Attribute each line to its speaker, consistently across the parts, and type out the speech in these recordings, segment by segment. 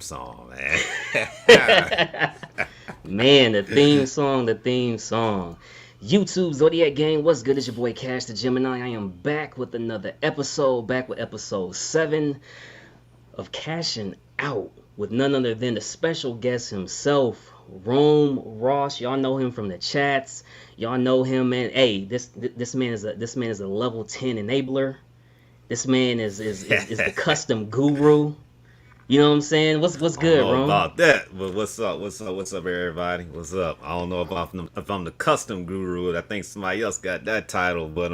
Speaker 1: song, man.
Speaker 2: Man, the theme song. YouTube Zodiac Gang, what's good? It's your boy KashDaGemini. I am back with another episode, back with episode 7 of Cashing Out with none other than the special guest himself, Rome Ross. Y'all know him from the chats. Y'all know him, man. Hey, this man is a level 10 enabler. This man is the custom guru. You know what I'm saying? What's good,
Speaker 1: I don't know
Speaker 2: Rome?
Speaker 1: about that, but what's up, everybody? What's up? I don't know if I'm the custom guru. I think somebody else got that title, but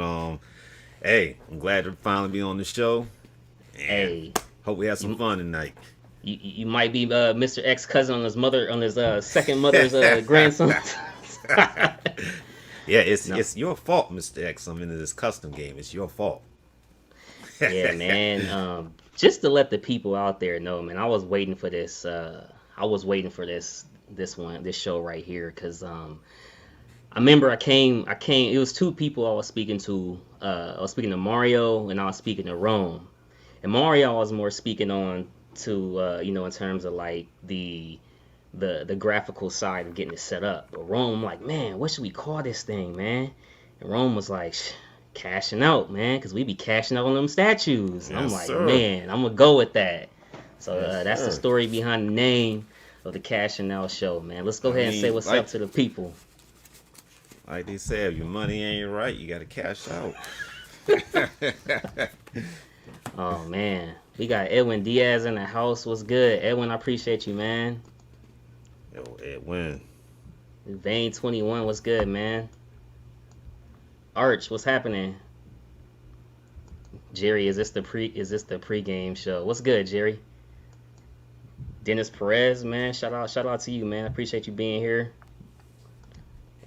Speaker 1: hey, I'm glad to finally be on the show, and
Speaker 2: Hey,
Speaker 1: hope we have some fun tonight.
Speaker 2: you might be Mr. X cousin on his second mother's grandson.
Speaker 1: Yeah,
Speaker 2: No,
Speaker 1: it's your fault, Mr. X. I'm into this custom game. It's your fault.
Speaker 2: yeah, man. Just to let the people out there know, man, I was waiting for this. I was waiting for this show right here, because I remember I came. It was two people I was speaking to. I was speaking to Mario and I was speaking to Rome. And Mario I was more speaking on to in terms of like the graphical side of getting it set up. But Rome, like, man, what should we call this thing, man? And Rome was like, cashing out, man, because we be cashing out on them statues. And I'm
Speaker 1: Yes,
Speaker 2: like,
Speaker 1: sir.
Speaker 2: man, I'm gonna go with that. So
Speaker 1: Yes,
Speaker 2: that's the
Speaker 1: sir.
Speaker 2: story behind the name of the Cashing Out Show, man. Let's go
Speaker 1: I
Speaker 2: ahead and say
Speaker 1: mean,
Speaker 2: what's up to the people.
Speaker 1: like they said, if your money ain't right, you gotta cash out.
Speaker 2: Oh man, we got Edwin Diaz in the house. What's good, Edwin? I appreciate you, man.
Speaker 1: Yo, Edwin.
Speaker 2: Vane 21, what's good, man? Arch, what's happening? Jerry, is this the pregame show? What's good, Jerry? Dennis Perez, man, shout out to you, man. I appreciate you being here.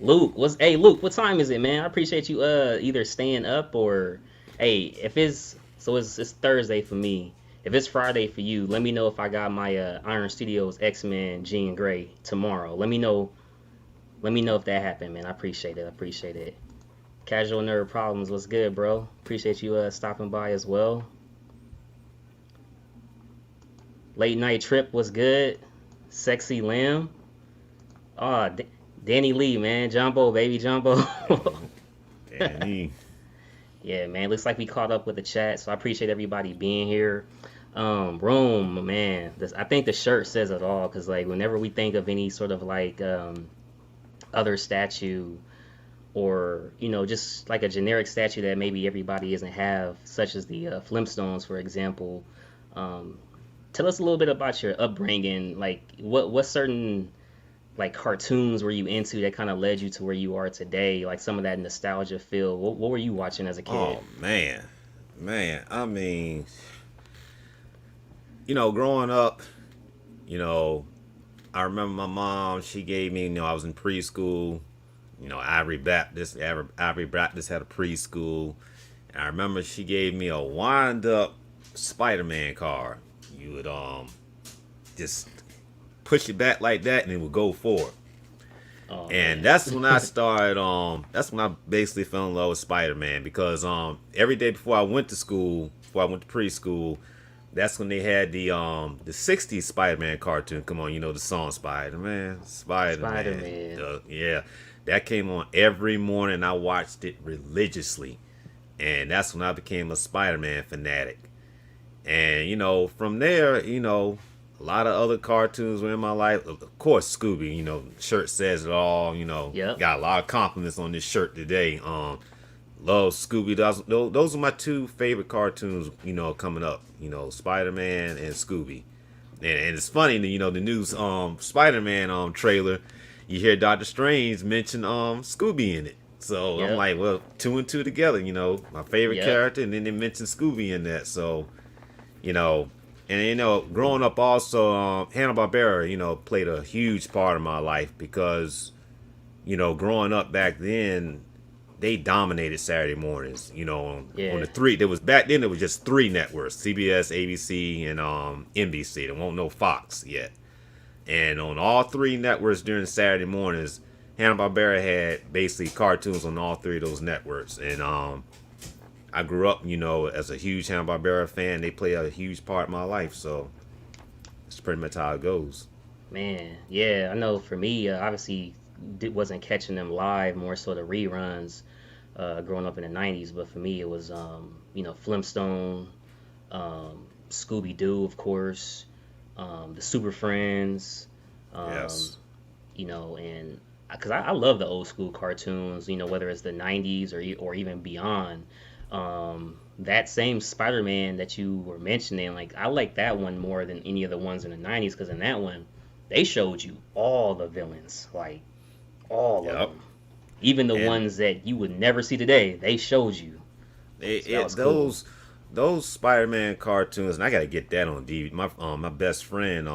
Speaker 2: Luke, Luke, what time is it, man? I appreciate you either staying up or hey, if it's Thursday for me. If it's Friday for you, let me know if I got my Iron Studios X-Men Jean Grey tomorrow. Let me know if that happened, man. I appreciate it. Casual Nerd Problems, what's good, bro? Appreciate you stopping by as well. Late Night Trip, what's good? Sexy Lamb. Ah, Danny Lee, man. Jumbo, baby Jumbo.
Speaker 1: Danny.
Speaker 2: Yeah, man. Looks like we caught up with the chat, so I appreciate everybody being here. Rome, man. I think the shirt says it all, because like whenever we think of any sort of like other statue, or just like a generic statue that maybe everybody doesn't have, such as the Flintstones, for example. Tell us a little bit about your upbringing. Like, what certain like cartoons were you into that kind of led you to where you are today? Like some of that nostalgia feel. What were you watching as a kid?
Speaker 1: Oh man. I mean, growing up, you know, I remember my mom. She gave me, I was in preschool. Ivory Baptist had a preschool, and I remember she gave me a wind-up Spider-Man car. You would just push it back like that, and it would go forward.
Speaker 2: Oh
Speaker 1: And
Speaker 2: man.
Speaker 1: that's when I started. That's when I basically fell in love with Spider-Man, because every day before I went to school, before I went to preschool, that's when they had the '60s Spider-Man cartoon. Come on, the song Spider-Man,
Speaker 2: Spider-Man.
Speaker 1: yeah, that came on every morning. I watched it religiously, and that's when I became a Spider-Man fanatic. And from there, a lot of other cartoons were in my life. Of course, Scooby. Shirt says it all.
Speaker 2: Yep.
Speaker 1: Got a lot of compliments on this shirt today. Love Scooby. Those are my two favorite cartoons. Coming up. Spider-Man and Scooby. And it's funny. The new Spider-Man trailer. You hear Doctor Strange mention Scooby in it. So I'm
Speaker 2: Yep.
Speaker 1: like, well, two and two together. My favorite
Speaker 2: Yep.
Speaker 1: character, and then they mention Scooby in that. So you know, growing up also, Hanna-Barbera, played a huge part of my life, because, growing up back then, they dominated Saturday mornings. On
Speaker 2: Yeah.
Speaker 1: the three, back then there was just three networks: CBS, ABC, and NBC. There won't no Fox yet. And on all three networks during Saturday mornings, Hanna-Barbera had basically cartoons on all three of those networks. And I grew up, as a huge Hanna-Barbera fan. They play a huge part in my life. So It's pretty much how it goes.
Speaker 2: Man, yeah, I know for me, obviously wasn't catching them live, more so the reruns growing up in the 90s, but for me it was Flintstone, Scooby Doo, of course, the Super Friends, um,
Speaker 1: Yes.
Speaker 2: and because I love the old school cartoons, whether it's the 90s or even beyond. That same Spider-Man that you were mentioning, like I like that one more than any of the ones in the 90s because in that one they showed you all the villains, like all of
Speaker 1: Yep.
Speaker 2: them, even the
Speaker 1: And
Speaker 2: ones that you would never see today. They showed you,
Speaker 1: it,
Speaker 2: so that
Speaker 1: it
Speaker 2: was cool.
Speaker 1: those Spider-Man cartoons, and I gotta get that on DVD. My best friend,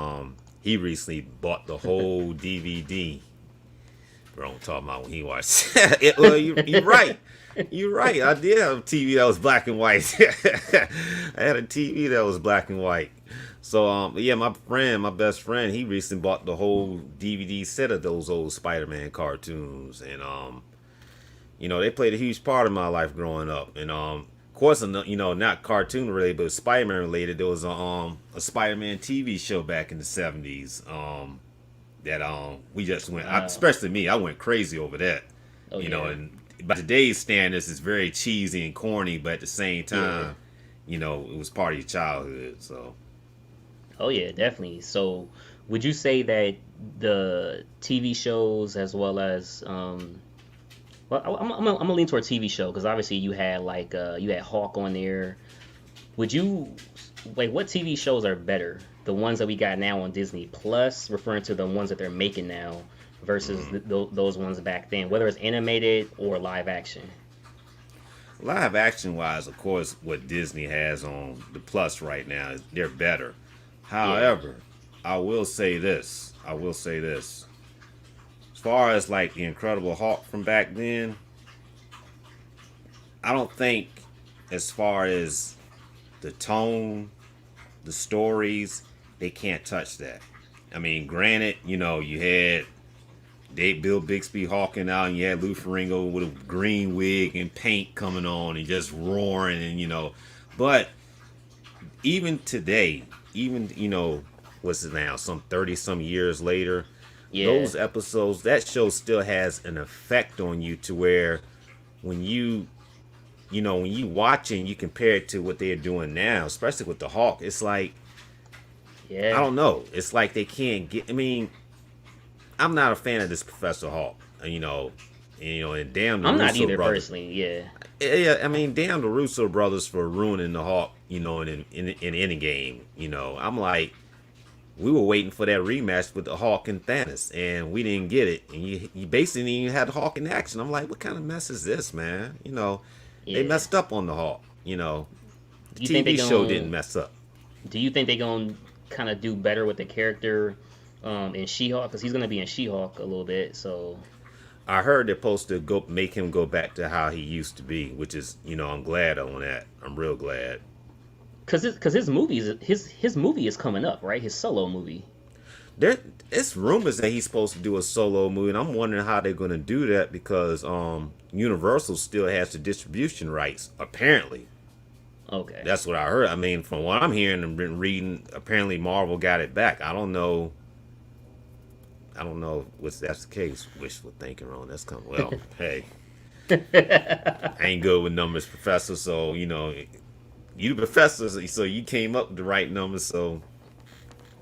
Speaker 1: he recently bought the whole DVD. Bro, I'm talking about when he watched. Well, you right. You're right. I did have a TV that was black and white. I had a TV that was black and white. So yeah, my best friend, he recently bought the whole DVD set of those old Spider-Man cartoons, and they played a huge part of my life growing up. And of course, not cartoon related, but Spider-Man related. There was a Spider-Man TV show back in the '70s. That we just went,
Speaker 2: Wow.
Speaker 1: especially me, I went crazy over that.
Speaker 2: Oh yeah.
Speaker 1: And by today's standards, it's very cheesy and corny, but at the same
Speaker 2: Yeah.
Speaker 1: time, it was part of your childhood. So
Speaker 2: Oh yeah, definitely. So, would you say that the TV shows as well as well, I'm gonna lean toward TV show because obviously you had like you had Hawk on there. Would you like what TV shows are better? The ones that we got now on Disney Plus, referring to the ones that they're making now, versus those ones back then, whether it's animated or live action.
Speaker 1: live action wise, of course, what Disney has on the Plus right now, they're better.
Speaker 2: Yeah.
Speaker 1: However, I will say this. I will say this. As far as like the Incredible Hulk from back then, I don't think, as far as the tone, the stories, they can't touch that. I mean, granted, you had Bill Bixby hawking out, and you had Lou Ferrigno with a green wig and paint coming on and just roaring, and but even today, even what's it now, some 30 some years later,
Speaker 2: Yeah.
Speaker 1: those episodes, that show still has an effect on you to where when when you watch and you compare it to what they're doing now, especially with the Hawk, it's like, I
Speaker 2: Yeah.
Speaker 1: don't know. It's like they can't get. I mean, I'm not a fan of this Professor Hawk. And damn the
Speaker 2: I'm not
Speaker 1: Russo
Speaker 2: either
Speaker 1: brothers.
Speaker 2: personally. Yeah.
Speaker 1: Yeah, I mean, damn the Russo brothers for ruining the Hawk. In any game. I'm like, we were waiting for that rematch with the Hawk and Thanos, and we didn't get it. And you basically didn't even had the Hawk in action. I'm like, what kind of mess is this, man? They
Speaker 2: Yeah.
Speaker 1: messed up on the Hawk. The
Speaker 2: You think they
Speaker 1: TV show didn't
Speaker 2: going
Speaker 1: mess up.
Speaker 2: Do you think they gonna kind of do better with the character in She-Hulk? Because he's gonna be in She-Hulk a little bit. So
Speaker 1: I heard they're supposed to go make him go back to how he used to be, which is, I'm glad on that. I'm real glad.
Speaker 2: because his movie is coming up, right? His solo movie.
Speaker 1: There, it's rumors that he's supposed to do a solo movie, and I'm wondering how they're going to do that because Universal still has the distribution rights. Apparently,
Speaker 2: Okay.
Speaker 1: that's what I heard. I mean, from what I'm hearing and been reading, apparently Marvel got it back. I don't know. I don't know if that's the case. Wishful thinking, Ron. That's coming. Well, hey, I ain't good with numbers, Professor. So you the professor, so you came up with the right numbers. So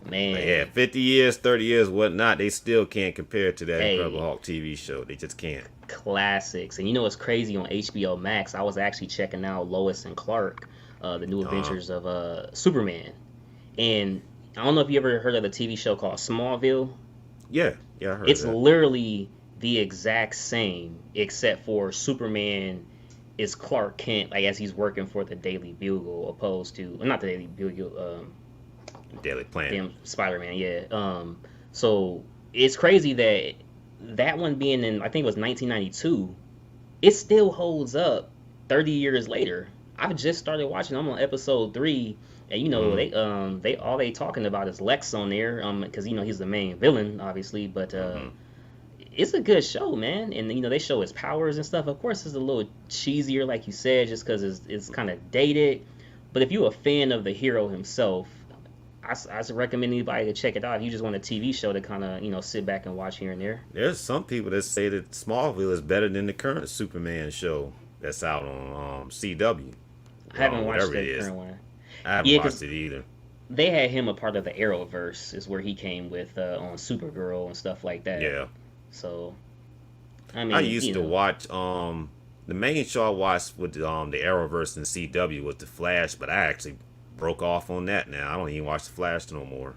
Speaker 1: yeah,
Speaker 2: Man,
Speaker 1: 50 years, 30 years, whatnot, they still can't compare to that Incredible
Speaker 2: hey,
Speaker 1: Hulk TV show. They just can't.
Speaker 2: classics. And you know what's crazy on HBO Max? I was actually checking out Lois and Clark, the new
Speaker 1: Uh,
Speaker 2: adventures of Superman. And I don't know if you ever heard of the TV show called Smallville.
Speaker 1: yeah, yeah, I heard of
Speaker 2: It's
Speaker 1: that.
Speaker 2: literally the exact same, except for Superman is Clark Kent, like as he's working for the Daily Bugle, opposed to well, not the Daily Bugle,
Speaker 1: Daily Planet.
Speaker 2: damn Spider-Man, yeah. So it's crazy that that one being in, I think it was 1992, it still holds up 30 years later. I've just started watching. I'm on episode 3, and
Speaker 1: Mm,
Speaker 2: they all they talking about is Lex on there, because he's the main villain, obviously, but
Speaker 1: mm-hmm.
Speaker 2: it's a good show, man. And they show his powers and stuff. Of course, it's a little cheesier, like you said, just because it's kind of dated. But if you're a fan of the hero himself, I recommend anybody to check it out if you just want a TV show to kind of sit back and watch here and there.
Speaker 1: There's some people that say that Smallville is better than the current Superman show that's out on CW,
Speaker 2: I haven't watched
Speaker 1: whatever it
Speaker 2: the
Speaker 1: is.
Speaker 2: current one.
Speaker 1: I haven't
Speaker 2: Yeah,
Speaker 1: watched
Speaker 2: because
Speaker 1: it either.
Speaker 2: they had him a part of the Arrowverse, is where he came with on Supergirl and stuff like that.
Speaker 1: Yeah,
Speaker 2: So I
Speaker 1: I
Speaker 2: mean,
Speaker 1: used to watch the main show I watched with the Arrowverse and CW was the Flash, but I actually broke off on that now. I don't even watch the Flash no more.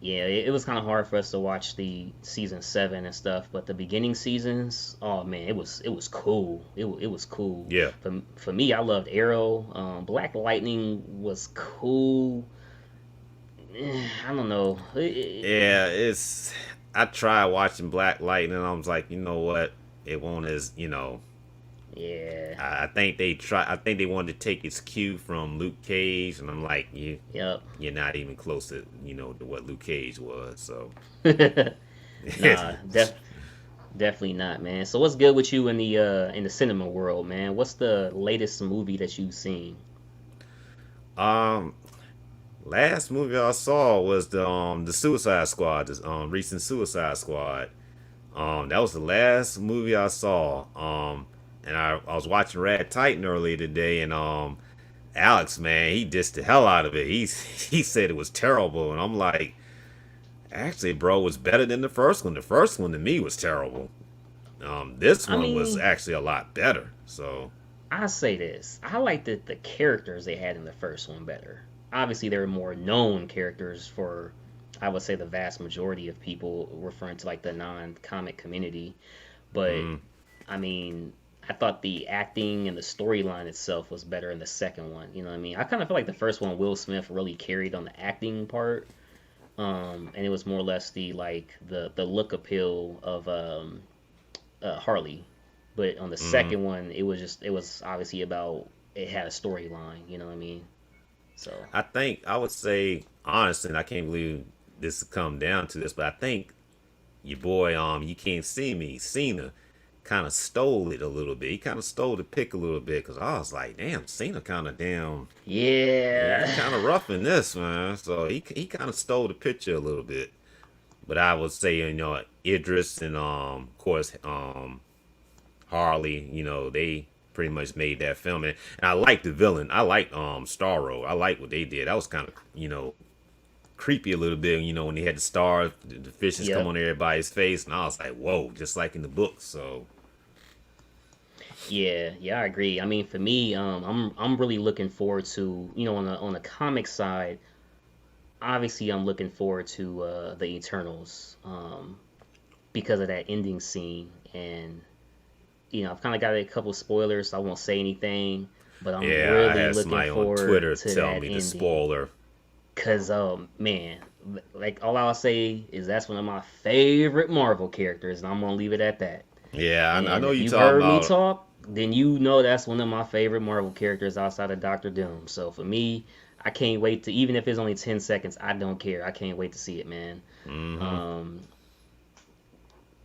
Speaker 2: yeah, it was kind of hard for us to watch the season 7 and stuff, but the beginning seasons, oh man, it was cool. It was cool.
Speaker 1: Yeah.
Speaker 2: For me, I loved Arrow. Black Lightning was cool. I don't know.
Speaker 1: Yeah, it's. I tried watching Black Lightning, and I was like, you know what? It won't as
Speaker 2: Yeah.
Speaker 1: I think they try. I think they wanted to take its cue from Luke Cage, and I'm like,
Speaker 2: Yep.
Speaker 1: you're not even close to to what Luke Cage was. So
Speaker 2: Nah, definitely not, man. So what's good with you in the cinema world, man? What's the latest movie that you've seen?
Speaker 1: um, last movie I saw was the Suicide Squad, the recent Suicide Squad. That was the last movie I saw. And I was watching Rad Titan earlier today, and Alex, man, he dissed the hell out of it. He said it was terrible, and I'm like, actually, bro, it was better than the first one. The first one to me was terrible. This
Speaker 2: I
Speaker 1: one was
Speaker 2: mean,
Speaker 1: actually a lot better. So
Speaker 2: I say this. I liked the characters they had in the first one better. Obviously, there were more known characters for, I would say, the vast majority of people referring to like the non-comic community. But
Speaker 1: mm,
Speaker 2: I mean, I thought the acting and the storyline itself was better in the second one. You know what I mean? I kind of feel like the first one, Will Smith really carried on the acting part, and it was more or less the look appeal of Harley. But on the
Speaker 1: mm.
Speaker 2: second one, it was obviously about, it had a storyline. You know what I mean? So
Speaker 1: I think I would say honestly, and I can't believe this come down to this, but I think your boy, you can't see me, Cena, kind of stole it a little bit. He kind of stole the pick a little bit because I was like, damn, Cena kind of damn,
Speaker 2: yeah,
Speaker 1: he's kind of rough in this, man. So he kind of stole the picture a little bit. But I would say, Idris and of course, Harley, they pretty much made that film, and I like the villain. I like Starro. I like what they did. That was kind of creepy a little bit, when they had the stars, the fishes come
Speaker 2: yep,
Speaker 1: on everybody's face, and I was like, whoa, just like in the books. So
Speaker 2: yeah, I agree. I mean, for me, I'm really looking forward to, on the comic side. Obviously, I'm looking forward to the Eternals, because of that ending scene, and I've kind of got a couple spoilers, so I won't say anything, but I'm
Speaker 1: yeah, I
Speaker 2: really
Speaker 1: had
Speaker 2: looking
Speaker 1: somebody on
Speaker 2: forward
Speaker 1: Twitter
Speaker 2: to
Speaker 1: tell
Speaker 2: that
Speaker 1: me the
Speaker 2: ending.
Speaker 1: spoiler.
Speaker 2: Cause man, like all I'll say is that's one of my favorite Marvel characters, and I'm gonna leave it at that.
Speaker 1: Yeah, I
Speaker 2: And
Speaker 1: know
Speaker 2: if
Speaker 1: you
Speaker 2: you've
Speaker 1: talking
Speaker 2: heard me
Speaker 1: about.
Speaker 2: talk, then that's one of my favorite Marvel characters outside of Doctor Doom. So for me, I can't wait to, even if it's only 10 seconds, I don't care. I can't wait to see it, man.
Speaker 1: Hmm.
Speaker 2: Um,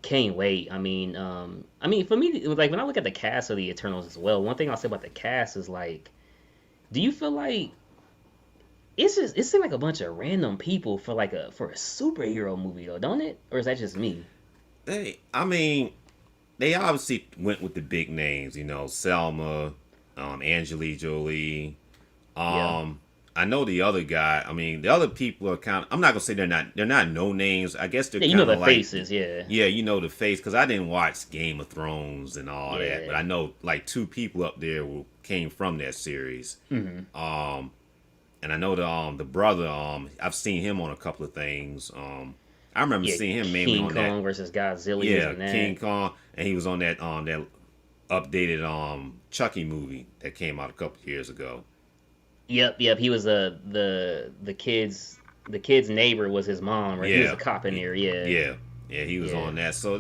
Speaker 2: can't wait. I mean, for me, it was like when I look at the cast of the Eternals as well. One thing I'll say about the cast is like, do you feel like it seems like a bunch of random people for a superhero movie though, don't it? Or is that just me?
Speaker 1: I mean, they obviously went with the big names, Selma, Angelique Jolie.
Speaker 2: Yeah.
Speaker 1: Um, I know the other guy. I mean, the other people are kind of. I'm not gonna say they're not no names. I guess they're
Speaker 2: Yeah, you know
Speaker 1: kind
Speaker 2: the
Speaker 1: of like,
Speaker 2: faces, yeah.
Speaker 1: yeah, the face because I didn't watch Game of Thrones and all that, but
Speaker 2: Yeah.
Speaker 1: I know like two people up there who came from that series.
Speaker 2: Hmm.
Speaker 1: Um, and I know the brother. I've seen him on a couple of things. I remember
Speaker 2: Yeah,
Speaker 1: seeing him mainly
Speaker 2: King
Speaker 1: on that.
Speaker 2: Kong versus Godzilla, he was
Speaker 1: Yeah,
Speaker 2: in
Speaker 1: King
Speaker 2: that.
Speaker 1: Kong, and he was on that updated Chucky movie that came out a couple of years ago.
Speaker 2: Yep. He was the kid's neighbor was his mom, right? He was a
Speaker 1: Yeah,
Speaker 2: cop in
Speaker 1: he,
Speaker 2: there, yeah.
Speaker 1: yeah, he was
Speaker 2: Yeah.
Speaker 1: on that. So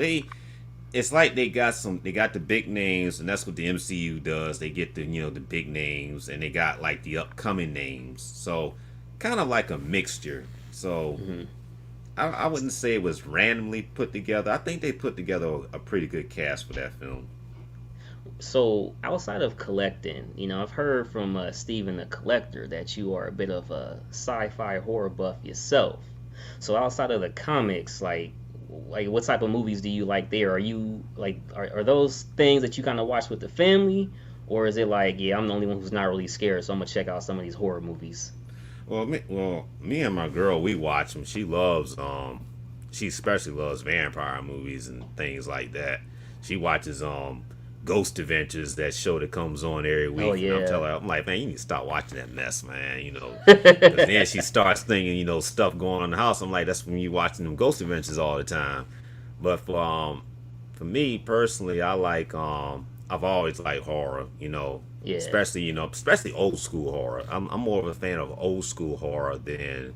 Speaker 1: it's like they got the big names, and that's what the MCU does. They get the big names, and they got like the upcoming names. So kind of like a mixture. So
Speaker 2: Hmm.
Speaker 1: I wouldn't say it was randomly put together. I think they put together a pretty good cast for that film.
Speaker 2: So outside of collecting, I've heard from Steven the Collector that you are a bit of a sci-fi horror buff yourself. So outside of the comics, like what type of movies do you like there? Are you like are those things that you kind of watch with the family, or is it like, yeah, I'm the only one who's not really scared, so I'm gonna check out some of these horror movies?
Speaker 1: Me and my girl, we watch them. She especially loves vampire movies and things like that. She watches Ghost Adventures, that show that comes on every
Speaker 2: Oh
Speaker 1: week, and I'm
Speaker 2: yeah.
Speaker 1: telling her, I'm like, man, you need to stop watching that mess, man. Because then she starts thinking, stuff going on in the house. I'm like, that's when you watching them Ghost Adventures all the time. But for me personally, I've always liked horror,
Speaker 2: Yeah.
Speaker 1: especially old school horror. I'm more of a fan of old school horror than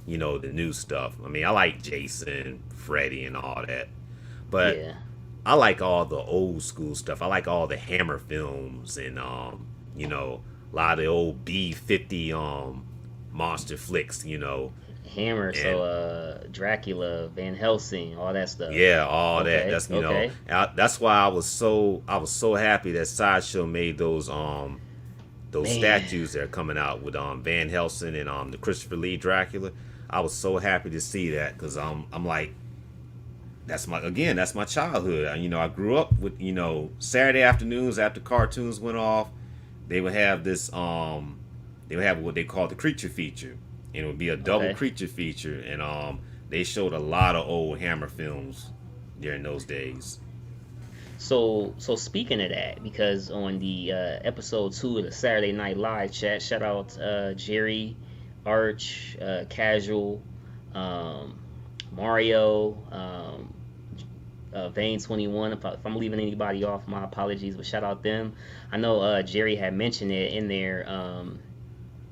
Speaker 1: the new stuff. I mean, I like Jason, Freddy, and all that, but
Speaker 2: Yeah.
Speaker 1: I like all the old school stuff. I like all the Hammer films and a lot of the old B-50 monster flicks,
Speaker 2: Hammer, so
Speaker 1: and
Speaker 2: Dracula, Van Helsing, all that stuff.
Speaker 1: yeah, all that.
Speaker 2: Okay,
Speaker 1: That's
Speaker 2: okay.
Speaker 1: that's why I was so happy that Sideshow made those
Speaker 2: Man.
Speaker 1: statues that are coming out with Van Helsing and the Christopher Lee Dracula. I was so happy to see that because I'm like, that's my childhood. I grew up with Saturday afternoons after cartoons went off, they would have they would have what they call the creature feature, and it would be a double
Speaker 2: Okay.
Speaker 1: creature feature, and they showed a lot of old Hammer films during those days.
Speaker 2: So speaking of that, because on the episode 2 of the Saturday Night Live chat, shout out Jerry, Arch, Casual, um, Mario, Vane 21. If I'm leaving anybody off, my apologies, but shout out them. I know Jerry had mentioned it in there.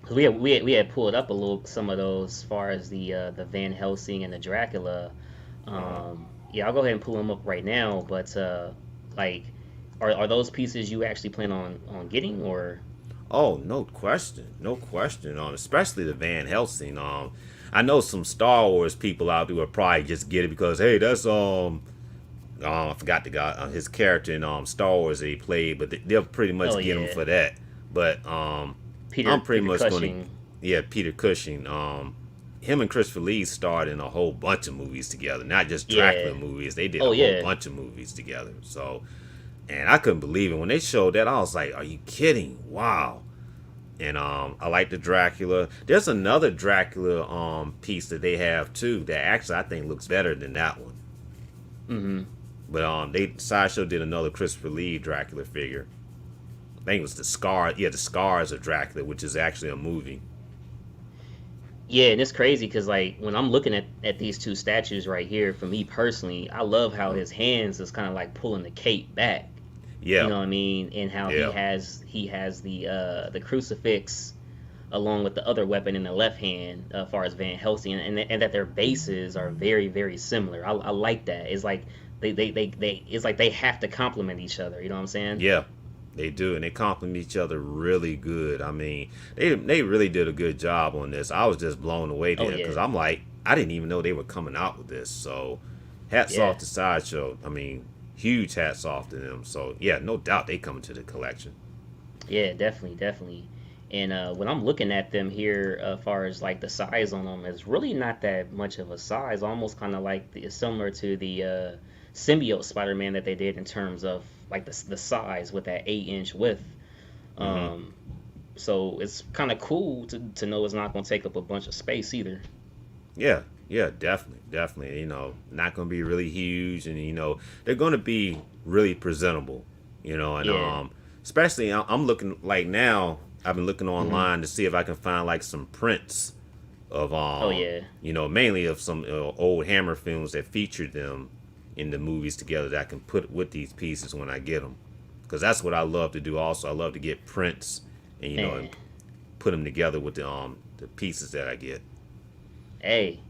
Speaker 2: 'Cause we had pulled up a little some of those as far as the Van Helsing and the Dracula.
Speaker 1: Uh,
Speaker 2: Yeah, I'll go ahead and pull them up right now. But like, are those pieces you actually plan on getting, or?
Speaker 1: oh, no question, no question. Especially the Van Helsing. I know some Star Wars people out there will probably just get it because hey, that's I forgot the guy, his character in Star Wars that he played, but they'll pretty
Speaker 2: Oh
Speaker 1: much get him
Speaker 2: yeah,
Speaker 1: for that. But I'm pretty
Speaker 2: Peter
Speaker 1: much gonna,
Speaker 2: Cushing.
Speaker 1: yeah, Peter Cushing. Him and Christopher Lee starred in a whole bunch of movies together, not just Dracula
Speaker 2: Yeah.
Speaker 1: movies. They did
Speaker 2: Oh
Speaker 1: a whole
Speaker 2: yeah.
Speaker 1: bunch of movies together. So, and I couldn't believe it when they showed that. I was like, "Are you kidding? Wow!" And I like the Dracula. There's another Dracula piece that they have too that actually I think looks better than that one.
Speaker 2: Hmm.
Speaker 1: But they Sideshow did another Christopher Lee Dracula figure. I think it was the Scars of Dracula, which is actually a movie.
Speaker 2: Yeah, and it's crazy because like when I'm looking at these two statues right here, for me personally, I love how
Speaker 1: Mm.
Speaker 2: his hands is kind of like pulling the cape back. You
Speaker 1: Yeah,
Speaker 2: know what I mean? And how he
Speaker 1: yeah,
Speaker 2: has the crucifix along with the other weapon in the left hand, as far as Van Helsing, and that their bases are very very similar. I like that. It's like they it's like they have to complement each other. You know what I'm saying?
Speaker 1: yeah. They do, and they complement each other really good. I mean, they really did a good job on this. I was just blown away
Speaker 2: Oh
Speaker 1: there because
Speaker 2: yeah,
Speaker 1: I'm like, I didn't even know they were coming out with this. So, hats
Speaker 2: yeah,
Speaker 1: off to Sideshow. I mean, huge hats off to them. So yeah, no doubt they come into the collection.
Speaker 2: yeah. Definitely, definitely. And when I'm looking at them here, as far as like the size on them, it's really not that much of a size. Almost kind of like similar to the symbiote Spider-Man that they did in terms of like the size with that 8-inch width.
Speaker 1: Hmm.
Speaker 2: Um, so it's kind of cool to know it's not going to take up a bunch of space either.
Speaker 1: Yeah, yeah, definitely, definitely. Not going to be really huge, and they're going to be really presentable. And
Speaker 2: Yeah.
Speaker 1: especially I'm looking like now. I've been looking
Speaker 2: Hmm.
Speaker 1: online to see if I can find like some prints of
Speaker 2: Oh yeah.
Speaker 1: mainly of some old Hammer films that featured them in the movies together that I can put with these pieces when I get them, because that's what I love to do. Also, I love to get prints and
Speaker 2: Man.
Speaker 1: put them together with the pieces that I get.
Speaker 2: Hey,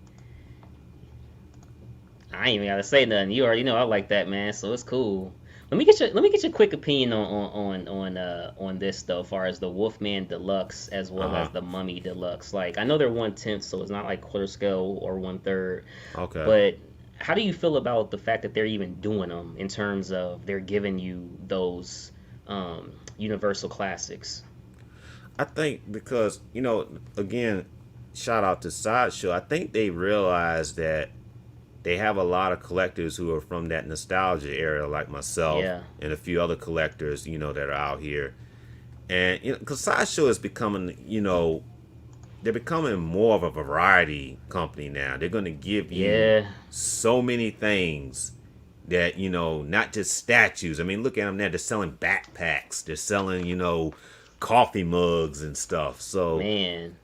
Speaker 2: I ain't even gotta say nothing. You already know I like that, man. So it's cool. Let me get your quick opinion on this though, as far as the Wolfman Deluxe as
Speaker 1: Uh
Speaker 2: well
Speaker 1: huh.
Speaker 2: as the Mummy Deluxe. Like I know they're 1/10, so it's not like quarter scale or 1/3.
Speaker 1: Okay.
Speaker 2: But how do you feel about the fact that they're even doing them in terms of they're giving you those Universal classics.
Speaker 1: I think because again, shout out to Sideshow. I think they realized that they have a lot of collectors who are from that nostalgia era, like myself
Speaker 2: Yeah,
Speaker 1: and a few other collectors, that are out here. And because Sideshow is becoming, they're becoming more of a variety company now. They're going to give you
Speaker 2: yeah,
Speaker 1: so many things that not just statues. I mean, look at them now. They're selling backpacks. They're selling, coffee mugs and stuff. So
Speaker 2: man.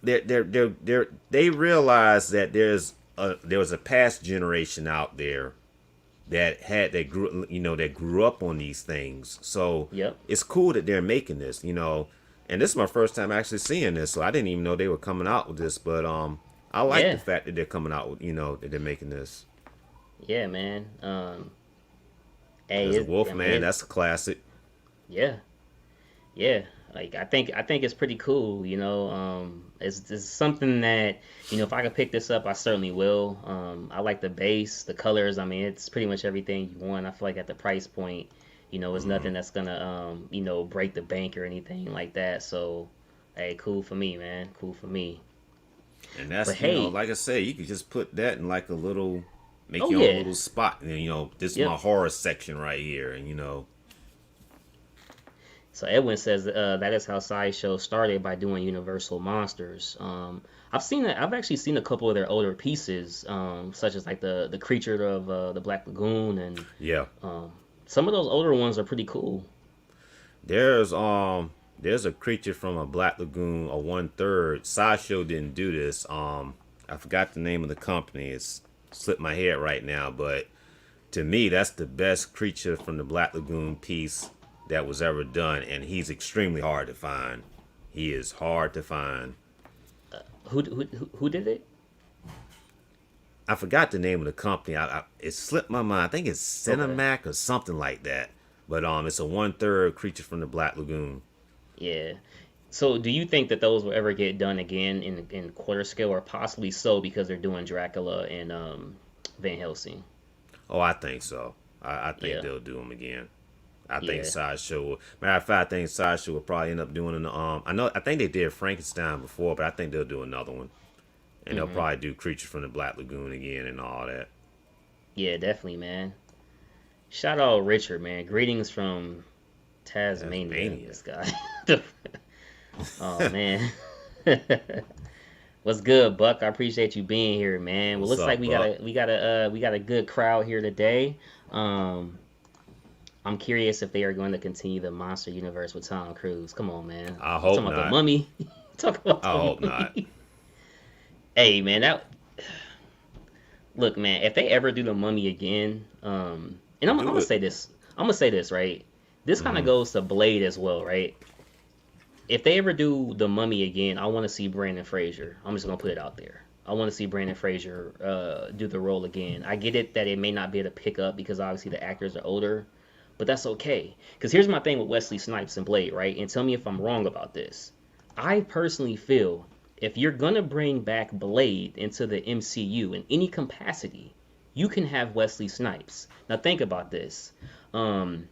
Speaker 1: they realize that there was a past generation out there that grew up on these things. So
Speaker 2: Yep.
Speaker 1: it's cool that they're making this, and this is my first time actually seeing this, so I didn't even know they were coming out with this. But I like the
Speaker 2: Yeah.
Speaker 1: fact that they're coming out with, that they're making this.
Speaker 2: Yeah, man. Hey,
Speaker 1: Because
Speaker 2: I mean,
Speaker 1: Wolfman, that's a classic.
Speaker 2: yeah, yeah. Like I think it's pretty cool. It's something that if I could pick this up, I certainly will. I like the base, the colors. I mean, it's pretty much everything you want. I feel like at the price point, it's nothing that's gonna break the bank or anything like that. So, hey, cool for me, man. Cool for me.
Speaker 1: And
Speaker 2: But
Speaker 1: that's,
Speaker 2: hey,
Speaker 1: like I say, you could just put that in like make
Speaker 2: oh
Speaker 1: your own
Speaker 2: yeah,
Speaker 1: little spot. And, this is my
Speaker 2: yep.
Speaker 1: horror section right here. And,
Speaker 2: So Edwin says that is how Sideshow started by doing Universal monsters. I've actually seen a couple of their older pieces, such as like the creature of the Black Lagoon, and
Speaker 1: yeah.
Speaker 2: um, some of those older ones are pretty cool.
Speaker 1: There's a creature from a Black Lagoon, a 1/3. Sideshow didn't do this. I forgot the name of the company. It's slipped my head right now, but to me, that's the best creature from the Black Lagoon piece that was ever done, and he's extremely hard to find. He is hard to find.
Speaker 2: Who did it?
Speaker 1: I forgot the name of the company. It slipped my mind. I think it's
Speaker 2: Okay,
Speaker 1: Cinemac or something like that. But it's a 1/3 creature from the Black Lagoon.
Speaker 2: yeah. So do you think that those will ever get done again in quarter scale, or possibly so because they're doing Dracula and Van Helsing?
Speaker 1: Oh, I think so. I think
Speaker 2: Yeah,
Speaker 1: they'll do them again. I think
Speaker 2: yeah.
Speaker 1: Sideshow. Matter of fact, I think Sideshow will probably end up doing an. I think they did Frankenstein before, but I think they'll do another one, and they'll
Speaker 2: Hmm.
Speaker 1: probably do Creature from the Black Lagoon again and all that.
Speaker 2: Yeah, definitely, man. Shout out Richard, man. Greetings from Tasmania.
Speaker 1: Tasmania.
Speaker 2: This guy. Oh man. What's good, Buck? I appreciate you being here, man. Well,
Speaker 1: What's
Speaker 2: looks like
Speaker 1: up, Buck?
Speaker 2: we got a good crowd here today. Um, I'm curious if they are going to continue the monster universe with Tom Cruise. Come on, man.
Speaker 1: I
Speaker 2: You
Speaker 1: hope
Speaker 2: talking about the
Speaker 1: not.
Speaker 2: mummy? Talk about
Speaker 1: I
Speaker 2: the
Speaker 1: hope not.
Speaker 2: mummy. Hey, man, that look, man. If they ever do the mummy again, and I'm
Speaker 1: Do
Speaker 2: gonna
Speaker 1: it.
Speaker 2: say this. I'm gonna say this, right? This kind of
Speaker 1: Hmm.
Speaker 2: goes to Blade as well, right? If they ever do the Mummy again, I want to see Brandon Fraser. I'm just gonna put it out there. I want to see Brandon Fraser do the role again. I get it that it may not be able to pick up because obviously the actors are older, but that's okay. Because here's my thing with Wesley Snipes and Blade, right? And tell me if I'm wrong about this. I personally feel if you're gonna bring back Blade into the MCU in any capacity, you can have Wesley Snipes. Now think about this. Um,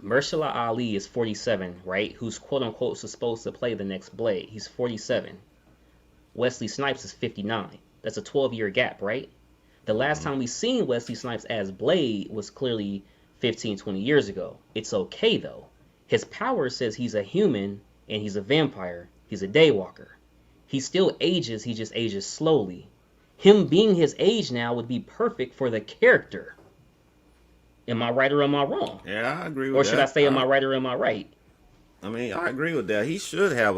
Speaker 2: Mahershala Ali is 47, right? Who's quote unquote supposed to play the next Blade. He's 47. Wesley Snipes is 59. That's a 12-year gap, right? The last
Speaker 1: Hmm.
Speaker 2: time we seen Wesley Snipes as Blade was clearly 15, 20 years ago. It's okay though. His power says he's a human and he's a vampire. He's a daywalker. He still ages, he just ages slowly. Him being his age now would be perfect for the character. Am I right or am I wrong?
Speaker 1: Yeah, I agree
Speaker 2: Or
Speaker 1: with
Speaker 2: should I
Speaker 1: that.
Speaker 2: say, am I right or am I right?
Speaker 1: I mean, I agree with that. He should have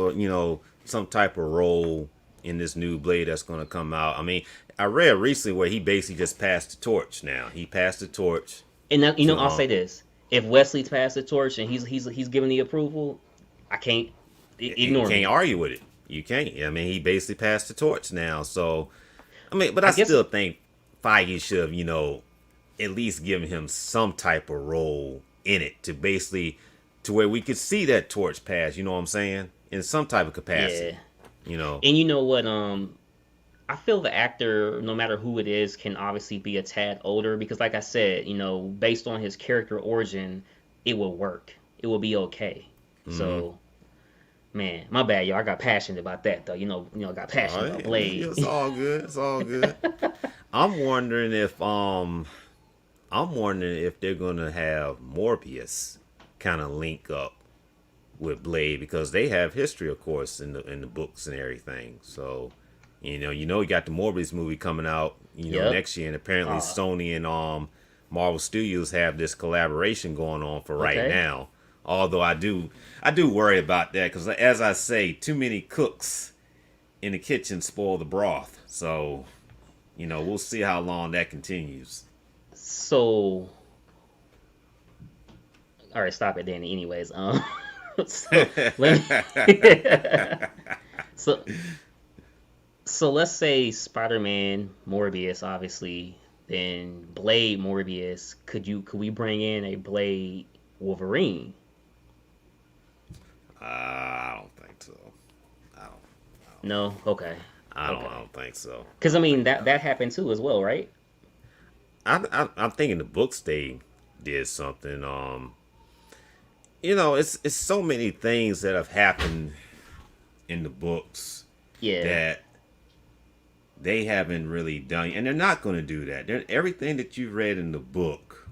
Speaker 1: some type of role in this new Blade that's going to come out. I mean, I read recently where he basically just passed the torch. Now he passed the torch
Speaker 2: And now,
Speaker 1: to
Speaker 2: I'll say this: if Wesley's passed the torch and he's giving the approval, I can't
Speaker 1: you
Speaker 2: ignore
Speaker 1: can't
Speaker 2: me.
Speaker 1: argue with it. You can't. I mean, he basically passed the torch now. So, I mean, but I
Speaker 2: I guess
Speaker 1: still think Feige should have, at least given him some type of role in it to basically to where we could see that torch pass. You know what I'm saying? In some type of
Speaker 2: yeah.
Speaker 1: capacity. You know.
Speaker 2: And you know what? I feel the actor, no matter who it is, can obviously be a tad older because, like I said, based on his character origin, it will work. it will be okay. So, man, my bad, y'all. I got passionate about that though. I got passionate about Blade.
Speaker 1: It's all good. It's all good. I'm wondering if they're gonna have Morbius kind of link up with Blade, because they have history, of course, in the books and everything. So, you got the Morbius movie coming out,
Speaker 2: Yep.
Speaker 1: next year, and apparently Sony and Marvel Studios have this collaboration going on for right
Speaker 2: Okay.
Speaker 1: now. Although I do worry about that, because as I say, too many cooks in the kitchen spoil the broth. So, we'll see how long that continues.
Speaker 2: So, all right, stop it, Danny. Anyways, so so so let's say Spider-Man, Morbius, obviously, then Blade, Morbius. Could we bring in a Blade Wolverine?
Speaker 1: I don't think so. I don't.
Speaker 2: No. Okay.
Speaker 1: I
Speaker 2: Okay.
Speaker 1: don't think so.
Speaker 2: Because I mean that happened too as well, right?
Speaker 1: I'm thinking the books they did something. It's so many things that have happened in the books
Speaker 2: Yeah.
Speaker 1: that they haven't really done, and they're not going to do that. Everything that you read in the book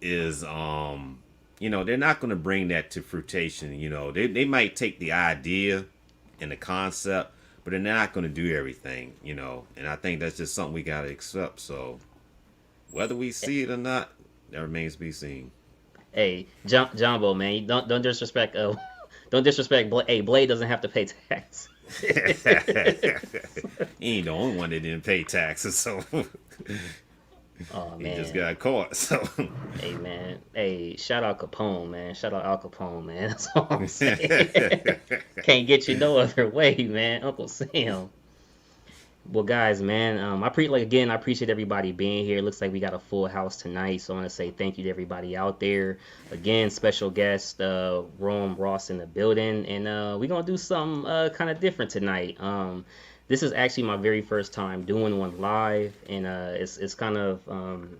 Speaker 1: is, they're not going to bring that to fruition. They might take the idea and the concept, but they're not going to do everything. And I think that's just something we got to accept. So whether we see it or not, that remains to be seen.
Speaker 2: Hey, Jumbo, man, don't disrespect. Don't disrespect. Blade doesn't have to pay tax.
Speaker 1: He ain't the only one that didn't pay taxes, so
Speaker 2: Oh
Speaker 1: he just
Speaker 2: man.
Speaker 1: got caught. So
Speaker 2: Hey man. Hey, shout out Capone, man. Shout out Al Capone, man. That's all I'm saying. Can't get you no other way, man. Uncle Sam. Well, guys, man, I appreciate everybody being here. Looks like we got a full house tonight, so I want to say thank you to everybody out there. Again, special guest Rome Ross in the building, and we're gonna do something kind of different tonight. This is actually my very first time doing one live, and it's kind of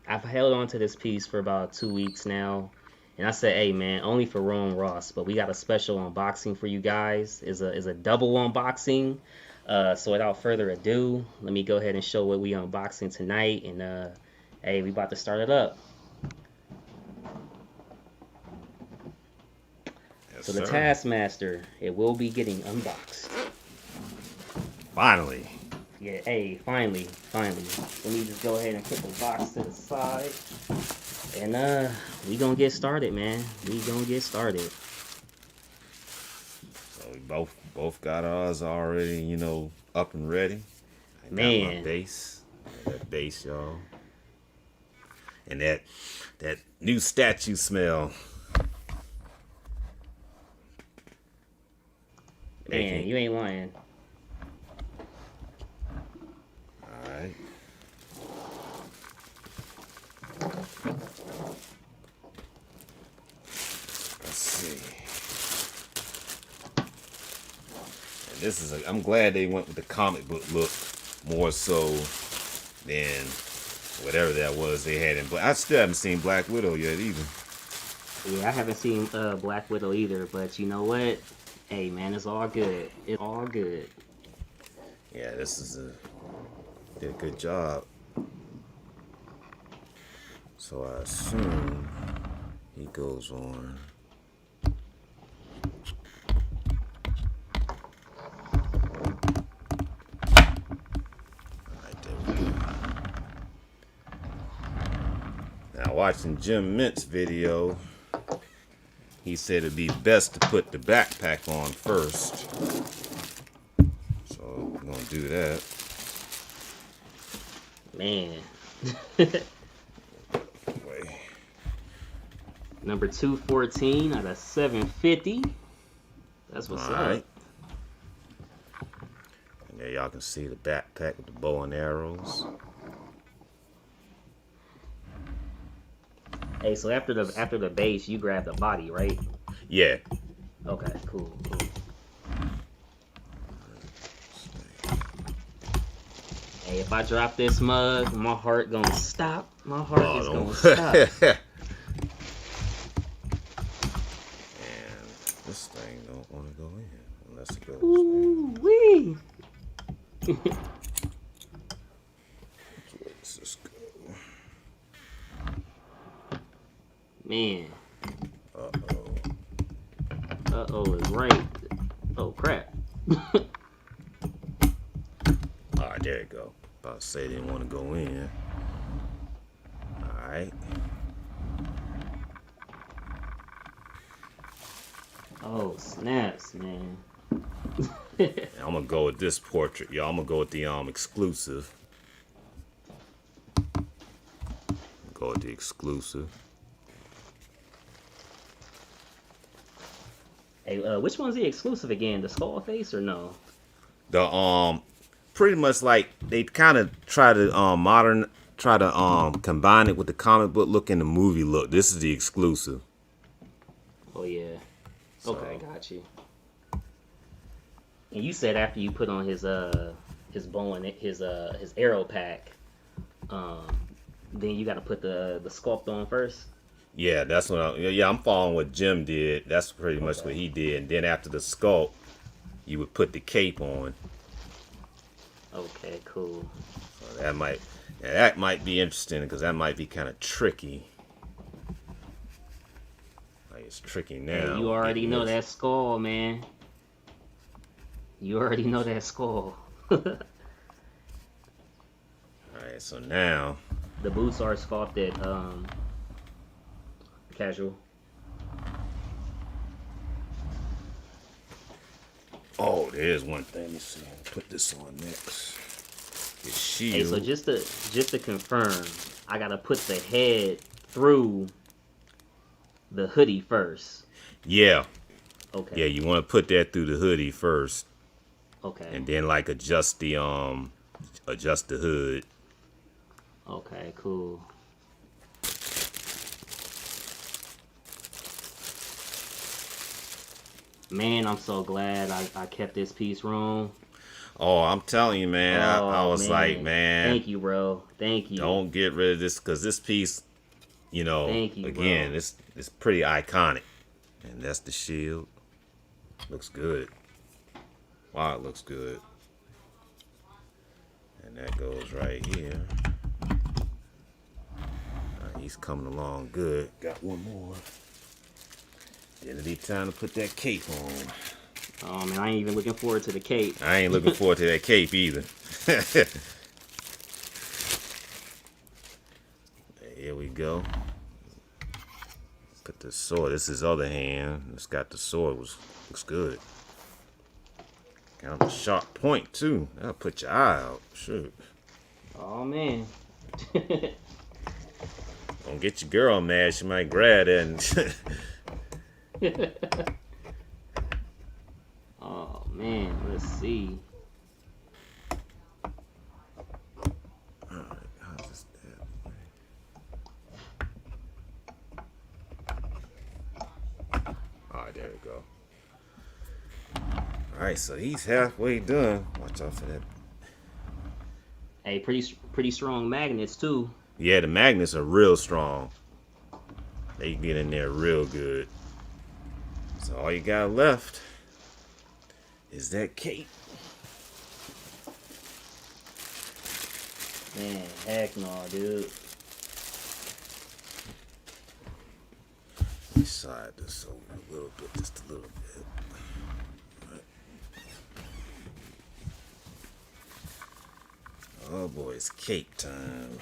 Speaker 2: I've held on to this piece for about 2 weeks now. And I said, hey man, only for Rome Ross, but we got a special unboxing for you guys. Is a double unboxing. So without further ado, let me go ahead and show what we unboxing tonight, and hey, we about to start it up.
Speaker 1: yes,
Speaker 2: So the
Speaker 1: sir.
Speaker 2: Taskmaster, it will be getting unboxed.
Speaker 1: Finally.
Speaker 2: Yeah, hey, finally. Let me just go ahead and put the box to the side, and we gonna get started, man. We gonna get started.
Speaker 1: So we both got ours already, up and ready. I got my
Speaker 2: Man.
Speaker 1: base. That base, y'all. And that new statue smell.
Speaker 2: Man, you ain't lying.
Speaker 1: Alright. Let's see. And this is I'm glad they went with the comic book look more so than whatever that was they had in Black. I still haven't seen Black Widow yet either.
Speaker 2: Yeah, I haven't seen Black Widow either, but you know what? Hey, man, it's all good. It's all good.
Speaker 1: Yeah, did a good job. So I assume he goes on. Alright, there we go. Now watching Jim Mint's video, he said it'd be best to put the backpack on first. So we're gonna do that.
Speaker 2: Man.
Speaker 1: Way.
Speaker 2: Number 214 out of 750. That's what's
Speaker 1: Alright.
Speaker 2: up.
Speaker 1: And there y'all can see the backpack with the bow and arrows.
Speaker 2: Hey, so after the base, you grab the body, right?
Speaker 1: Yeah.
Speaker 2: Okay, cool. Hey, if I drop this mug, my heart gonna stop. My heart is gonna stop.
Speaker 1: don't want to go in unless it goes.
Speaker 2: Ooh wee.
Speaker 1: Where does this go?
Speaker 2: Man.
Speaker 1: Uh-oh.
Speaker 2: Uh-oh is right. Oh, crap.
Speaker 1: Alright, there you go. About to say they didn't want to go in. Alright.
Speaker 2: Oh, snaps, man.
Speaker 1: I'm gonna go with this portrait, y'all. I'm gonna go with the exclusive. Go with the exclusive.
Speaker 2: Hey, which one's the exclusive again? The skull face or no?
Speaker 1: The pretty much like they kind of try to combine it with the comic book look and the movie look. This is the exclusive.
Speaker 2: Oh yeah.
Speaker 1: So,
Speaker 2: Okay, got you. And you said after you put on his bow and his arrow pack, then you got to put the sculpt on first.
Speaker 1: yeah, that's what I'm following what Jim did. That's pretty much what he did. And then after the sculpt, you would put the cape on.
Speaker 2: Okay, cool.
Speaker 1: So that might be interesting because that might be kind of tricky. Like it's tricky now.
Speaker 2: Hey, you already know that skull, man. You already know that skull.
Speaker 1: Alright, so now
Speaker 2: The boots are sculpted casual.
Speaker 1: oh, there's one thing. Let me see. Put this on next. The shield.
Speaker 2: Hey, so just to confirm, I gotta put the head through the hoodie first.
Speaker 1: Yeah.
Speaker 2: Okay.
Speaker 1: Yeah, you want to put that through the hoodie first,
Speaker 2: Okay.
Speaker 1: and then like adjust the hood.
Speaker 2: Okay, cool. Man, I'm so glad I kept this piece wrong.
Speaker 1: Oh, I'm telling you, man. I was
Speaker 2: man.
Speaker 1: like, man,
Speaker 2: Thank you, bro. Thank you.
Speaker 1: don't get rid of this because this piece,
Speaker 2: Thank you,
Speaker 1: again,
Speaker 2: bro.
Speaker 1: it's pretty iconic, and that's the shield. Looks good. Wow, it looks good. And that goes right here. He's coming along good. Got one more. Then it'll be time to put that cape on.
Speaker 2: Oh man, I ain't even looking forward to the cape.
Speaker 1: I ain't looking forward to that cape either. Here we go. Put the sword. This is his other hand. It's got the sword. Looks good. Got a sharp point too. That'll put your eye out. Shoot.
Speaker 2: Oh man.
Speaker 1: Don't get your girl mad. She might grab it and.
Speaker 2: Oh man, let's see.
Speaker 1: Alright, how's this Alright, there we go. Alright, so he's halfway done. Watch out for that.
Speaker 2: Hey, pretty strong magnets too.
Speaker 1: Yeah, the magnets are real strong. They get in there real good. So all you got left is that cape.
Speaker 2: Man, heck no, dude.
Speaker 1: Let me slide this over a little bit, just a little bit. Right. Oh boy, it's cape time.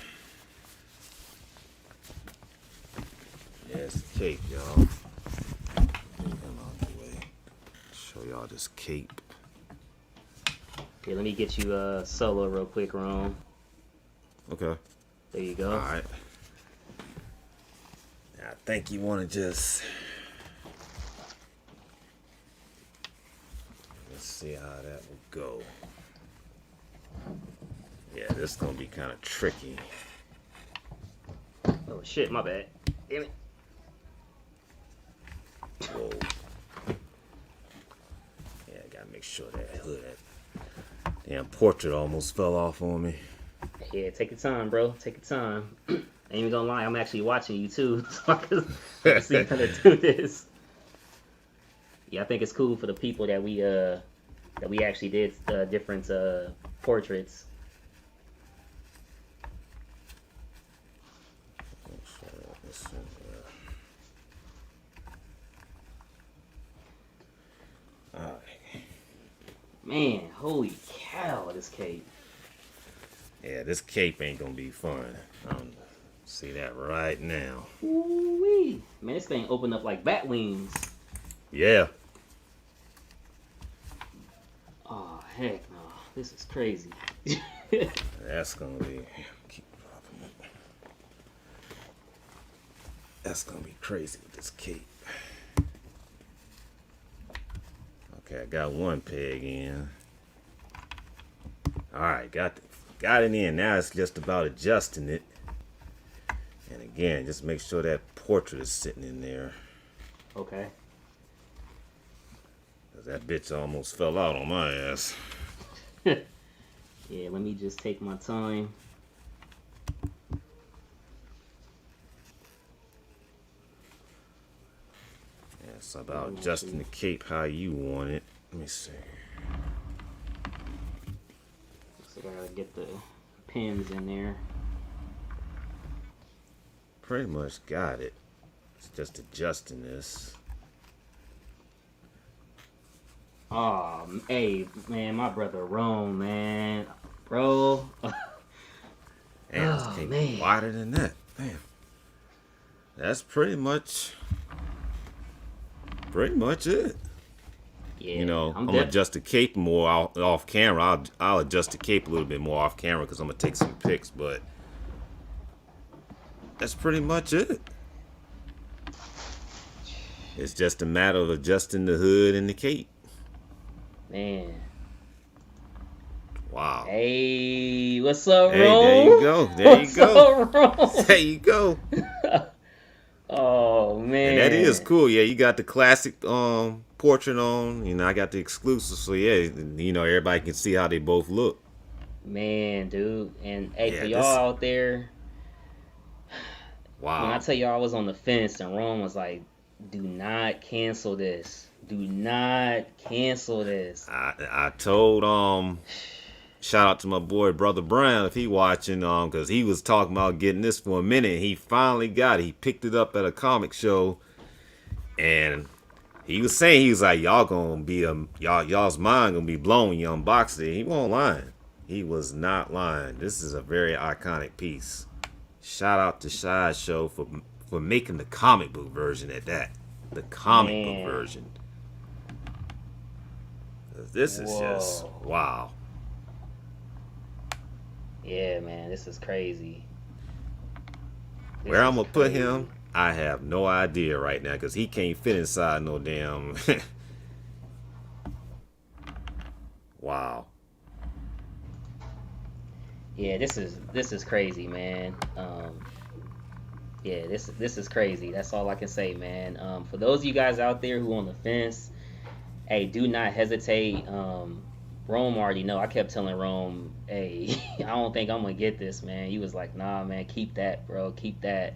Speaker 1: Yeah, it's cape, y'all. Show y'all this cape.
Speaker 2: Okay, let me get you solo real quick, Ron.
Speaker 1: Okay.
Speaker 2: There you go.
Speaker 1: Alright. I think you want to just... Let's see how that will go. Yeah, this is going to be kind of tricky.
Speaker 2: Oh shit, my bad. Damn it.
Speaker 1: Whoa. Yeah, I gotta make sure that hood, that damn portrait almost fell off on me.
Speaker 2: Yeah, take your time, bro. Take your time. I ain't even gonna lie, I'm actually watching you too, so I can see how to do this. Yeah, I think it's cool for the people that we actually did different portraits. Man, holy cow, this cape.
Speaker 1: Yeah, this cape ain't gonna be fun. See that right now.
Speaker 2: Ooh-wee. Man, this thing opened up like bat wings.
Speaker 1: Yeah.
Speaker 2: Oh, heck no. This is crazy.
Speaker 1: That's gonna be. Keep dropping it. That's gonna be crazy with this cape. Okay, I got one peg in. All right, got it in. Now it's just about adjusting it. And again, just make sure that portrait is sitting in there.
Speaker 2: Okay.
Speaker 1: Cause that bitch almost fell out on my ass.
Speaker 2: Yeah, let me just take my time.
Speaker 1: Yeah, it's about adjusting the cape how you want it. Let me see.
Speaker 2: So I gotta get the pins in there.
Speaker 1: Pretty much got it. It's just adjusting this.
Speaker 2: Oh, hey, man, my brother Rome, man. Bro.
Speaker 1: Damn, this cape is wider than that. Damn. That's pretty much it.
Speaker 2: Yeah,
Speaker 1: You know, I'm gonna adjust the cape more off camera. I'll adjust the cape a little bit more off camera because I'm gonna take some pics, but that's pretty much it. It's just a matter of adjusting the hood and the cape.
Speaker 2: Man.
Speaker 1: Wow.
Speaker 2: Hey, what's up,
Speaker 1: Hey,
Speaker 2: Rome?
Speaker 1: there you go. There you go.
Speaker 2: Up, Rome?
Speaker 1: There you go.
Speaker 2: Oh, man.
Speaker 1: And that is cool. Yeah, you got the classic portrait on. You know, I got the exclusive. So yeah, you know, everybody can see how they both look.
Speaker 2: Man, dude. And hey,
Speaker 1: Yeah,
Speaker 2: for y'all out there,
Speaker 1: wow.
Speaker 2: when I tell y'all I was on the fence and Rome was like, do not cancel this. Do not cancel this.
Speaker 1: I told shout out to my boy Brother Brown if he watching because he was talking about getting this for a minute. He finally got it. He picked it up at a comic show, and he was saying, he was like, y'all gonna be y'all's mind gonna be blown when you unbox it. He won't lie. He was not lying. This is a very iconic piece. Shout out to Shy Show for making the comic book version at that. The comic book version. This is just wow.
Speaker 2: Yeah, man, this is crazy.
Speaker 1: Where I'm gonna put him, I have no idea right now because he can't fit inside no damn. Wow.
Speaker 2: Yeah, this is crazy, man. Yeah, this is crazy. That's all I can say, man. For those of you guys out there who on the fence, hey, do not hesitate. Rome already know. I kept telling Rome, hey, I don't think I'm gonna get this, man. He was like, nah, man, keep that, bro, keep that.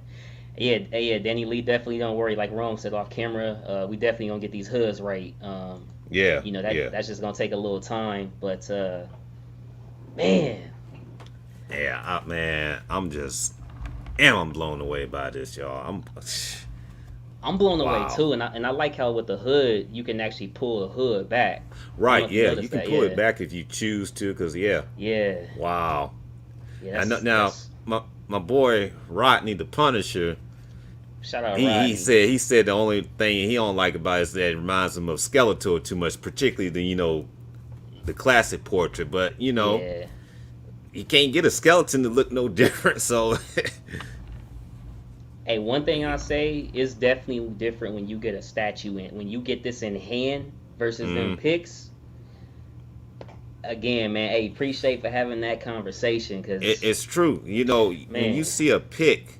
Speaker 2: Yeah, Danny Lee, definitely don't worry. Like Rome said off camera, we definitely gonna get these hoods right.
Speaker 1: Yeah,
Speaker 2: you know that's just gonna take a little time, but man.
Speaker 1: Yeah, man, I'm blown away by this, y'all.
Speaker 2: I'm blown away too, and I like how with the hood you can actually pull the hood back.
Speaker 1: Right, yeah, you can pull it back if you choose to, cause yeah. Wow.
Speaker 2: Yeah.
Speaker 1: Now my boy Rodney the Punisher.
Speaker 2: Shout out Rodney.
Speaker 1: He said the only thing he don't like about it is that it reminds him of Skeletor too much, particularly the classic portrait. But you can't get a skeleton to look no different. So.
Speaker 2: Hey, one thing I'll say is definitely different when you get a statue in. When you get this in hand versus them pics. Again, man, hey, appreciate for having that conversation. Cause
Speaker 1: it's true. You know, when you see a pic,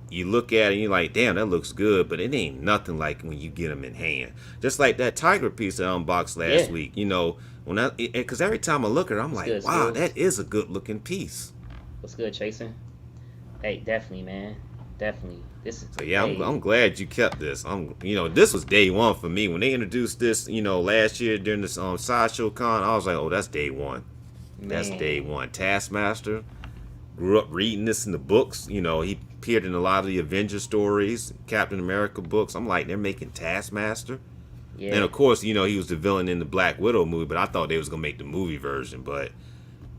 Speaker 1: you look at it and you're like, damn, that looks good. But it ain't nothing like when you get them in hand. Just like that tiger piece that I unboxed last week. You know, because every time I look at it, I'm like,
Speaker 2: good,
Speaker 1: wow, that is a good looking piece.
Speaker 2: What's good, Chasen? Hey, definitely, man. definitely. This is
Speaker 1: So yeah,
Speaker 2: hey
Speaker 1: I'm glad you kept this. This was day one for me when they introduced this. Last year during this sideshow con, I was like, oh, that's day one. That's day
Speaker 2: man.
Speaker 1: one. Taskmaster grew up reading this in the books. He appeared in a lot of the Avenger stories, Captain America books. I'm like, they're making Taskmaster. And
Speaker 2: Yeah.
Speaker 1: of course, he was the villain in the Black Widow movie, but I thought they was gonna make the movie version. But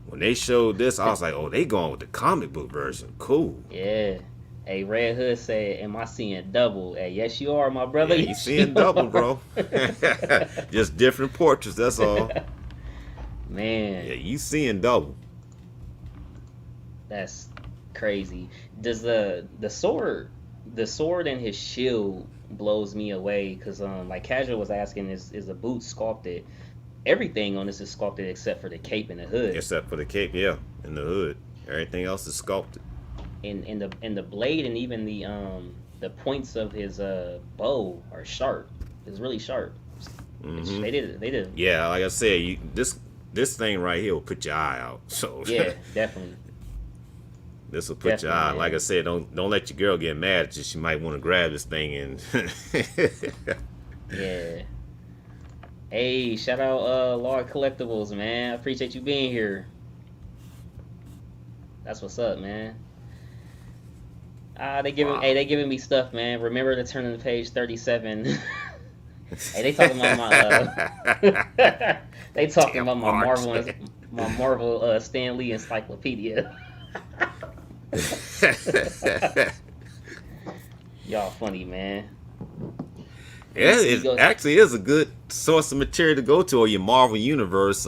Speaker 1: when they showed this, I was like, oh, they going with the comic book version. Cool.
Speaker 2: Yeah. Hey, Red Hood said, "Am I seeing double?" Hey, yes, you are, my brother.
Speaker 1: Yeah, you
Speaker 2: Yes, you
Speaker 1: seeing double,
Speaker 2: are.
Speaker 1: bro. Just different portraits, that's all.
Speaker 2: Man,
Speaker 1: Yeah, you seeing double.
Speaker 2: that's crazy. Does the sword and his shield blows me away? Cause like Casual was asking, is the boot sculpted? Everything on this is sculpted except for the cape and the hood.
Speaker 1: Except for the cape, yeah, and the hood. Everything else is sculpted.
Speaker 2: And the blade and even the points of his bow are sharp. It's really sharp.
Speaker 1: Hmm.
Speaker 2: They did.
Speaker 1: Yeah, like I said, this thing right here will put your eye out. So
Speaker 2: Yeah, definitely.
Speaker 1: this will put your eye.
Speaker 2: Definitely,
Speaker 1: Like I
Speaker 2: man.
Speaker 1: said, don't let your girl get mad. Just she might want to grab this thing and.
Speaker 2: Yeah. Hey, shout out Lord Collectibles, man. I appreciate you being here. That's what's up, man.
Speaker 1: Wow.
Speaker 2: They giving me stuff, man. Remember to turn to page 37. Hey, they talking about my they talking
Speaker 1: Damn
Speaker 2: about
Speaker 1: art.
Speaker 2: My Marvel Stan Lee encyclopedia. Y'all funny, man.
Speaker 1: Yeah,
Speaker 2: We
Speaker 1: it
Speaker 2: go
Speaker 1: actually is a good source of material to go to, or your Marvel Universe,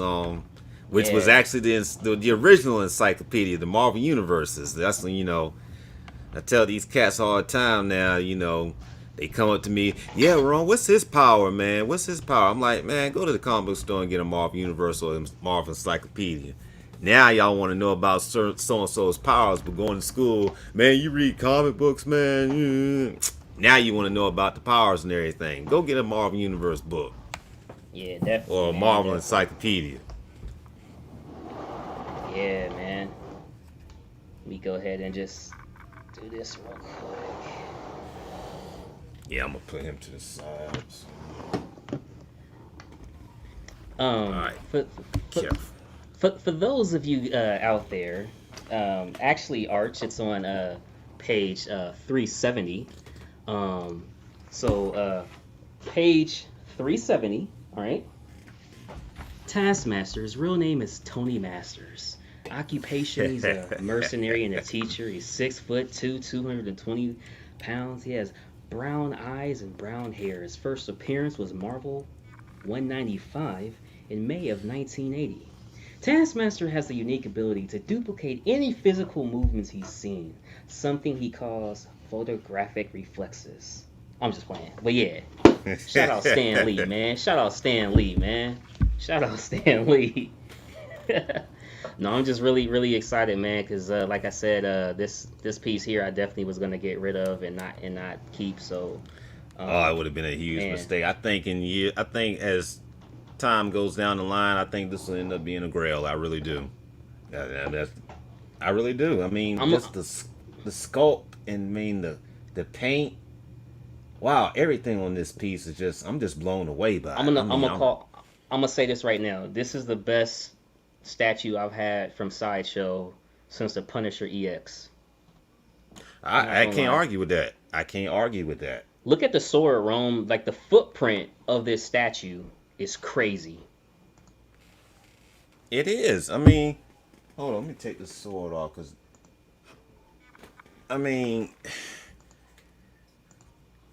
Speaker 1: which was
Speaker 2: Yeah.
Speaker 1: actually the original encyclopedia, the Marvel Universes. That's when I tell these cats all the time now. They come up to me, yeah, Ron, what's his power, man? What's his power? I'm like, man, go to the comic book store and get a Marvel Universe or a Marvel Encyclopedia. Now y'all want to know about so and so's powers, but going to school, man, you read comic books, man. Now you want to know about the powers and everything. Go get a Marvel Universe book
Speaker 2: Yeah, definitely,
Speaker 1: or a
Speaker 2: man.
Speaker 1: Marvel
Speaker 2: Definitely.
Speaker 1: Encyclopedia.
Speaker 2: Yeah, man. Let me go ahead and just do this real quick.
Speaker 1: Yeah, I'm gonna put him to the side. All
Speaker 2: Um,
Speaker 1: right,
Speaker 2: for for
Speaker 1: careful.
Speaker 2: for those of you out there, actually, Arch, it's on page 370. Um, page 370. All right. Taskmaster's real name is Tony Masters. Occupation: he's a mercenary and a teacher. He's 6'2", 220 pounds. He has brown eyes and brown hair. His first appearance was Marvel 195 in May of 1980. Taskmaster has the unique ability to duplicate any physical movements he's seen, something he calls photographic reflexes. I'm just playing. But yeah, shout out Stan Lee, man. Shout out Stan Lee, man. Shout out Stan Lee. No, I'm just really, really excited, man, because like I said, this piece here I definitely was gonna get rid of and not keep. So,
Speaker 1: Oh, it would have been a huge
Speaker 2: man,
Speaker 1: mistake. I think as time goes down the line, I think this will end up being a Grail. I really do. That's I really do. I mean,
Speaker 2: I'm
Speaker 1: just the sculpt and the paint. Wow, everything on this piece is just I'm just blown away by it.
Speaker 2: I'm gonna say this right now. This is the best statue I've had from Sideshow since the Punisher EX. I'm not
Speaker 1: I
Speaker 2: gonna
Speaker 1: can't
Speaker 2: lie.
Speaker 1: argue with that. I can't argue with that.
Speaker 2: Look at the sword, Rome. Like the footprint of this statue is crazy.
Speaker 1: It is. I mean, hold on, let me take the sword off because I mean,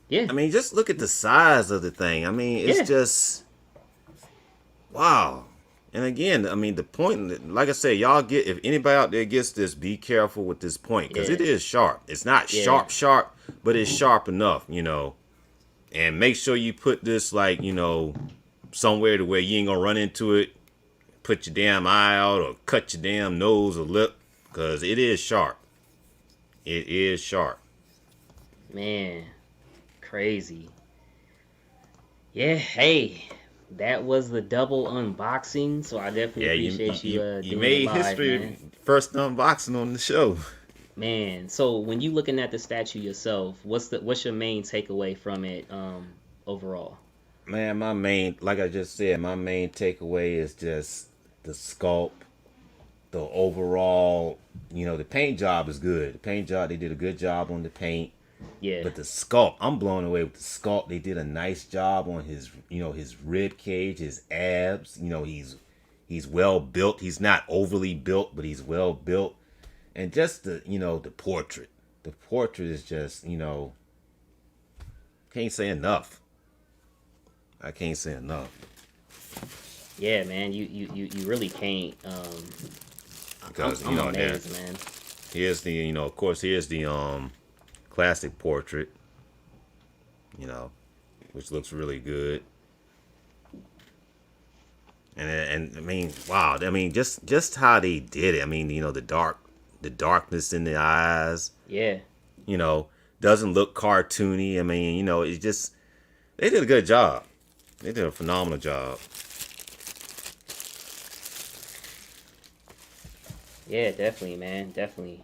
Speaker 2: Yeah,
Speaker 1: just look at the size of the thing. I mean, it's
Speaker 2: yeah,
Speaker 1: just wow. And again, I mean, the point, like I said, y'all get, if anybody out there gets this, be careful with this point because
Speaker 2: yeah,
Speaker 1: it is sharp. It's not
Speaker 2: yeah.
Speaker 1: sharp, but it's sharp enough. And make sure you put this, like, somewhere to where you ain't gonna run into it, put your damn eye out, or cut your damn nose or lip because it is sharp. It is sharp.
Speaker 2: Man, crazy. Yeah, hey, that was the double unboxing. So I definitely
Speaker 1: Yeah,
Speaker 2: appreciate you
Speaker 1: you
Speaker 2: doing it
Speaker 1: made
Speaker 2: live,
Speaker 1: history
Speaker 2: man.
Speaker 1: first unboxing on the show.
Speaker 2: Man, so when you looking at the statue yourself, what's your main takeaway from it overall?
Speaker 1: Man, my main, like I just said, my main takeaway is just the sculpt, the overall. The paint job is good. The paint job, they did a good job on the paint.
Speaker 2: Yeah.
Speaker 1: But the sculpt, I'm blown away with the sculpt. They did a nice job on his rib cage, his abs. He's well built. He's not overly built, but he's well built. And just the portrait. The portrait is just, can't say enough. I can't say enough.
Speaker 2: Yeah, man, you really can't.
Speaker 1: Because,
Speaker 2: I'm
Speaker 1: there,
Speaker 2: amazed, man.
Speaker 1: here's of course, here's the classic portrait, which looks really good. And I mean, wow, I mean, just how they did it. I mean, the darkness in the eyes,
Speaker 2: Yeah.
Speaker 1: you know, doesn't look cartoony. I mean, it's just they did a good job. They did a phenomenal job.
Speaker 2: Yeah, definitely, man, definitely.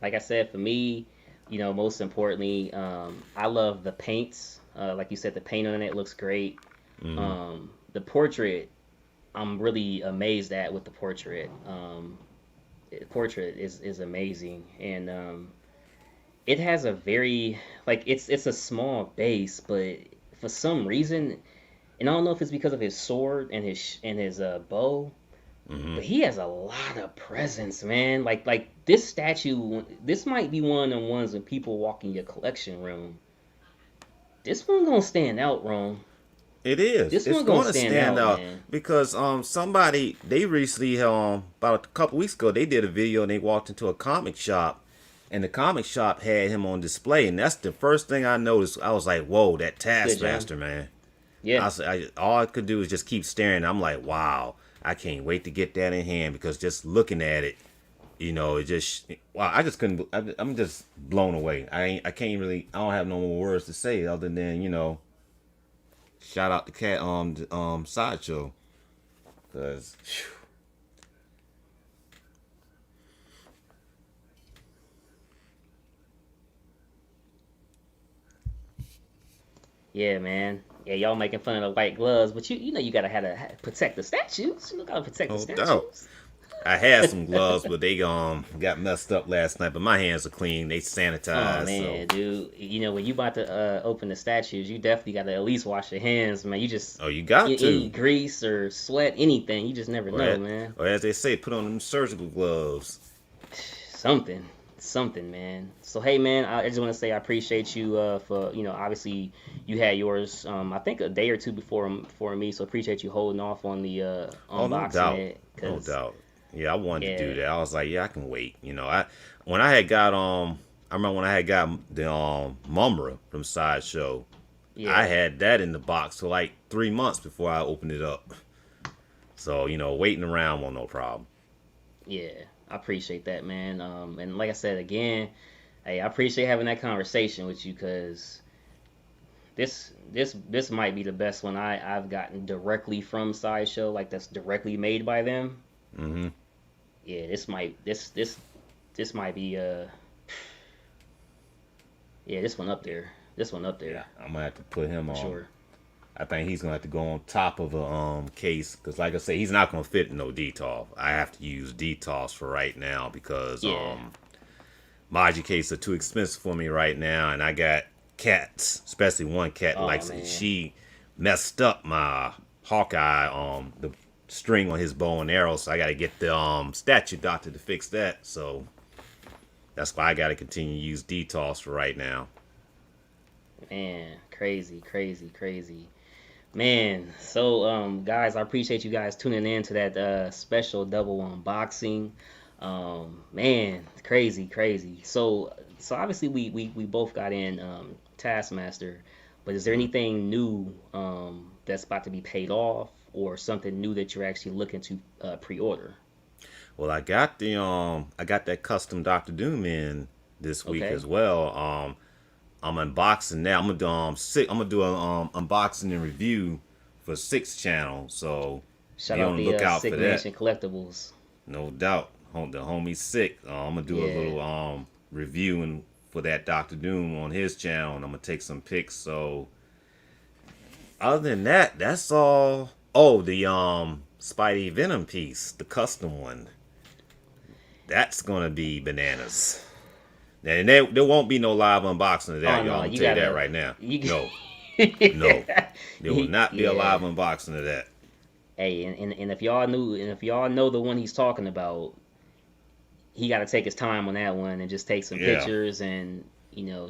Speaker 2: Like I said, for me, most importantly, I love the paints. Like you said, the paint on it looks great.
Speaker 1: Hmm.
Speaker 2: The portrait, I'm really amazed at with the portrait. Portrait is amazing, and it has a very like it's a small base, but for some reason, and I don't know if it's because of his sword and his bow,
Speaker 1: Hmm.
Speaker 2: but he has a lot of presence, man. Like this statue, this might be one of the ones when people walk in your collection room. This one gonna stand out, wrong.
Speaker 1: It is.
Speaker 2: This
Speaker 1: It's
Speaker 2: one gonna
Speaker 1: going to
Speaker 2: stand
Speaker 1: stand
Speaker 2: out,
Speaker 1: out
Speaker 2: man.
Speaker 1: because somebody they recently about a couple weeks ago they did a video and they walked into a comic shop and the comic shop had him on display and that's the first thing I noticed. I was like, "Whoa, that
Speaker 2: Good job.
Speaker 1: Taskmaster, man!"
Speaker 2: Yeah,
Speaker 1: All I could do is just keep staring. I'm like, "Wow, I can't wait to get that in hand because just looking at it, it just wow. I just couldn't. I'm just blown away. I can't really. I don't have no more words to say other than shout out to Cat Sideshow because
Speaker 2: yeah, man. Yeah, y'all making fun of the white gloves, but you gotta have to protect the statues. You gotta protect the
Speaker 1: no doubt.
Speaker 2: statues.
Speaker 1: I had some gloves, but they got messed up last night. But my hands are clean. They
Speaker 2: Oh
Speaker 1: sanitized. So
Speaker 2: man, dude. When you about to open the statues, you definitely gotta at least wash your hands, man. You just
Speaker 1: oh, you got
Speaker 2: any
Speaker 1: to,
Speaker 2: grease or sweat, anything, you just never
Speaker 1: or
Speaker 2: know,
Speaker 1: as,
Speaker 2: man.
Speaker 1: or as they say, put on them surgical gloves.
Speaker 2: Something, something, man. So hey, man, I just want to say I appreciate you for obviously you had yours I think a day or two before me, so appreciate you holding off on the
Speaker 1: Oh, no
Speaker 2: unboxing
Speaker 1: doubt,
Speaker 2: it,
Speaker 1: no
Speaker 2: cause
Speaker 1: doubt. Yeah, I wanted to do
Speaker 2: yeah,
Speaker 1: that. I was like, yeah, I can wait. I when I had got I remember when I had got the Mumra from Sideshow. I
Speaker 2: yeah,
Speaker 1: had that in the box for like 3 months before I opened it up. So waiting around was no problem.
Speaker 2: yeah. I appreciate that, man. And like I said again, hey, I appreciate having that conversation with you, cause this might be the best one I've gotten directly from Sideshow, like that's directly made by them.
Speaker 1: Hmm.
Speaker 2: Yeah, this might be yeah, this one up there. This one up
Speaker 1: Yeah,
Speaker 2: there
Speaker 1: I'm gonna have to put him
Speaker 2: for
Speaker 1: on.
Speaker 2: sure.
Speaker 1: I think he's gonna have to go on top of a case because, like I say, he's not gonna fit in no DTOF. I have to use DTOFs for right now because
Speaker 2: Yeah.
Speaker 1: Maji cases are too expensive for me right now, and I got cats, especially one cat that
Speaker 2: Oh
Speaker 1: likes it.
Speaker 2: man.
Speaker 1: She messed up my Hawkeye the string on his bow and arrow, so I got to get the statue doctor to fix that. So that's why I got to continue to use DTOFs for right now.
Speaker 2: Man, crazy, crazy, crazy. Man, so guys, I appreciate you guys tuning in to that special double unboxing. Man, crazy, crazy. So obviously we both got in Taskmaster, but is there
Speaker 1: Mm-hmm.
Speaker 2: anything new that's about to be paid off or something new that you're actually looking to pre-order?
Speaker 1: Well, I got that custom Doctor Doom in this week
Speaker 2: Okay.
Speaker 1: as well. I'm unboxing now. I'm gonna do I'm gonna do a unboxing and review for 6 channel. So
Speaker 2: Shout
Speaker 1: be
Speaker 2: out
Speaker 1: on the
Speaker 2: the
Speaker 1: lookout for
Speaker 2: Sick
Speaker 1: that.
Speaker 2: Mansion Collectibles.
Speaker 1: no doubt. The homie's sick. I'm gonna do a
Speaker 2: Yeah.
Speaker 1: little reviewing for that Doctor Doom on his channel, and I'm gonna take some pics. So other than that, that's all. Oh, the Spidey Venom piece, the custom one. That's gonna be bananas. And there won't be no live unboxing of
Speaker 2: Oh
Speaker 1: that, y'all.
Speaker 2: no,
Speaker 1: I'm gonna
Speaker 2: you
Speaker 1: tell you that
Speaker 2: gotta
Speaker 1: right now.
Speaker 2: you.
Speaker 1: No, no, there will not be a
Speaker 2: Yeah.
Speaker 1: live unboxing of that.
Speaker 2: Hey, and if y'all knew, and if y'all know the one he's talking about, he got to take his time on that one and just take some
Speaker 1: Yeah.
Speaker 2: pictures and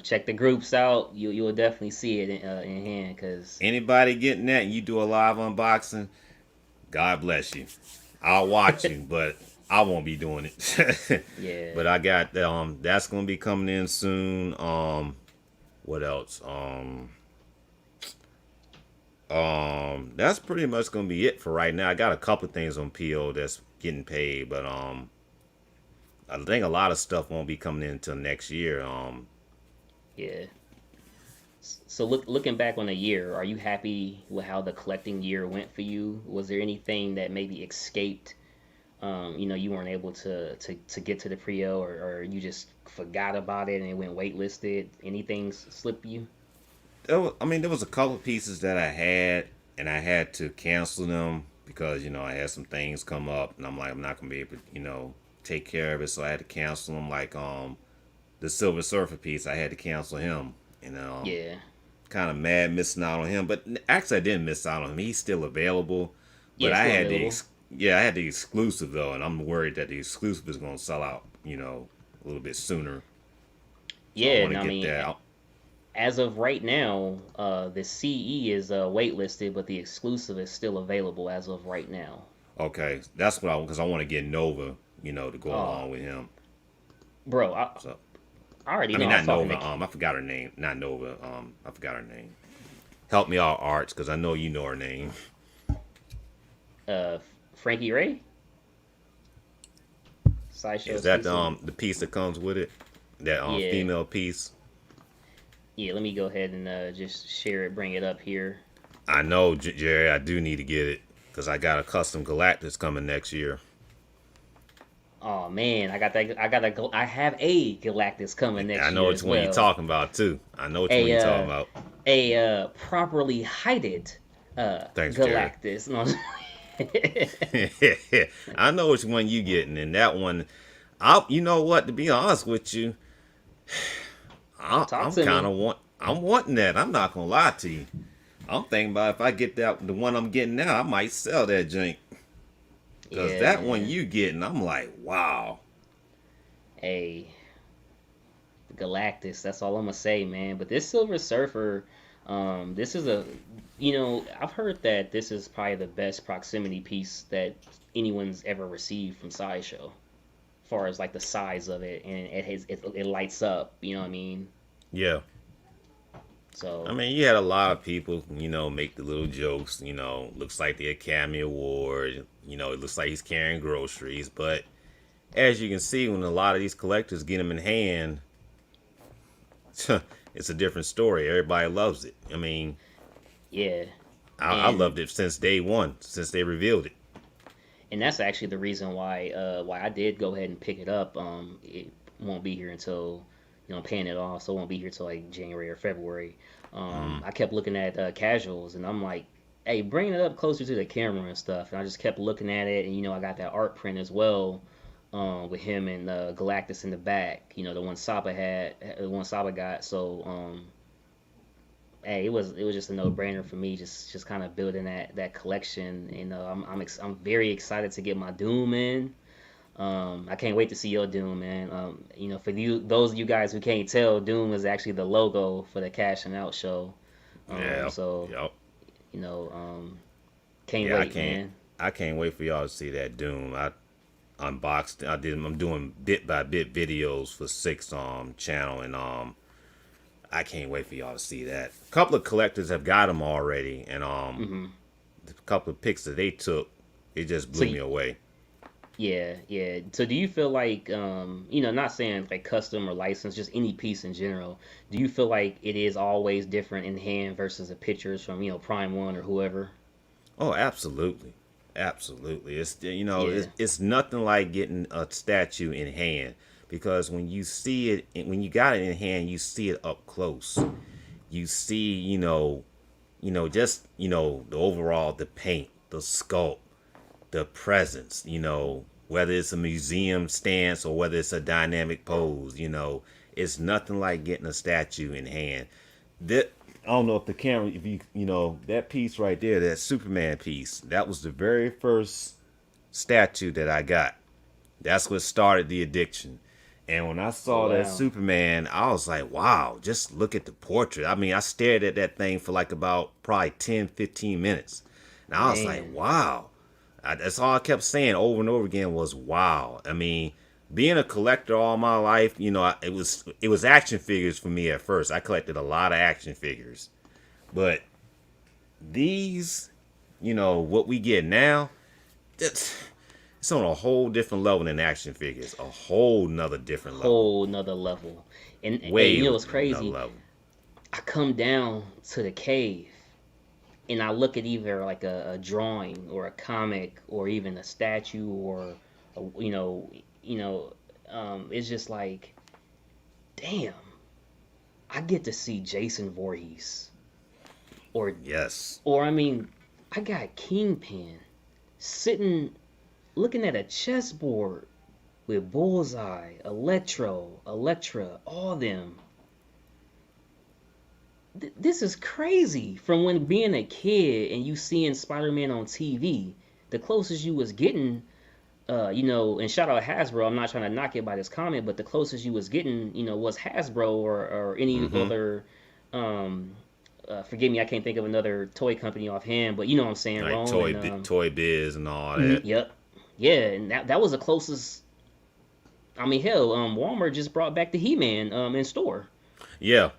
Speaker 2: check the groups out. You'll definitely see it in hand because
Speaker 1: Anybody getting that and you do a live unboxing, God bless you. I'll watch you, but I won't be doing it.
Speaker 2: yeah,
Speaker 1: But I got that's gonna be coming in soon. What else? That's pretty much gonna be it for right now. I got a couple things on PO that's getting paid, but I think a lot of stuff won't be coming in until next year.
Speaker 2: yeah. So looking back on the year, are you happy with how the collecting year went for you? Was there anything that maybe escaped? You weren't able to get to the pre-O, or you just forgot about it and it went waitlisted. Anything slip you?
Speaker 1: There was a couple of pieces that I had, and I had to cancel them because I had some things come up, and I'm like, I'm not gonna be able to, take care of it, so I had to cancel them. Like the Silver Surfer piece, I had to cancel him, and
Speaker 2: Yeah,
Speaker 1: kind of mad missing out on him. But actually, I didn't miss out on him. He's still available,
Speaker 2: yeah,
Speaker 1: but
Speaker 2: it's
Speaker 1: I
Speaker 2: still
Speaker 1: had
Speaker 2: available.
Speaker 1: I had the exclusive though, and I'm worried that the exclusive is gonna sell out, a little bit sooner. So I
Speaker 2: Yeah,
Speaker 1: want
Speaker 2: and
Speaker 1: to
Speaker 2: I
Speaker 1: get
Speaker 2: mean,
Speaker 1: that.
Speaker 2: as of right now, the CE is waitlisted, but the exclusive is still available as of right now.
Speaker 1: Okay, that's what because I want to get Nova, to go
Speaker 2: Oh,
Speaker 1: along with him.
Speaker 2: bro,
Speaker 1: So
Speaker 2: I already
Speaker 1: I
Speaker 2: know.
Speaker 1: mean,
Speaker 2: I was
Speaker 1: not
Speaker 2: talking
Speaker 1: Nova.
Speaker 2: to
Speaker 1: I forgot her name. Not Nova. I forgot her name. Help me out, Arts, because I know you know her name.
Speaker 2: uh, Frankie Ray, Sideshow
Speaker 1: Is that
Speaker 2: exclusive.
Speaker 1: the piece that comes with it? That
Speaker 2: Yeah,
Speaker 1: female piece.
Speaker 2: yeah. Let me go ahead and just share it, bring it up here.
Speaker 1: I know, Jerry. I do need to get it because I got a custom Galactus coming next year.
Speaker 2: Oh man, I got that. I have a Galactus coming
Speaker 1: I
Speaker 2: next
Speaker 1: know
Speaker 2: year
Speaker 1: which
Speaker 2: as
Speaker 1: one you're
Speaker 2: well.
Speaker 1: talking about too. I know which one
Speaker 2: A
Speaker 1: you're talking
Speaker 2: uh,
Speaker 1: about.
Speaker 2: a properly heighted
Speaker 1: Thanks, Jerry.
Speaker 2: Galactus. No,
Speaker 1: I know which one you getting, and that one. You know what? To be honest with you,
Speaker 2: talk
Speaker 1: I'm
Speaker 2: to
Speaker 1: kind
Speaker 2: me.
Speaker 1: of I'm wanting that. I'm not gonna lie to you. I'm thinking about if I get the one I'm getting now, I might sell that drink. Cause
Speaker 2: Yeah,
Speaker 1: that one
Speaker 2: man.
Speaker 1: you getting, I'm like, wow.
Speaker 2: A Galactus. That's all I'm gonna say, man. But this Silver Surfer, this is I've heard that this is probably the best proximity piece that anyone's ever received from Sideshow, as far as like the size of it, and it lights up. You know what I mean?
Speaker 1: Yeah. I
Speaker 2: So
Speaker 1: mean, you had a lot of people, make the little jokes, looks like the Academy Award, it looks like he's carrying groceries. But as you can see, when a lot of these collectors get them in hand, it's a different story. Everybody loves it. I mean,
Speaker 2: yeah,
Speaker 1: I
Speaker 2: and
Speaker 1: loved it since day one, since they revealed it.
Speaker 2: that's actually the reason why I did go ahead and pick it up. It won't be here until I'm paying it off, so it won't be here till like January or February. I kept looking at casuals, and I'm like, hey, bringing it up closer to the camera and stuff. And I just kept looking at it, and I got that art print as well, with him and Galactus in the back. The one Saba had, the one Saba got. So hey, it was just a no brainer for me. Just kind of building that collection. I'm very excited to get my Doom in. I can't wait to see your Doom, man. For those of you guys who can't tell, Doom is actually the logo for the Cashing Out Show.
Speaker 1: Yeah.
Speaker 2: So
Speaker 1: Yep.
Speaker 2: you know, um, can't
Speaker 1: Yeah,
Speaker 2: wait, man.
Speaker 1: I can't wait for y'all to see that Doom. I unboxed. I'm doing bit by bit videos for Six channel, and I can't wait for y'all to see that. A couple of collectors have got them already, and
Speaker 2: hmm
Speaker 1: a couple of pics that they took, it just
Speaker 2: So
Speaker 1: blew me away.
Speaker 2: yeah, yeah. So do you feel like, not saying like custom or license, just any piece in general, do you feel like it is always different in hand versus the pictures from, Prime One or whoever?
Speaker 1: Oh, absolutely, Absolutely.
Speaker 2: Yeah.
Speaker 1: It's nothing like getting a statue in hand, because when you see it, when you got it in hand, you see it up close. You see, just, the overall, the paint, the sculpt, the presence, whether it's a museum stance or whether it's a dynamic pose, it's nothing like getting a statue in hand. That, I don't know if the camera, if that piece right there, that Superman piece, that was the very first statue that I got. That's what started the addiction. And when I
Speaker 2: Oh
Speaker 1: saw that
Speaker 2: wow.
Speaker 1: Superman, I was like, wow, just look at the portrait. I mean, I stared at that thing for like about probably 10, 15 minutes. And I was like,
Speaker 2: Man.
Speaker 1: wow. That's all I kept saying over and over again was wow. I mean, being a collector all my life, it was action figures for me at first. I collected a lot of action figures. But these, what we get now, it's on a whole different level than action figures. A whole nother different level.
Speaker 2: Whole nother level. And hey,
Speaker 1: Way
Speaker 2: you know what's
Speaker 1: another
Speaker 2: crazy?
Speaker 1: level.
Speaker 2: I come down to the cave and I look at either like a drawing or a comic or even a statue or a, it's just like, damn, I get to see Jason Voorhees or
Speaker 1: Yes.
Speaker 2: or I mean, I got Kingpin sitting looking at a chessboard with Bullseye, Elektra, all them. This is crazy. From when being a kid and you seeing Spider-Man on TV, the closest you was getting, and shout out Hasbro. I'm not trying to knock it by this comment, but the closest you was getting, was Hasbro or any
Speaker 1: Mm-hmm.
Speaker 2: other. Um, Forgive me, I can't think of another toy company offhand, but you know what I'm saying,
Speaker 1: Like
Speaker 2: Rome and
Speaker 1: Toy Biz and all that.
Speaker 2: yep, yeah, and that was the closest. I mean, hell, Walmart just brought back the He-Man in store.
Speaker 1: Yeah.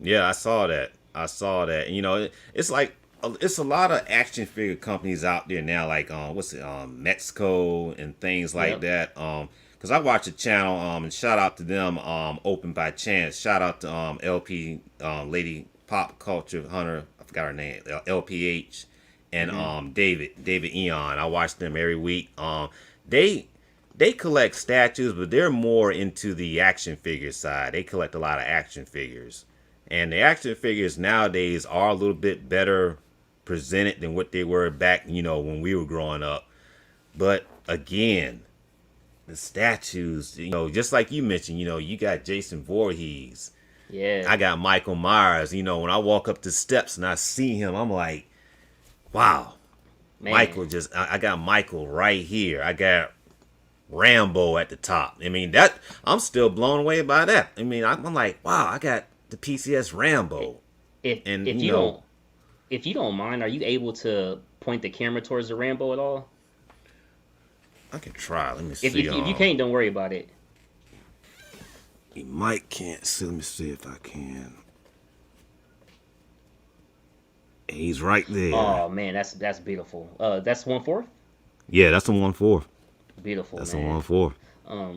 Speaker 1: Yeah, I saw that. I saw that. And, it's like it's a lot of action figure companies out there now, like what's it, Mexico and things like
Speaker 2: Yep.
Speaker 1: that. Because I watch a channel, and shout out to them, Open by Chance. Shout out to LP, Lady Pop Culture Hunter. I forgot her name. LPH and
Speaker 2: Hmm.
Speaker 1: David Eon. I watch them every week. They they collect statues, but they're more into the action figure side. They collect a lot of action figures. And the action figures nowadays are a little bit better presented than what they were back, when we were growing up. But again, the statues, just like you mentioned, you got Jason Voorhees.
Speaker 2: Yeah,
Speaker 1: I got Michael Myers. When I walk up the steps and I see him, I'm like, wow,
Speaker 2: man.
Speaker 1: I got Michael right here. I got Rambo at the top. I mean, that, I'm still blown away by that. I mean, I'm like, wow, I got the PCS Rambo.
Speaker 2: If
Speaker 1: And,
Speaker 2: if you don't if you don't mind, are you able to point the camera towards the Rambo at all?
Speaker 1: I can try. Let me
Speaker 2: If
Speaker 1: see.
Speaker 2: if you can't, don't worry about it.
Speaker 1: You might can't see. Let me see if I can. He's right there.
Speaker 2: Oh man, that's beautiful. That's 1/4.
Speaker 1: Yeah, that's the 1/4.
Speaker 2: Beautiful,
Speaker 1: That's the
Speaker 2: man.
Speaker 1: 1/4.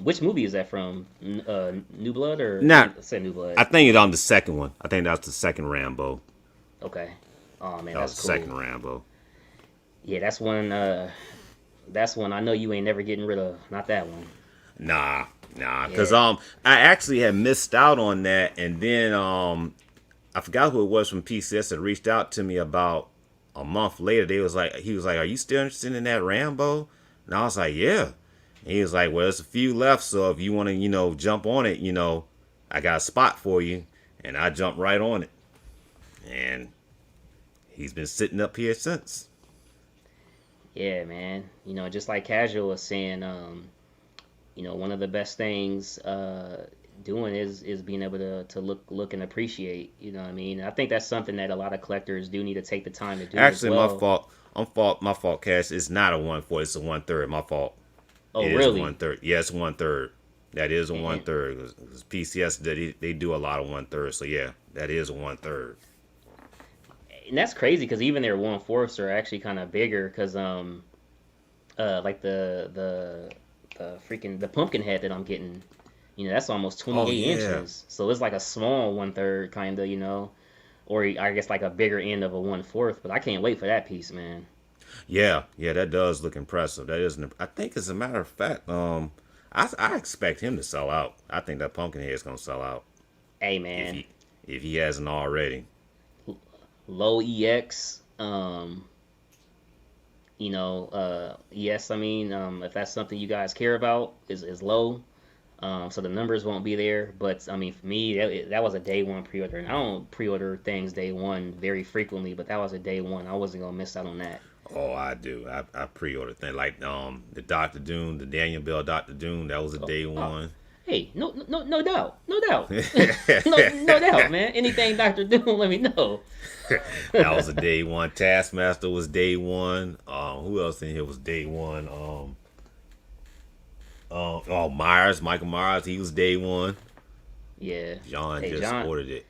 Speaker 2: Which movie is that from? New Blood or
Speaker 1: Not,
Speaker 2: say New Blood?
Speaker 1: I think it's on the second one. I think that's the second Rambo.
Speaker 2: Okay. Oh man,
Speaker 1: That was
Speaker 2: that's
Speaker 1: the
Speaker 2: cool.
Speaker 1: second Rambo.
Speaker 2: Yeah, that's one. That's one I know you ain't never getting rid of. Not that one.
Speaker 1: Nah, because
Speaker 2: Yeah.
Speaker 1: I actually had missed out on that, and then I forgot who it was from PCS that reached out to me about a month later. He was like, "Are you still interested in that Rambo?" And I was like, "Yeah." And he was like, "Well, there's a few left, so if you want to, jump on it, I got a spot for you." And I jumped right on it, and he's been sitting up here since.
Speaker 2: Yeah, man. Just like Casual was saying, one of the best things doing is being able to look and appreciate. You know what I mean? I think that's something that a lot of collectors do need to take the time to do as
Speaker 1: Actually, my
Speaker 2: well.
Speaker 1: fault. My fault, Cash. It's not a 1/4. It's a 1/3. My fault.
Speaker 2: Oh,
Speaker 1: It is a
Speaker 2: really?
Speaker 1: 1/3. Yeah, it's 1/3. That is a one
Speaker 2: And
Speaker 1: third. Because PCS, they do a lot of 1/3. So yeah, that is a 1/3.
Speaker 2: and that's crazy because even their 1/4s are actually kind of bigger because like the freaking the pumpkin head that I'm getting, that's almost
Speaker 1: Oh
Speaker 2: 28
Speaker 1: yeah.
Speaker 2: inches. So it's like a small 1/3 kind of, or I guess like a bigger end of a 1/4. But I can't wait for that piece, man.
Speaker 1: Yeah, yeah, that does look impressive. That isn't. I think, as a matter of fact, I expect him to sell out. I think that Pumpkinhead is gonna sell out
Speaker 2: Hey
Speaker 1: if
Speaker 2: man,
Speaker 1: he hasn't already.
Speaker 2: low EX. Yes, I mean, if that's something you guys care about, is low. So the numbers won't be there. But I mean, for me, that was a day one pre-order, and I don't pre-order things day one very frequently, but that was a day one. I wasn't gonna miss out on that.
Speaker 1: Oh, I do. I pre-ordered things like the Doctor Doom, the Daniel Bell Doctor Doom. That was a
Speaker 2: Oh,
Speaker 1: day
Speaker 2: oh,
Speaker 1: one.
Speaker 2: hey, no doubt, no doubt, no doubt, man. Anything Doctor Doom, let me know.
Speaker 1: That was a day one. Taskmaster was day one. Who else in here was day one? Oh, Michael Myers, he was day one.
Speaker 2: Yeah.
Speaker 1: John
Speaker 2: Hey,
Speaker 1: just ordered it.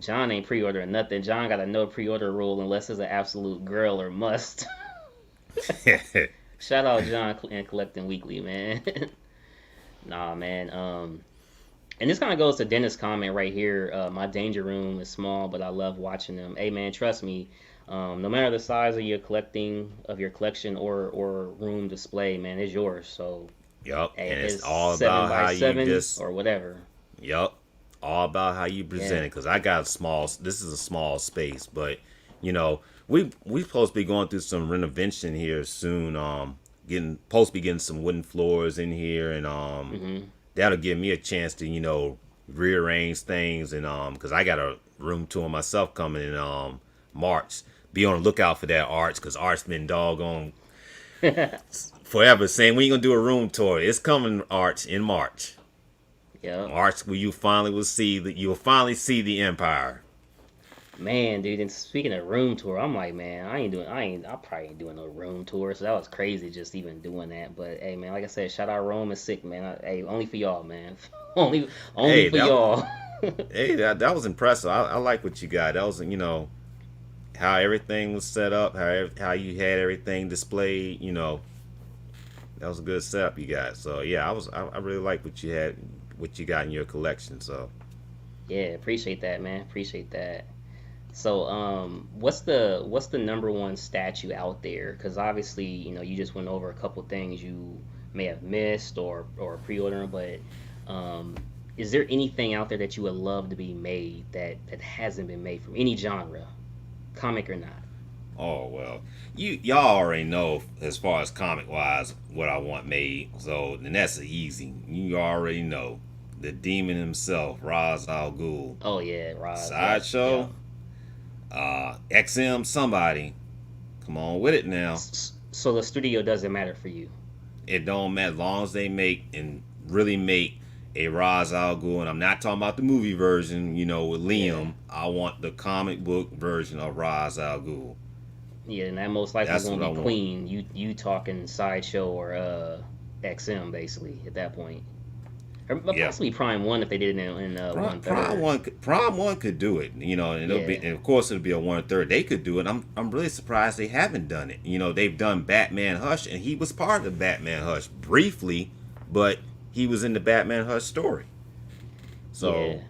Speaker 2: John ain't pre-ordering nothing. John got a no pre-order rule unless it's an absolute girl or must. Shout out John and Collecting Weekly, man. Nah, man. And this kind of goes to Dennis' comment right here. My danger room is small, but I love watching them. Hey, man, trust me. No matter the size of your collection or room display, man, it's yours. So,
Speaker 1: Yup,
Speaker 2: hey,
Speaker 1: and
Speaker 2: if
Speaker 1: it's
Speaker 2: it's
Speaker 1: all
Speaker 2: seven
Speaker 1: about
Speaker 2: by
Speaker 1: how you
Speaker 2: seven
Speaker 1: just.
Speaker 2: or whatever.
Speaker 1: Yup, all about how you present
Speaker 2: Yeah.
Speaker 1: it. Cause I got a small. This is a small space, but you know we supposed to be going through some renovation here soon. Getting supposed to be getting some wooden floors in here, and
Speaker 2: Hmm.
Speaker 1: that'll give me a chance to rearrange things, and because I got a room tour myself coming in March. Be on the lookout for that, Arch, because Arch's been doggone forever saying we ain't gonna do a room tour. It's coming, Arch, in March.
Speaker 2: Yep.
Speaker 1: March, where you'll finally see the Empire.
Speaker 2: Man, dude, and speaking of room tour, I'm like, man, I probably ain't doing no room tour, so that was crazy just even doing that. But hey, man, like I said, shout out Rome is sick, man. Hey, only for y'all, man. only
Speaker 1: Hey,
Speaker 2: for y'all.
Speaker 1: that was impressive. I like what you got. That was how everything was set up, how you had everything displayed. That was a good setup you got. So yeah, I really like what you got in your collection. So
Speaker 2: Yeah, appreciate that, man. Appreciate that. So, what's the number one statue out there? Because obviously, you just went over a couple things you may have missed or pre-ordering, but um, is there anything out there that you would love to be made that hasn't been made from any genre, comic or not?
Speaker 1: oh well, y'all already know as far as comic wise what I want made. So then that's easy. You already know the demon himself, Ra's al Ghul.
Speaker 2: Oh yeah, Roz. Yep, yep.
Speaker 1: Sideshow, XM, somebody, come on with it now.
Speaker 2: So the studio doesn't matter for you.
Speaker 1: It don't matter as long as they make and really make a Ra's al Ghul, and I'm not talking about the movie version, with
Speaker 2: Yeah,
Speaker 1: Liam. I want the comic book version of Ra's al Ghul.
Speaker 2: yeah, and that most likely
Speaker 1: That's
Speaker 2: gonna
Speaker 1: what I
Speaker 2: be
Speaker 1: want.
Speaker 2: Queen. You talking sideshow or XM basically at that point. Or
Speaker 1: Yeah.
Speaker 2: possibly Prime One if they did it in
Speaker 1: Prime,
Speaker 2: one
Speaker 1: Prime
Speaker 2: third.
Speaker 1: one, Prime one could do it, and
Speaker 2: Yeah,
Speaker 1: and of course it'll be a 1/3. They could do it. I'm really surprised they haven't done it. They've done Batman Hush, and he was part of Batman Hush briefly, but he was in the Batman Hush story.
Speaker 2: yeah.
Speaker 1: So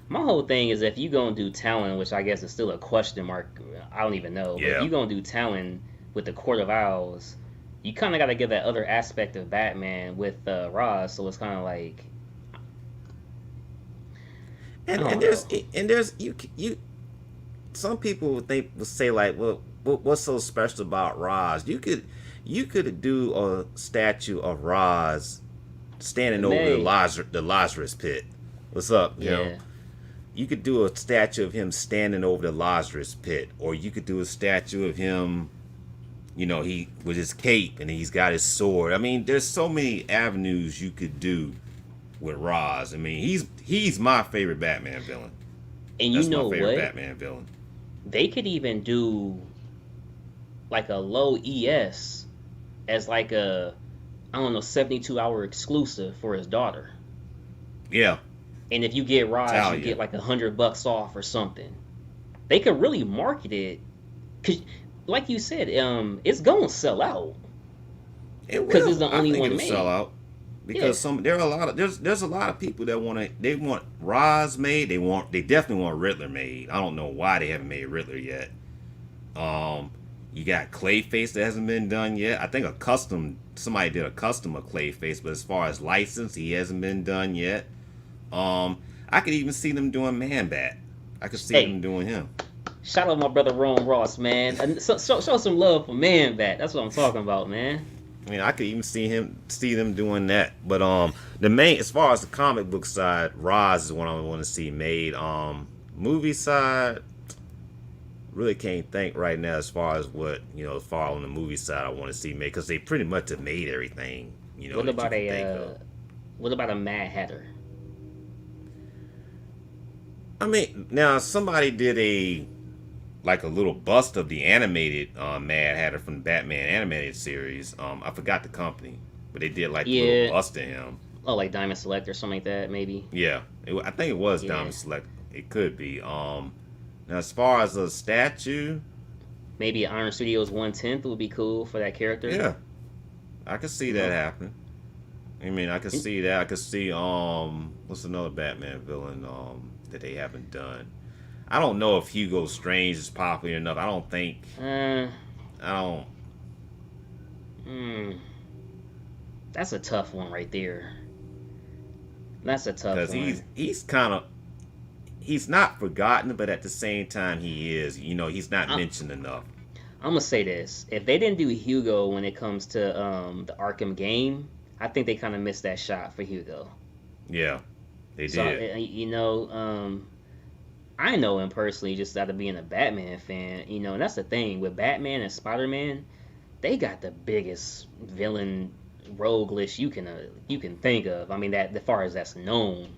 Speaker 2: My whole thing is if you gonna do Talon, which I guess is still a question mark. I don't even know, but if
Speaker 1: yeah,
Speaker 2: you gonna do Talon with the Court of Owls, you kind of got to give that other aspect of Batman with Roz. So it's kind of like I
Speaker 1: and
Speaker 2: don't know.
Speaker 1: there's you some people would say like, well, what's so special about Roz? You could do a statue of Roz
Speaker 2: The
Speaker 1: standing over
Speaker 2: May,
Speaker 1: the Lazarus pit. What's up,
Speaker 2: yeah,
Speaker 1: You could do a statue of him standing over the Lazarus pit, or you could do a statue of him, he with his cape and he's got his sword. I mean, there's so many avenues you could do with Roz. I mean, he's my favorite Batman villain.
Speaker 2: and you
Speaker 1: That's my
Speaker 2: know
Speaker 1: favorite
Speaker 2: what?
Speaker 1: Batman villain.
Speaker 2: They could even do like a low ES as like a I don't know 72-hour exclusive for his daughter.
Speaker 1: Yeah,
Speaker 2: And if you get Roz, you
Speaker 1: Talia.
Speaker 2: get like $100 off or something. They could really market it, cause like you said, it's gonna sell out
Speaker 1: It
Speaker 2: because it's
Speaker 1: will.
Speaker 2: the
Speaker 1: I
Speaker 2: only
Speaker 1: think
Speaker 2: one
Speaker 1: it'll sell
Speaker 2: made.
Speaker 1: out
Speaker 2: Yeah,
Speaker 1: because there's a lot of people that want Roz made. They definitely want Riddler made. I don't know why they haven't made Riddler yet. Um, You got Clayface that hasn't been done yet. I think somebody did a custom of Clayface, but as far as license, he hasn't been done yet. I could even see them doing Man Bat. I could see them
Speaker 2: Hey,
Speaker 1: doing him.
Speaker 2: shout out my brother Ron Ross, man. And show some love for Man Bat. That's what I'm talking about, man.
Speaker 1: I mean, I could even see them doing that. But the main, as far as the comic book side, Roz is what I want to see made. Movie side, really can't think right now as far as what as far on the movie side I want to see made because they pretty much have made everything
Speaker 2: What
Speaker 1: that you
Speaker 2: about
Speaker 1: can think of.
Speaker 2: what about a Mad Hatter?
Speaker 1: I mean, now somebody did a little bust of the animated Mad Hatter from the Batman animated series. I forgot the company, but they did like a little
Speaker 2: Yeah.
Speaker 1: bust of him.
Speaker 2: Oh, like Diamond Select or something like that, maybe.
Speaker 1: Yeah, I think it was
Speaker 2: Yeah.
Speaker 1: Diamond Select. It could be. Now as far as a statue,
Speaker 2: Maybe Iron Studios 1/10 would be cool for that character.
Speaker 1: yeah, I could see
Speaker 2: You
Speaker 1: that
Speaker 2: know.
Speaker 1: happening. I mean, I could see that. I could see what's another Batman villain that they haven't done. I don't know if Hugo Strange is popular enough. I don't think.
Speaker 2: Uh,
Speaker 1: I don't.
Speaker 2: hmm, that's a tough one right there. That's a tough
Speaker 1: Because
Speaker 2: one.
Speaker 1: he's kind of he's not forgotten, but at the same time he is. He's not
Speaker 2: I'm,
Speaker 1: mentioned enough.
Speaker 2: I'm gonna say this: if they didn't do Hugo when it comes to the Arkham game, I think they kind of missed that shot for Hugo.
Speaker 1: Yeah, they
Speaker 2: So
Speaker 1: did.
Speaker 2: I know him personally just out of being a Batman fan. And that's the thing with Batman and Spider Man, they got the biggest villain rogue list you can think of. I mean that as far as that's known.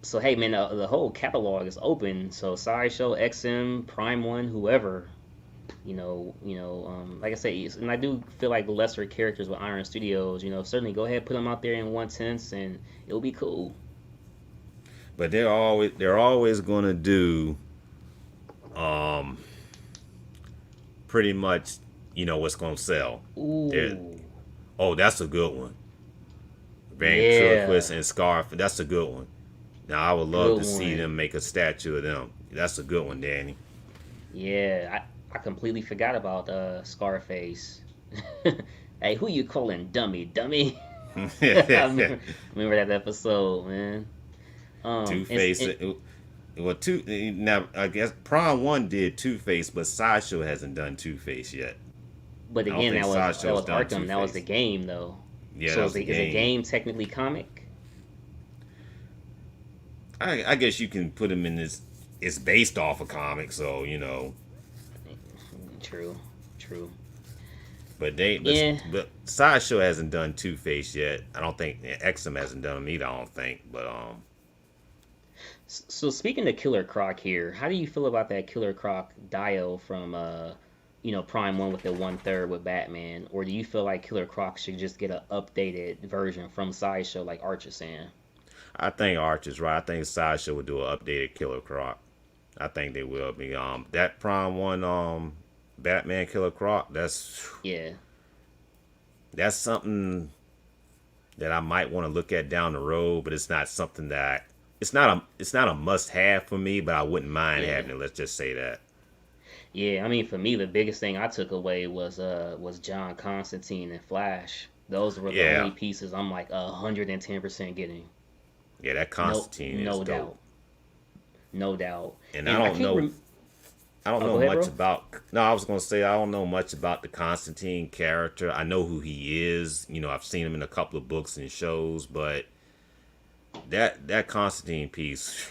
Speaker 2: So hey man, the whole catalog is open. So Sideshow, XM, Prime One, whoever, like I said, and I do feel like lesser characters with Iron Studios, certainly go ahead put them out there in 1/10, and it'll be cool.
Speaker 1: But they're always going to do um pretty much what's going to sell. They're,
Speaker 2: Ooh,
Speaker 1: oh, that's a good one.
Speaker 2: yeah,
Speaker 1: Ventriloquist and Scarf. That's a good one. Now I would love
Speaker 2: good
Speaker 1: to see
Speaker 2: one.
Speaker 1: them make a statue of them. That's a good one, Danny.
Speaker 2: Yeah, I completely forgot about Scarface. Hey, who you calling dummy, dummy? I remember that episode, man.
Speaker 1: Two
Speaker 2: It's
Speaker 1: Face.
Speaker 2: it,
Speaker 1: Well, now I guess Prime One did Two Face, but Sideshow hasn't done Two Face yet.
Speaker 2: but
Speaker 1: I don't
Speaker 2: again,
Speaker 1: think
Speaker 2: that
Speaker 1: Sideshow's
Speaker 2: was
Speaker 1: done
Speaker 2: Arkham.
Speaker 1: Two
Speaker 2: That was the
Speaker 1: Face.
Speaker 2: game, though.
Speaker 1: Yeah, that
Speaker 2: So
Speaker 1: was the
Speaker 2: is a
Speaker 1: game.
Speaker 2: game technically comic?
Speaker 1: I guess you can put him in this. It's based off a comic, so
Speaker 2: True, true.
Speaker 1: But
Speaker 2: Yeah.
Speaker 1: but Sideshow hasn't done Two Face yet. I don't think XM hasn't done him either. I don't think, but
Speaker 2: So speaking of Killer Croc here, how do you feel about that Killer Croc Dio from Prime One with the 1/3 with Batman, or do you feel like Killer Croc should just get an updated version from Sideshow like Arch is saying?
Speaker 1: I think Arch is right. I think Sideshow would do an updated Killer Croc. I think they will be. That Prime One Batman Killer Croc.
Speaker 2: Yeah,
Speaker 1: That's something that I might want to look at down the road, but it's not something that it's not a must have for me, but I wouldn't mind
Speaker 2: yeah,
Speaker 1: having it. Let's just say that.
Speaker 2: yeah. I mean, for me, the biggest thing I took away was John Constantine and Flash. Those were the
Speaker 1: Yeah,
Speaker 2: only pieces I'm like 110% getting.
Speaker 1: yeah, that
Speaker 2: No,
Speaker 1: Constantine is
Speaker 2: no
Speaker 1: dope.
Speaker 2: doubt, no doubt.
Speaker 1: And I
Speaker 2: And I
Speaker 1: don't
Speaker 2: can't
Speaker 1: know.
Speaker 2: rem.
Speaker 1: I don't
Speaker 2: Oh,
Speaker 1: know
Speaker 2: go ahead,
Speaker 1: much
Speaker 2: bro.
Speaker 1: about. No, I was gonna say I don't know much about the Constantine character. I know who he is. I've seen him in a couple of books and shows, but that Constantine piece,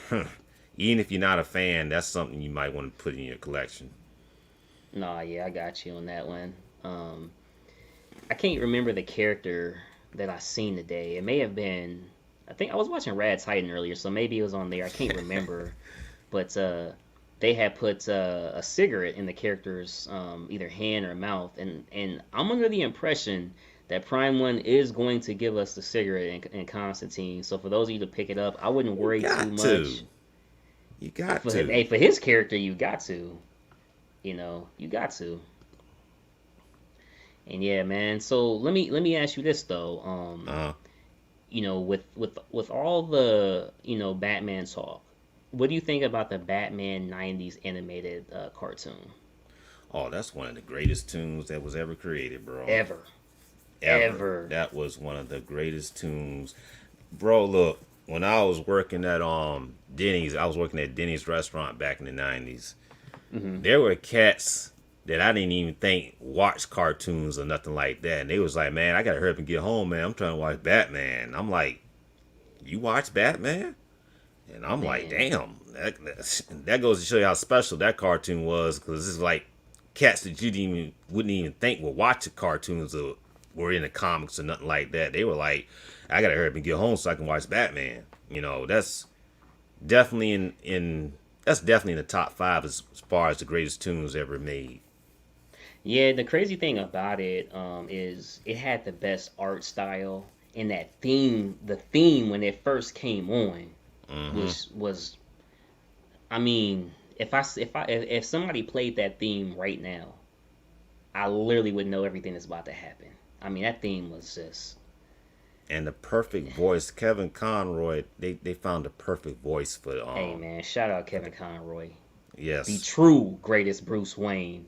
Speaker 1: even if you're not a fan, that's something you might want to put in your collection.
Speaker 2: Nah, yeah, I got you on that one. Um, I can't remember the character that I seen today. It may have been. I think I was watching Rad Titan earlier, so maybe it was on there. I can't remember, but they had put a cigarette in the character's either hand or mouth, and I'm under the impression that Prime One is going to give us the cigarette in Constantine. So for those of you to pick it up, I wouldn't
Speaker 1: You
Speaker 2: worry too
Speaker 1: got to.
Speaker 2: much.
Speaker 1: You got
Speaker 2: For
Speaker 1: to.
Speaker 2: hey, for his character, you got to. You got to. And yeah, man. So let me ask you this though.
Speaker 1: Uh,
Speaker 2: With all the Batman talk, what do you think about the Batman '90s animated cartoon?
Speaker 1: Oh, that's one of the greatest tunes that was ever created, bro.
Speaker 2: Ever.
Speaker 1: Ever.
Speaker 2: Ever.
Speaker 1: That was one of the greatest tunes. Bro, look, when I was working at Denny's, I was working at Denny's restaurant back in the 90s.
Speaker 2: Hmm.
Speaker 1: There were cats that I didn't even think watched cartoons or nothing like that. And they was like, man, I gotta hurry up and get home, man. I'm trying to watch Batman. I'm like, you watch Batman? And I'm like,
Speaker 2: Man.
Speaker 1: damn, that goes to show you how special that cartoon was, because it's like cats that wouldn't even think would watch the cartoons or were in the comics or nothing like that. They were like, I gotta hurry up and get home so I can watch Batman. That's definitely in that's definitely in the top five as far as the greatest tunes ever made.
Speaker 2: Yeah, the crazy thing about it is it had the best art style, and that theme, the theme when it first came on,
Speaker 1: Hmm.
Speaker 2: was I mean, if somebody played that theme right now, I literally would know everything that's about to happen. I mean, that theme was just,
Speaker 1: And the perfect voice, Kevin Conroy. They found the perfect voice
Speaker 2: hey man, shout out
Speaker 1: for the
Speaker 2: Kevin Conroy, the
Speaker 1: yes,
Speaker 2: true greatest Bruce Wayne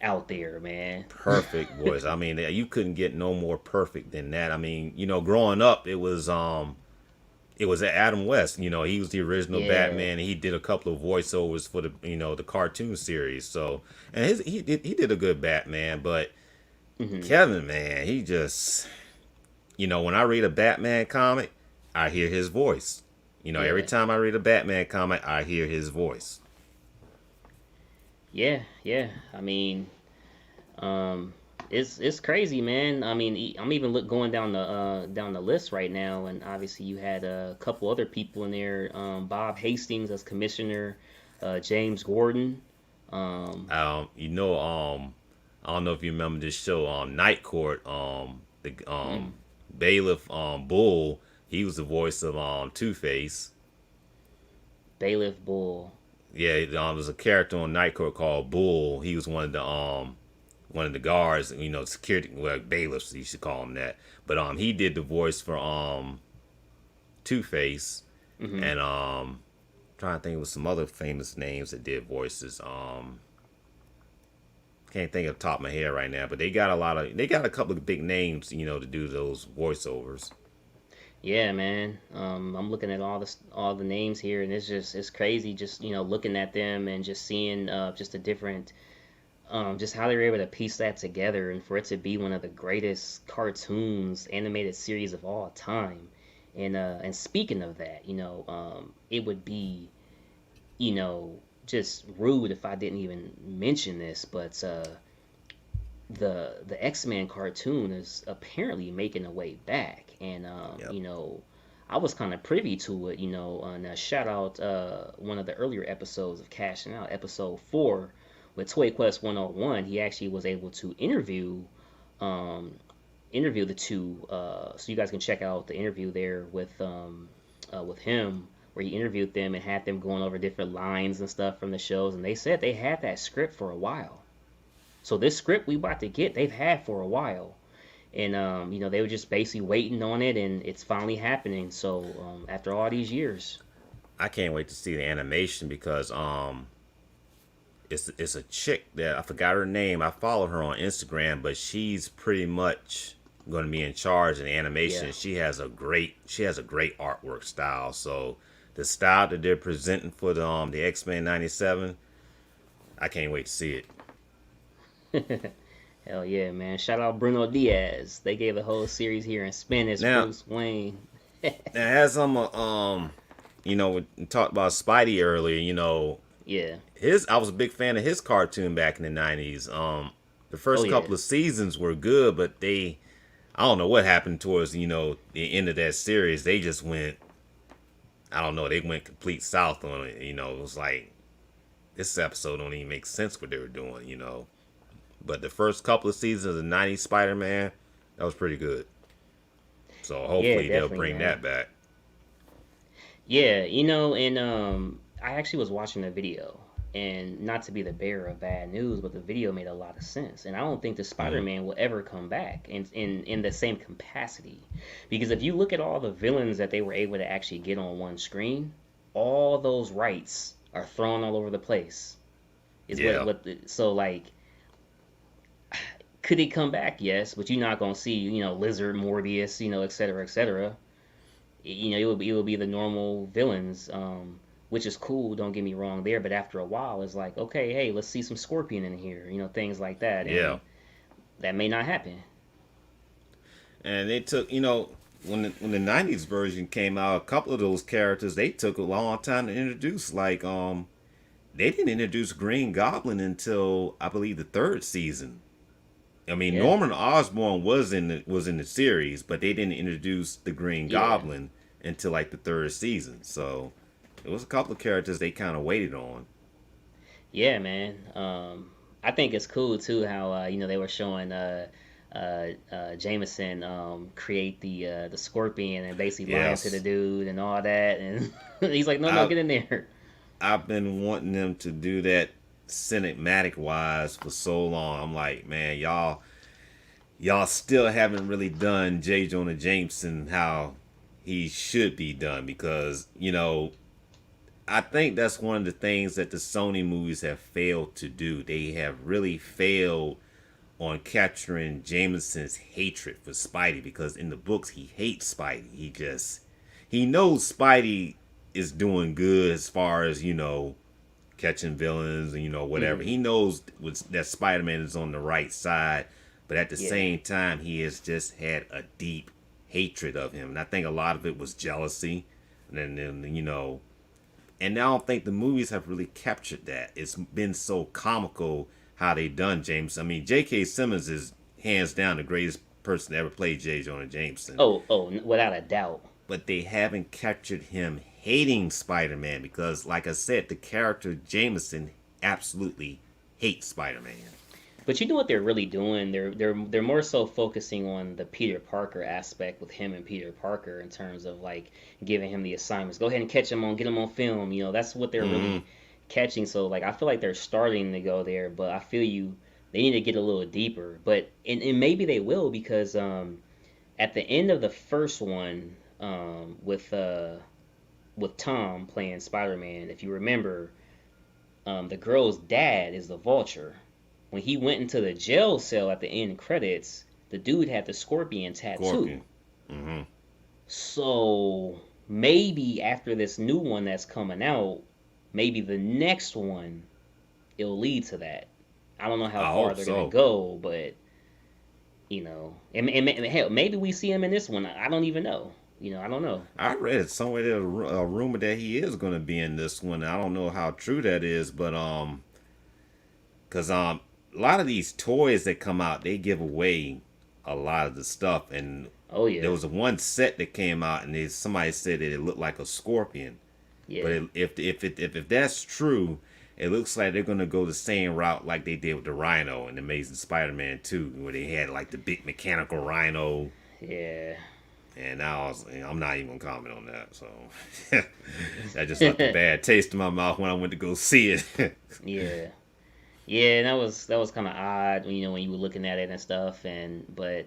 Speaker 2: out there, man.
Speaker 1: perfect voice. I mean, you couldn't get no more perfect than that. I mean, growing up, it was Adam West. He was the original
Speaker 2: Yeah.
Speaker 1: Batman, and he did a couple of voiceovers for the cartoon series. So, and he did a good Batman, but
Speaker 2: Hmm.
Speaker 1: Kevin, man, he just when I read a Batman comic, I hear his voice. Every
Speaker 2: Yeah.
Speaker 1: time I read a Batman comic, I hear his voice.
Speaker 2: Yeah, yeah. I mean, Um, it's crazy, man. I mean, I'm even going down the list right now, and obviously you had a couple other people in there. Bob Hastings as commissioner, James Gordon. Um,
Speaker 1: Um, you know, um, I don't know if you remember this show, Night Court. The
Speaker 2: mm,
Speaker 1: bailiff, Bull. He was the voice of Two Face.
Speaker 2: Bailiff Bull.
Speaker 1: Yeah, there's a character on Night Court called Bull. He was one of the guards. Security, well, bailiffs. You should call him that. But he did the voice for Two Face,
Speaker 2: Hmm.
Speaker 1: and trying to think of some other famous names that did voices. Can't think of the top of my head right now, but they got a couple of big names, to do those voiceovers.
Speaker 2: Yeah, man. I'm looking at all the names here, and it's crazy. Just looking at them and just seeing just the different just how they were able to piece that together and for it to be one of the greatest cartoons animated series of all time. And speaking of that, it would be you know just rude if I didn't even mention this, but the X-Men cartoon is apparently making a way back, and
Speaker 1: Yep.
Speaker 2: I was kind of privy to it, and shout out one of the earlier episodes of Cashing Out, episode 4 with Toy Quest 101. He actually was able to um, interview the two, so you guys can check out the interview there with him, where he interviewed them and had them going over different lines and stuff from the shows, and they said they had that script for a while. So this script we about to get, they've had for a while, and they were just basically waiting on it, and it's finally happening. So after all these years,
Speaker 1: I can't wait to see the animation because it's a chick that I forgot her name. I follow her on Instagram, but she's pretty much going to be in charge of the
Speaker 2: yeah,
Speaker 1: animation. She has a great artwork style. So the style that they're presenting for the X-Men 97, I can't wait to see it.
Speaker 2: hell yeah, man! Shout out Bruno Diaz. They gave the whole series here in Spanish.
Speaker 1: Now,
Speaker 2: Bruce Wayne.
Speaker 1: as I'm we talked about Spidey earlier.
Speaker 2: Yeah.
Speaker 1: His I was a big fan of his cartoon back in the 90s. The
Speaker 2: Oh
Speaker 1: first
Speaker 2: yeah.
Speaker 1: couple of seasons were good, but I don't know what happened towards the end of that series. They just went, I don't know, they went complete south on it. It was like this episode don't even make sense what they were doing. But the first couple of seasons of the 90s Spider-Man, that was pretty good. So
Speaker 2: Yeah,
Speaker 1: hopefully they'll
Speaker 2: definitely,
Speaker 1: bring
Speaker 2: man.
Speaker 1: that back.
Speaker 2: Yeah, and I actually was watching a video, and not to be the bearer of bad news, but the video made a lot of sense. And I don't think the
Speaker 1: Hmm.
Speaker 2: Spider-Man will ever come back in the same capacity, because if you look at all the villains that they were able to actually get on one screen, all those rights are thrown all over the place. Is
Speaker 1: Yeah.
Speaker 2: so like. Could he come back? Yes, but you're not gonna see, Lizard, Morbius, et cetera, et cetera. It will be the normal villains, which is cool. Don't get me wrong there, but after a while, it's like, okay, hey, let's see some Scorpion in here, things like that,
Speaker 1: Yeah.
Speaker 2: and that may not happen.
Speaker 1: And they took, when the '90s version came out, a couple of those characters they took a long time to introduce. Like, they didn't introduce Green Goblin until I believe the third season. I mean,
Speaker 2: Yeah,
Speaker 1: Norman Osborn was in the series, but they didn't introduce the Green
Speaker 2: yeah,
Speaker 1: Goblin until like the third season. So it was a couple of characters they kind of waited on.
Speaker 2: yeah, man. I think it's cool too how they were showing Jameson create the scorpion and basically lying to the
Speaker 1: Yes,
Speaker 2: dude and all that, and he's like, no, no,
Speaker 1: I
Speaker 2: get in there.
Speaker 1: I've been wanting them to do that cinematic wise for so long. I'm like, man, y'all still haven't really done J. Jonah Jameson how he should be done because I think that's one of the things that the Sony movies have failed to do. They have really failed on capturing Jameson's hatred for Spidey because in the books he hates Spidey. He knows Spidey is doing good as far as, catching villains and whatever.
Speaker 2: Hmm.
Speaker 1: He knows that Spider-Man is on the right side, but at the
Speaker 2: Yeah,
Speaker 1: same time he has just had a deep hatred of him. And I think a lot of it was jealousy. And then and I don't think the movies have really captured that. It's been so comical how they done James. I mean, J.K. Simmons is hands down the greatest person to ever play J. Jonah Jameson,
Speaker 2: oh, without a doubt.
Speaker 1: but they haven't captured him hating Spider-Man because, like I said, the character Jameson absolutely hates Spider-Man.
Speaker 2: But you know what they're really doing? They're more so focusing on the Peter Parker aspect with him and Peter Parker in terms of like giving him the assignments. Go ahead and catch him on, get him on film. That's what they're
Speaker 1: Hmm.
Speaker 2: really catching. So like I feel like they're starting to go there, but I feel they need to get a little deeper. But and maybe they will because at the end of the first one with Tom playing Spider-Man, if you remember, the girl's dad is the Vulture. When he went into the jail cell at the end credits, the dude had the scorpion tattoo.
Speaker 1: Scorpion. Hmm.
Speaker 2: So maybe after this new one that's coming out, maybe the next one it'll lead to that. I don't know how
Speaker 1: I
Speaker 2: far
Speaker 1: hope
Speaker 2: they're gonna
Speaker 1: so.
Speaker 2: go, but and hell, maybe we see him in this one. I don't even know. I don't know.
Speaker 1: I read somewhere there's a rumor that he is going to be in this one. I don't know how true that is, but because a lot of these toys that come out, they give away a lot of the stuff. And
Speaker 2: Oh
Speaker 1: there
Speaker 2: yeah,
Speaker 1: was one set that came out, and somebody said that it looked like a scorpion. But
Speaker 2: yeah.
Speaker 1: if that's true, it looks like they're gonna go the same route like they did with the Rhino in Amazing Spider-Man 2, where they had like the big mechanical Rhino.
Speaker 2: Yeah,
Speaker 1: And now I'm not even gonna comment on that. So that just left a bad taste in my mouth when I went to go see it.
Speaker 2: yeah, yeah. And that was kind of odd, when you were looking at it and stuff. But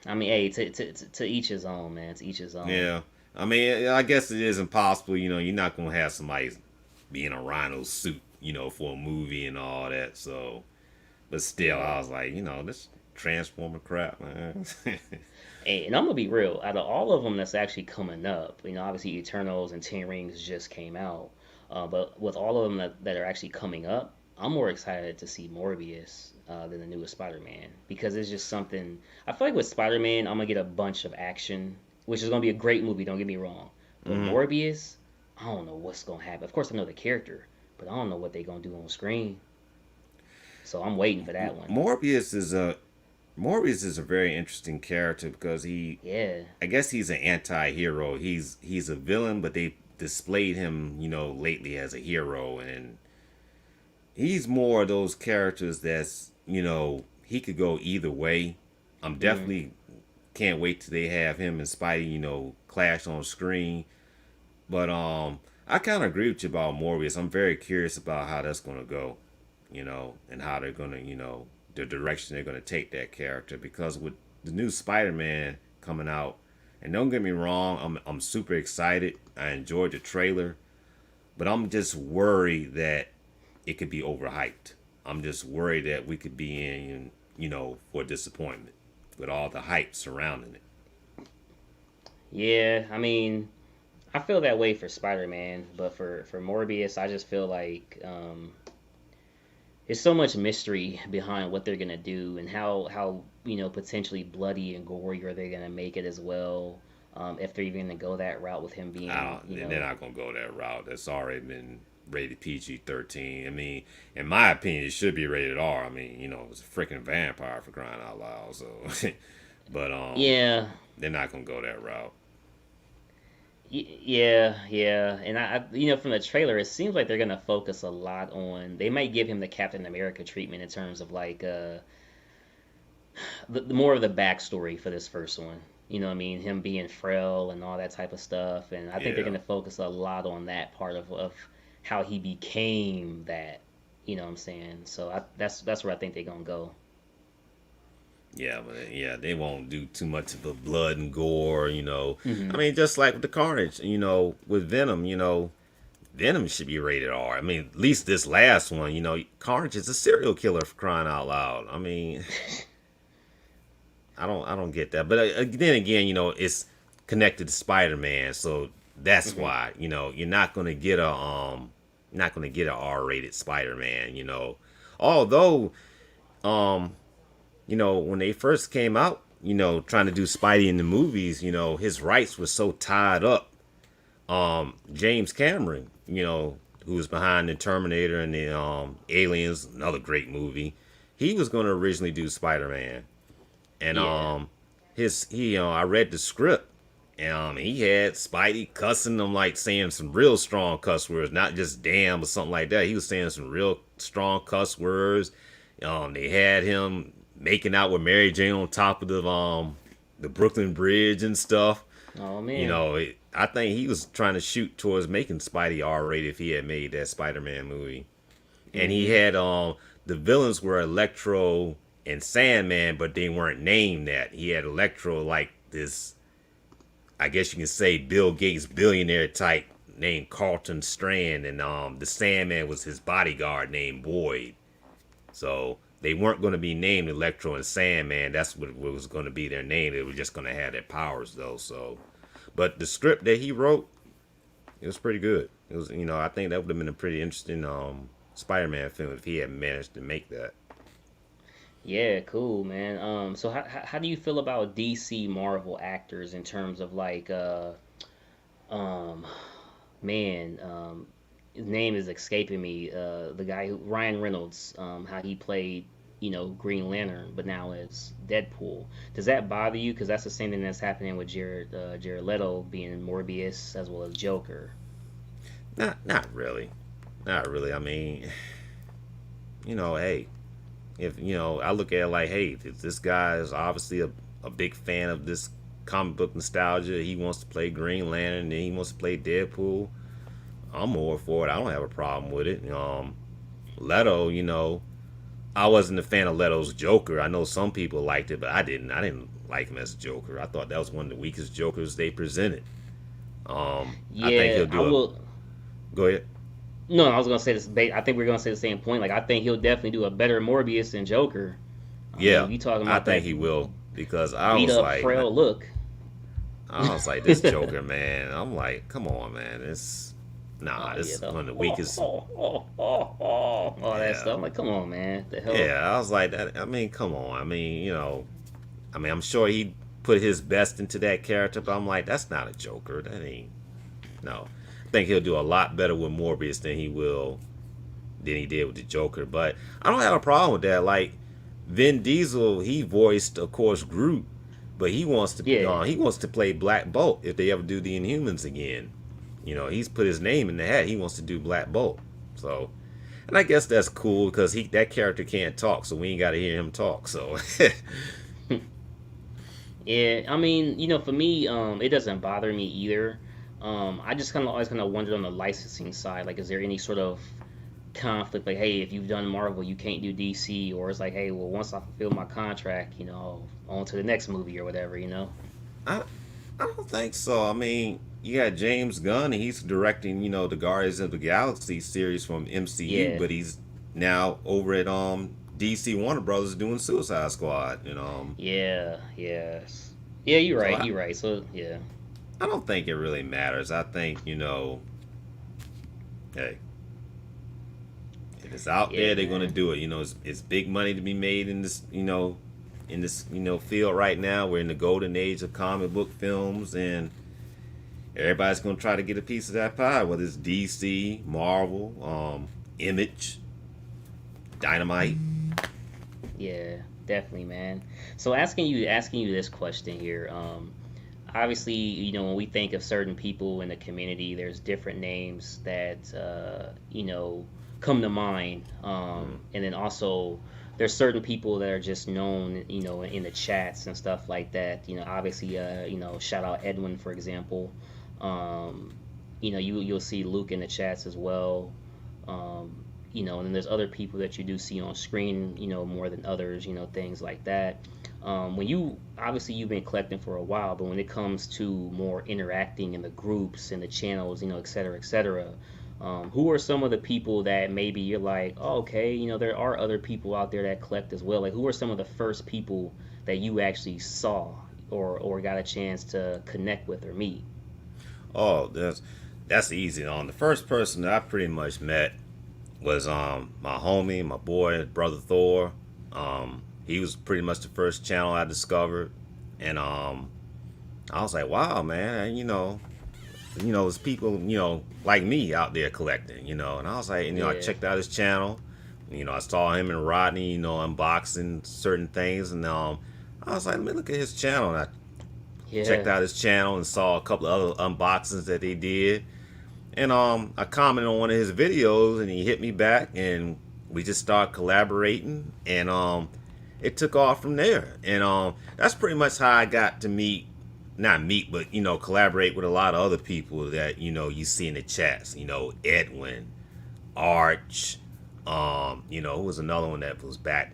Speaker 2: I mean, hey, to each his own, man. To each his own.
Speaker 1: Yeah, I mean, I guess it is impossible. You're not gonna have somebody be in a Rhino suit, for a movie and all that. So, but still,
Speaker 2: Yeah.
Speaker 1: I was like, this Transformer crap, man.
Speaker 2: And I'm gonna be real. Out of all of them that's actually coming up, obviously Eternals and Ten Rings just came out. But with all of them that are actually coming up, I'm more excited to see Morbius than the newest Spider-Man because it's just something. I feel like with Spider-Man, I'm gonna get a bunch of action, which is gonna be a great movie. Don't get me wrong. But
Speaker 1: Hmm.
Speaker 2: Morbius, I don't know what's gonna happen. Of course, I know the character, but I don't know what they're gonna do on screen. So I'm waiting for that one.
Speaker 1: Morbius is a Morbius is a very interesting character because
Speaker 2: Yeah.
Speaker 1: I guess he's an anti-hero. He's a villain, but they displayed him, lately as a hero, and he's more of those characters that's, he could go either way. I'm
Speaker 2: Mm.
Speaker 1: definitely can't wait till they have him and Spidey, clash on screen. But I kind of agree with you about Morbius. I'm very curious about how that's gonna go, and how they're gonna, the direction they're gonna take that character because with the new Spider-Man coming out, and don't get me wrong, I'm super excited. I enjoyed the trailer, but I'm just worried that it could be overhyped. I'm just worried that we could be in for disappointment with all the hype surrounding it.
Speaker 2: Yeah, I mean, I feel that way for Spider-Man, but for Morbius, I just feel like there's so much mystery behind what they're gonna do and how potentially bloody and gory are they gonna make it as well. If they're even gonna go that route with him being,
Speaker 1: They're not gonna go that route. That's already been rated PG-13. I mean, in my opinion, it should be rated R. I mean, it's a freaking vampire for crying out loud. So, but
Speaker 2: yeah,
Speaker 1: they're not gonna go that route.
Speaker 2: Yeah, yeah, and from the trailer, it seems like they're gonna focus a lot on. They might give him the Captain America treatment in terms of like the more of the backstory for this first one. You know what I mean? Him being frail and all that type of stuff, and I think they're
Speaker 1: Yeah,
Speaker 2: gonna focus a lot on that part of how he became that. You know what I'm saying? So that's where I think they're gonna go.
Speaker 1: yeah, but yeah, they won't do too much of the blood and gore. I
Speaker 2: Hmm.
Speaker 1: mean, just like with the Carnage. With Venom. Venom should be rated R. I mean, at least this last one. Carnage is a serial killer for crying out loud. I mean, I don't get that. But then again, it's connected to Spider-Man, so that's
Speaker 2: Hmm.
Speaker 1: why you're not gonna get a R-rated Spider-Man. Although when they first came out, trying to do Spidey in the movies, his rights were so tied up. James Cameron, who was behind the Terminator and the Aliens, another great movie, he was going to originally do Spider-Man. And
Speaker 2: Yeah.
Speaker 1: I read the script, and he had Spidey cussing them, like saying some real strong cuss words, not just damn or something like that. He was saying some real strong cuss words. They had him making out with Mary Jane on top of the Brooklyn Bridge and stuff.
Speaker 2: Oh man.
Speaker 1: I think he was trying to shoot towards making Spidey R-rated if he had made that Spider-Man movie. And he
Speaker 2: Hmm.
Speaker 1: had the villains were Electro and Sandman, but they weren't named that. He had Electro like this, I guess you can say, Bill Gates billionaire type named Carlton Strand, and the Sandman was his bodyguard named Boyd. So they weren't going to be named Electro and Sandman. That's what was going to be their name. They were just going to have their powers though. So, but the script that he wrote, it was pretty good. It was, I think that would have been a pretty interesting Spider-Man film if he had managed to make that.
Speaker 2: Yeah, cool, man. So how do you feel about DC Marvel actors in terms of like um man, his name is escaping me. The guy who Ryan Reynolds, how he played, Green Lantern, but now it's Deadpool. Does that bother you? Because that's the same thing that's happening with Jared Leto being Morbius as well as Joker.
Speaker 1: Not really, not really. I mean, hey, if I look at it like, hey, if this guy is obviously a big fan of this comic book nostalgia, he wants to play Green Lantern, and he wants to play Deadpool. I'm more for it. I don't have a problem with it. Leto, I wasn't a fan of Leto's Joker. I know some people liked it, but I didn't. I didn't like him as a Joker. I thought that was one of the weakest Jokers they presented. I think
Speaker 2: Yeah,
Speaker 1: he'll
Speaker 2: I
Speaker 1: do a.
Speaker 2: will.
Speaker 1: Go ahead.
Speaker 2: No, I was gonna say this. I think we're gonna say the same point. Like, I think he'll definitely do a better Morbius than Joker. I mean,
Speaker 1: Yeah,
Speaker 2: if you talking
Speaker 1: I
Speaker 2: about
Speaker 1: think
Speaker 2: that
Speaker 1: he will because
Speaker 2: beat up, frail look.
Speaker 1: I was like this Joker, man. I'm like, come on, man.
Speaker 2: Oh
Speaker 1: This
Speaker 2: yeah,
Speaker 1: is one of the
Speaker 2: oh,
Speaker 1: weakest.
Speaker 2: oh, oh, oh, oh, all that
Speaker 1: Yeah,
Speaker 2: stuff. I'm like, come on, man. The hell?
Speaker 1: yeah. I was like that. I mean, come on. I mean, I'm sure he put his best into that character, but I'm like, that's not a Joker. That ain't no. I think he'll do a lot better with Morbius than he did with the Joker. But I don't have a problem with that. Like Vin Diesel, he voiced, of course, Groot, but
Speaker 2: Yeah,
Speaker 1: he wants to play Black Bolt if they ever do the Inhumans again. He's put his name in the hat. He wants to do Black Bolt. So, and I guess that's cool because that character can't talk, so we ain't got to hear him talk. So,
Speaker 2: yeah. I mean, for me, it doesn't bother me either. I just kind of always kind of wondered on the licensing side, like, is there any sort of conflict? Like, hey, if you've done Marvel, you can't do DC, or it's like, hey, well, once I fulfill my contract, on to the next movie or whatever.
Speaker 1: I I don't think so. I mean, you got James Gunn, and he's directing, the Guardians of the Galaxy series from MCU,
Speaker 2: Yeah.
Speaker 1: but he's now over at DC Warner Brothers doing Suicide Squad.
Speaker 2: Yeah, yes. Yeah, you're
Speaker 1: So
Speaker 2: right. You're right. So yeah,
Speaker 1: I don't think it really matters. I think hey, if it's out
Speaker 2: yeah,
Speaker 1: there, they're gonna
Speaker 2: man.
Speaker 1: do it. It's big money to be made in this field right now. We're in the golden age of comic book films, and everybody's gonna try to get a piece of that pie. Whether it's DC, Marvel, Image, Dynamite.
Speaker 2: Yeah, definitely, man. So asking you this question here. Obviously, when we think of certain people in the community, there's different names that come to mind, and then also there's certain people that are just known, in the chats and stuff like that. Obviously, shout out Edwin, for example. You'll see Luke in the chats as well. And then there's other people that you do see on screen, more than others, things like that. When you've been collecting for a while, but when it comes to more interacting in the groups and the channels, et cetera, et cetera, who are some of the people that maybe you're like, oh, okay, there are other people out there that collect as well? Like, who are some of the first people that you actually saw or got a chance to connect with or meet?
Speaker 1: Oh, that's easy. The first person that I pretty much met was my homie, my boy, brother Thor. He was pretty much the first channel I discovered, and I was like, wow, man, there's people like me out there collecting, and I was like, I
Speaker 2: Yeah,
Speaker 1: checked out his channel, I saw him and Rodney, unboxing certain things, and I was like, let me look at his channel, and I checked
Speaker 2: yeah,
Speaker 1: out his channel and saw a couple of other unboxings that they did. And I commented on one of his videos, and he hit me back, and we just started collaborating, and it took off from there. And that's pretty much how I got to not meet, but collaborate with a lot of other people that you see in the chats. Edwin, Arch, who was another one that was back,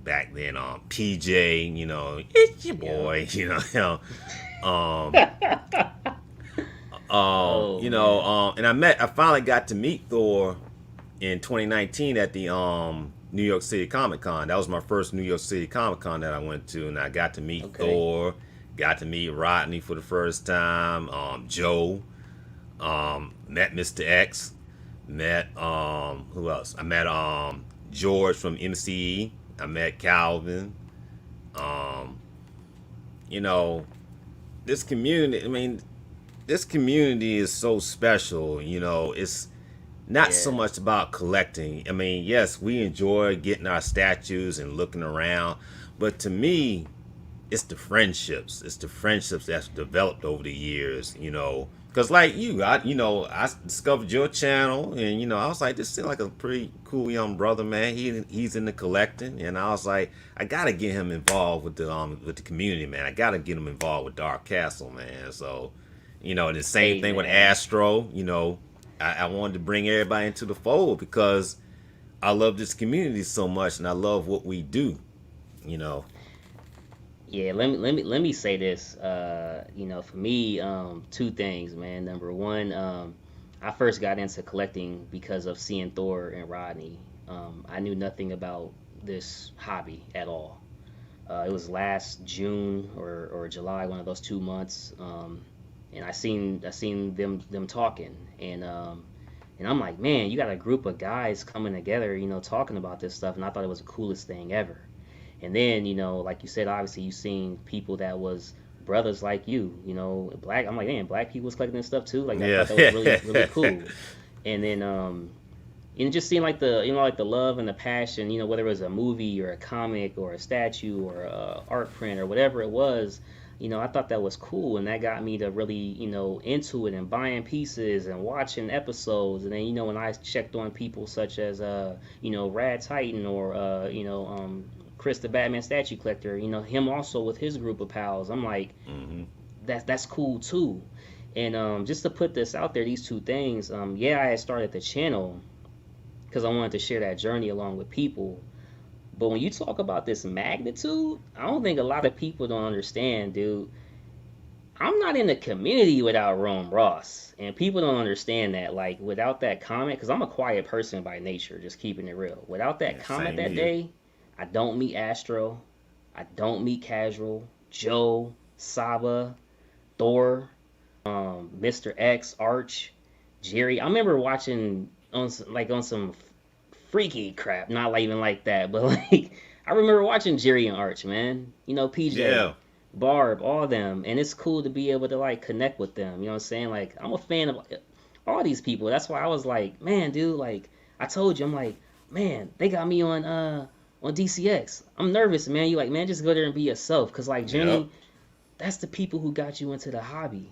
Speaker 1: back then. PJ, it's your
Speaker 2: yeah.
Speaker 1: boy, um,
Speaker 2: Oh man.
Speaker 1: and I finally got to meet Thor in 2019 at the New York City Comic Con. That was my first New York City Comic Con that I went to, and I got to meet
Speaker 2: Okay.
Speaker 1: Thor, got to meet Rodney for the first time, Joe, met Mr. X, met who else? I met George from MCE. I met Calvin. Um, you know, this community. I mean, this community is so special. It's not so
Speaker 2: Yeah.
Speaker 1: much about collecting. I mean, yes, we enjoy getting our statues and looking around, but to me, it's the friendships. It's the friendships that's developed over the years. Because like I discovered your channel, and I was like, this seems like a pretty cool young brother, man. He's into collecting, and I was like, I gotta get him involved with the community, man. I gotta get him involved with Dark Castle, man. So, the same
Speaker 2: Hey
Speaker 1: thing with
Speaker 2: man.
Speaker 1: Astro. I wanted to bring everybody into the fold because I love this community so much, and I love what we do. You know.
Speaker 2: Yeah, let me say this. For me, two things, man. Number one, I first got into collecting because of seeing Thor and Rodney. I knew nothing about this hobby at all. It was last June or July, one of those 2 months, and I seen them talking, and I'm like, man, you got a group of guys coming together, talking about this stuff, and I thought it was the coolest thing ever. And then, like you said, obviously you seen people that was brothers like you, black. I'm like, man, black people was collecting this stuff too. Like I
Speaker 1: Yeah.
Speaker 2: thought that was really, really cool. And then, just seeing like the love and the passion, whether it was a movie or a comic or a statue or a art print or whatever it was, I thought that was cool, and that got me to really, into it and buying pieces and watching episodes. And then, when I checked on people such as, Rad Titan or, Chris the Batman statue collector, him also with his group of pals. I'm like,
Speaker 1: hmm
Speaker 2: that's cool too. And just to put this out there, these two things, yeah, I had started the channel because I wanted to share that journey along with people. But when you talk about this magnitude, I don't think a lot of people don't understand, dude. I'm not in the community without Rome Ross. And people don't understand that. Like, without that comment, because I'm a quiet person by nature, just keeping it real. Without that
Speaker 1: Yeah,
Speaker 2: comment
Speaker 1: same
Speaker 2: that
Speaker 1: here.
Speaker 2: day, I don't meet Astro. I don't meet Casual, Joe, Saba, Thor, Mr. X, Arch, Jerry. I remember watching on some freaky crap, not like even like that, but like I remember watching Jerry and Arch, man. You know, PJ,
Speaker 1: Yeah,
Speaker 2: Barb, all them, and it's cool to be able to like connect with them. You know what I'm saying? Like I'm a fan of all these people. That's why I was like, man, dude, like I told you, I'm like, man, they got me on DCX. I'm nervous, man. You like, man, just go there and be yourself, cause like
Speaker 1: yep.
Speaker 2: Jenny, that's the people who got you into the hobby.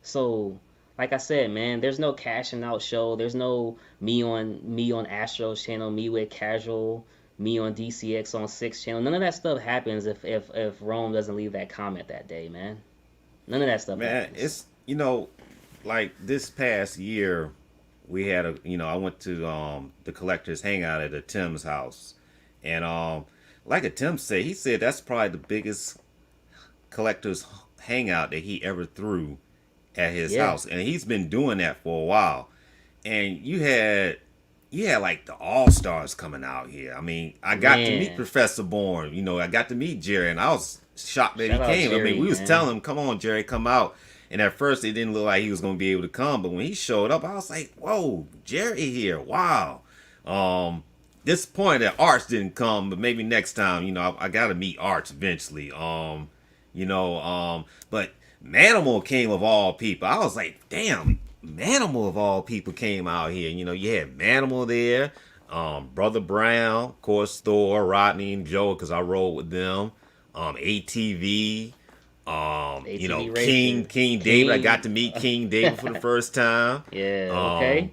Speaker 2: So, like I said, man, there's no cashing out show. There's no me on Astro's channel, me with Casual, me on DCX on Six channel. None of that stuff happens if Rome doesn't leave that comment that day, man. None of that stuff
Speaker 1: Man,
Speaker 2: happens.
Speaker 1: it's like this past year, we had I went to the collectors hangout at a Tim's house, and like a Tim said, he said that's probably the biggest collectors hangout that he ever threw at his
Speaker 2: Yeah,
Speaker 1: house, and he's been doing that for a while. And you had like the all stars coming out here. I mean, I got to meet
Speaker 2: man.
Speaker 1: Professor Bourne. I got to meet Jerry, and I was shocked that he
Speaker 2: Shout out
Speaker 1: came. I mean,
Speaker 2: Jerry,
Speaker 1: we was
Speaker 2: man.
Speaker 1: telling him, "Come on, Jerry, come out." And at first, it didn't look like he was going to be able to come. But when he showed up, I was like, "Whoa, Jerry here! Wow." Disappointed that Arch didn't come, but maybe next time. I got to meet Arch eventually. But Manimal came of all people. I was like, damn, Manimal of all people came out here. You had Manimal there, Brother Brown, of course, Thor, Rodney, and Joe, because I rolled with them. ATV,
Speaker 2: ATV
Speaker 1: King
Speaker 2: Racer,
Speaker 1: David. I
Speaker 2: King.
Speaker 1: got to meet King David for the first time.
Speaker 2: Yeah,
Speaker 1: Um,
Speaker 2: okay.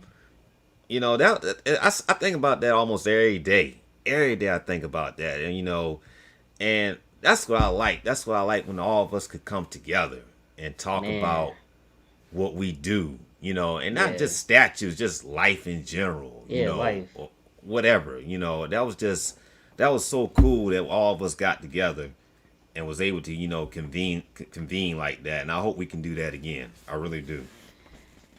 Speaker 1: I think about that almost every day. Every day I think about that, and that's what I like. That's what I like when all of us could come together and talk
Speaker 2: Man,
Speaker 1: about what we do, and not
Speaker 2: yeah,
Speaker 1: just statues, just life in general,
Speaker 2: yeah, life.
Speaker 1: or whatever. That was so cool that all of us got together and was able to, convene like that. And I hope we can do that again. I really do.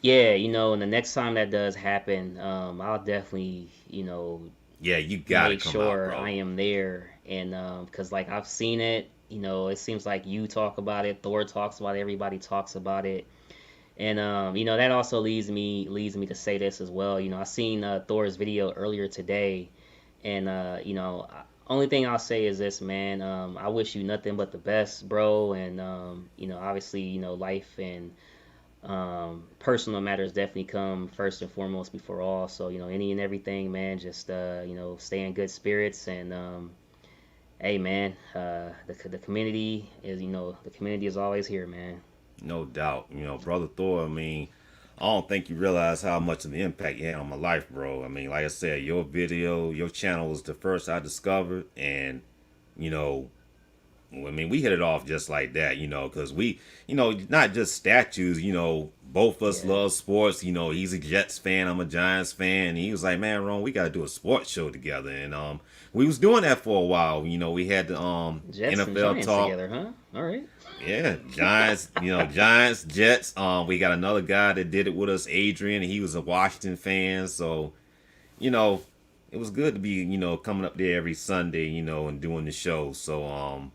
Speaker 2: Yeah, and the next time that does happen, I'll definitely,
Speaker 1: Yeah, you got to
Speaker 2: make
Speaker 1: come out,
Speaker 2: sure I
Speaker 1: bro.
Speaker 2: am there. And because like I've seen it, it seems like you talk about it, Thor talks about it, everybody talks about it. And that also leads me to say this as well. I seen Thor's video earlier today, and only thing I'll say is this, man. I wish you nothing but the best, bro. And obviously, life and personal matters definitely come first and foremost before all. So any and everything, man. Just stay in good spirits and hey, man. The community is always here, man.
Speaker 1: No doubt. Brother Thor, I mean, I don't think you realize how much of the impact you had on my life, bro. I mean, like I said, your video, your channel was the first I discovered. And, you know, I mean, we hit it off just like that, because we, not just statues, both of us
Speaker 2: Yeah,
Speaker 1: love sports. He's a Jets fan, I'm a Giants fan. And he was like, man, Ron, we got to do a sports show together. And we was doing that for a while. We had the
Speaker 2: Jets and
Speaker 1: NFL
Speaker 2: Giants
Speaker 1: talk.
Speaker 2: together, huh? All right.
Speaker 1: Yeah, Giants, Giants, Jets. We got another guy that did it with us, Adrian. He was a Washington fan, so you know, it was good to be, coming up there every Sunday, and doing the show. So,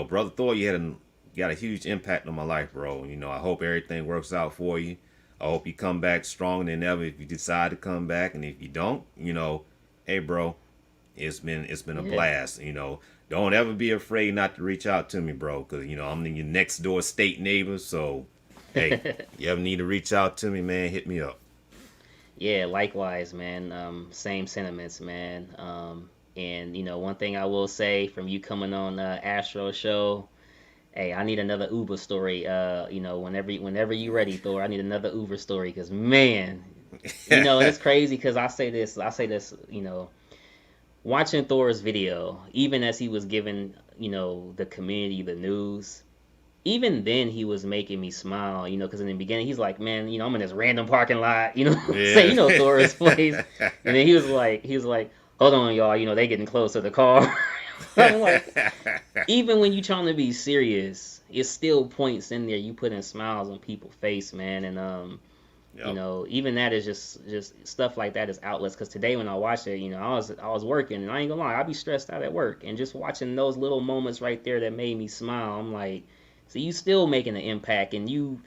Speaker 1: brother Thor, you got a huge impact on my life, bro. I hope everything works out for you. I hope you come back stronger than ever if you decide to come back, and if you don't, hey, bro, it's been a
Speaker 2: Yeah.
Speaker 1: blast. Don't ever be afraid not to reach out to me, bro, because I'm in your next door state neighbor. So, hey, you ever need to reach out to me, man, hit me up.
Speaker 2: Yeah, likewise, man. Same sentiments, man. And one thing I will say from you coming on Astro show, hey, I need another Uber story. Whenever you ready, Thor, I need another Uber story because man, and it's crazy because I say this, watching Thor's video, even as he was giving, the community the news, even then he was making me smile, because in the beginning he's like, man, I'm in this random parking lot, say,
Speaker 1: Yeah.
Speaker 2: Thor's place, and then he was like, hold on, y'all, they getting close to the car. I'm like, even when you trying to be serious, it's still points in there. You putting smiles on people's face, man, and you
Speaker 1: Yep.
Speaker 2: know, even that is just stuff like that is outlets. Because today when I watched it, you know, I was working, and I ain't gonna lie, I be stressed out at work, and just watching those little moments right there that made me smile. I'm like, so you still making an impact, and you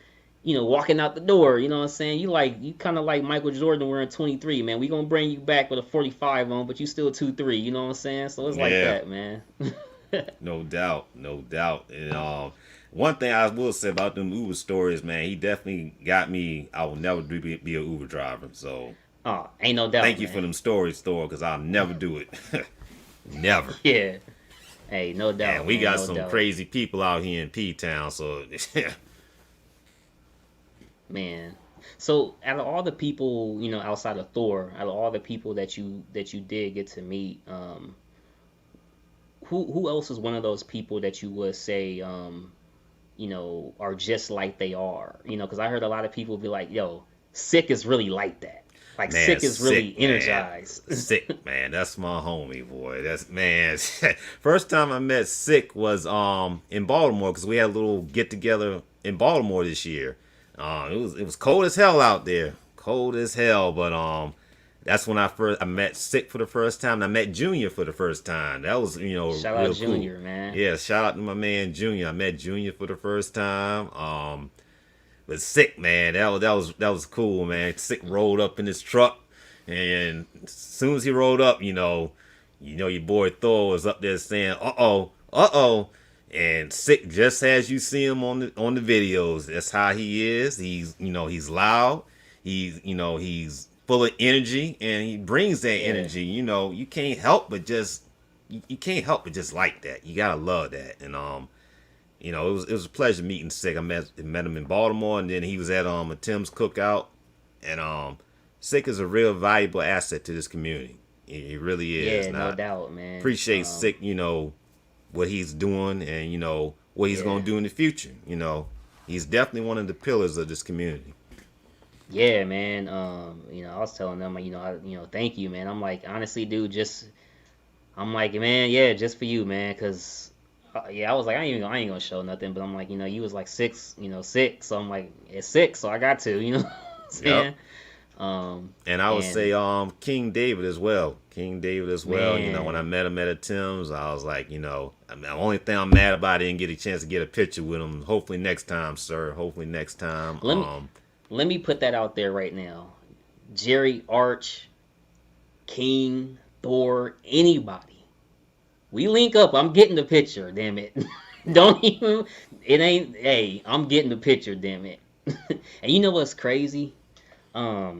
Speaker 2: know, walking out the door. You know what I'm saying? You kind of like Michael Jordan wearing 23, man. We gonna bring you back with a 45 on, but you still 2-3. You know what I'm saying? So it's like
Speaker 1: Yeah.
Speaker 2: that, man.
Speaker 1: No doubt. No doubt. And one thing I will say about them Uber stories, man, he definitely got me. I will never be an Uber driver. So
Speaker 2: Oh, ain't no doubt,
Speaker 1: thank you for
Speaker 2: man.
Speaker 1: them stories, Thor, because I'll never do it. Never.
Speaker 2: Yeah. Hey, no
Speaker 1: And
Speaker 2: doubt,
Speaker 1: we
Speaker 2: man.
Speaker 1: got
Speaker 2: No
Speaker 1: some
Speaker 2: doubt,
Speaker 1: crazy people out here in P Town. So
Speaker 2: man. So out of all the people, you know, outside of Thor, out of all the people that you did get to meet, who else is one of those people that you would say, you know, are just like they are? You know, because I heard a lot of people be like, "Yo, Sick is really like that. Like
Speaker 1: man,
Speaker 2: Sick is really
Speaker 1: sick man,
Speaker 2: energized."
Speaker 1: sick man. That's my homie, boy. That's man. First time I met Sick was in Baltimore because we had a little get together in Baltimore this year. It was cold as hell out there, cold as hell. But that's when I met Sick for the first time. And I met Junior for the first time. That was
Speaker 2: Shout out
Speaker 1: real cool.
Speaker 2: Junior, man.
Speaker 1: Yeah, shout out to my man Junior. I met Junior for the first time. But Sick, man, that was cool, man. Sick rolled up in his truck, and as soon as he rolled up, your boy Thor was up there saying, "Uh oh," and Sick, just as you see him on the videos, that's how he is. He's loud. He's full of energy, and he brings that
Speaker 2: Yeah,
Speaker 1: energy. You can't help but just you can't help but just like that. You gotta love that, and it was a pleasure meeting Sick. I met him in Baltimore, and then he was at a Tim's cookout. And Sick is a real valuable asset to this community. He really is.
Speaker 2: yeah,
Speaker 1: And
Speaker 2: no
Speaker 1: I
Speaker 2: doubt, man.
Speaker 1: appreciate Sick, what he's doing and what he's
Speaker 2: Yeah,
Speaker 1: gonna do in the future. He's definitely one of the pillars of this community.
Speaker 2: yeah, man. You know, I was telling them, thank you, man. I'm like, honestly, dude, I'm like, man, yeah, just for you, man, cause yeah, I was like, I ain't gonna show nothing, but I'm like, you was like 6, 6, so I'm like, it's 6, so I got to, you know what I'm
Speaker 1: Yep.
Speaker 2: saying? Um,
Speaker 1: And I would say
Speaker 2: and
Speaker 1: King David as well. King David as well. When I
Speaker 2: man,
Speaker 1: met him at a Tim's, I was like, I mean, the only thing I'm mad about, I didn't get a chance to get a picture with him. Hopefully next time, sir. Hopefully next time.
Speaker 2: let me let me put that out there right now. Jerry, Arch, King, Thor, anybody, we link up. I'm getting the picture. Damn it! Don't even. It ain't. Hey, I'm getting the picture. Damn it! And you know what's crazy?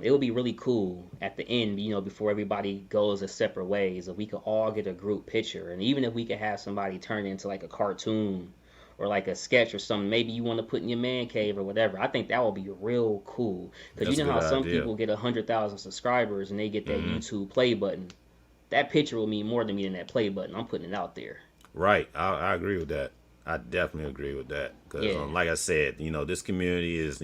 Speaker 2: It would be really cool at the end, before everybody goes their separate ways, if we could all get a group picture, and even if we could have somebody turn it into like a cartoon or like a sketch or something, maybe you want to put in your man cave or whatever. I think that would be real cool because you
Speaker 1: That's a
Speaker 2: know
Speaker 1: good
Speaker 2: how some
Speaker 1: idea.
Speaker 2: people get 100,000 subscribers and they get that
Speaker 1: Hmm.
Speaker 2: YouTube play button. That picture will mean more to me than that play button. I'm putting it out there.
Speaker 1: Right. I agree with that. I definitely agree with that. Because,
Speaker 2: Yeah,
Speaker 1: like I said, this community is,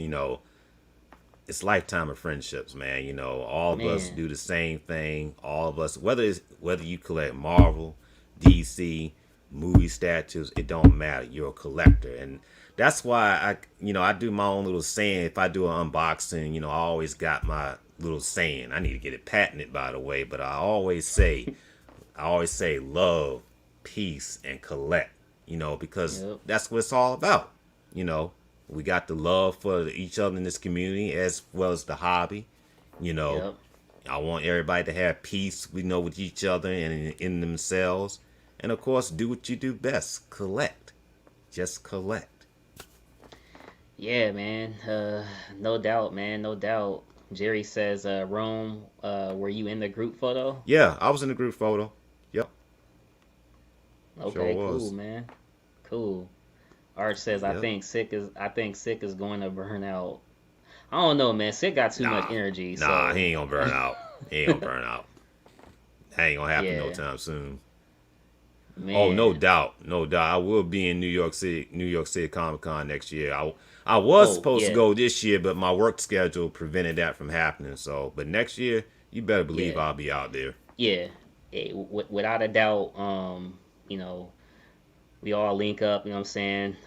Speaker 1: it's lifetime of friendships, man. All of us
Speaker 2: man.
Speaker 1: do the same thing. All of us, whether you collect Marvel, DC, movie statues, it don't matter. You're a collector, and that's why I do my own little saying. If I do an unboxing, I always got my little saying. I need to get it patented, by the way, but I always say love, peace, and collect. Because
Speaker 2: Yep.
Speaker 1: that's what it's all about. You know, we got the love for each other in this community as well as the hobby. You know,
Speaker 2: Yep.
Speaker 1: I want everybody to have peace, with each other and in themselves. And of course, do what you do best, collect. Just collect.
Speaker 2: Yeah, man. No doubt, man. No doubt. Jerry says, Rome, were you in the group photo?
Speaker 1: Yeah, I was in the group photo. Yep, sure
Speaker 2: Okay, cool,
Speaker 1: was.
Speaker 2: man. Cool. Arch says,
Speaker 1: Yep.
Speaker 2: I think Sick is going to burn out. I don't know, man. Sick got too much
Speaker 1: Nah,
Speaker 2: energy,
Speaker 1: nah, he
Speaker 2: so
Speaker 1: ain't gonna burn out. He ain't gonna burn out. That ain't gonna happen no
Speaker 2: yeah,
Speaker 1: time soon. Oh, no
Speaker 2: man.
Speaker 1: doubt, no doubt. I will be in New York City Comic Con next year. I was
Speaker 2: Oh,
Speaker 1: supposed to
Speaker 2: yeah,
Speaker 1: go this year, but my work schedule prevented that from happening. So, but next year, you better believe
Speaker 2: yeah,
Speaker 1: I'll be out there.
Speaker 2: yeah. Without a doubt, you know, we all link up. You know what I'm saying?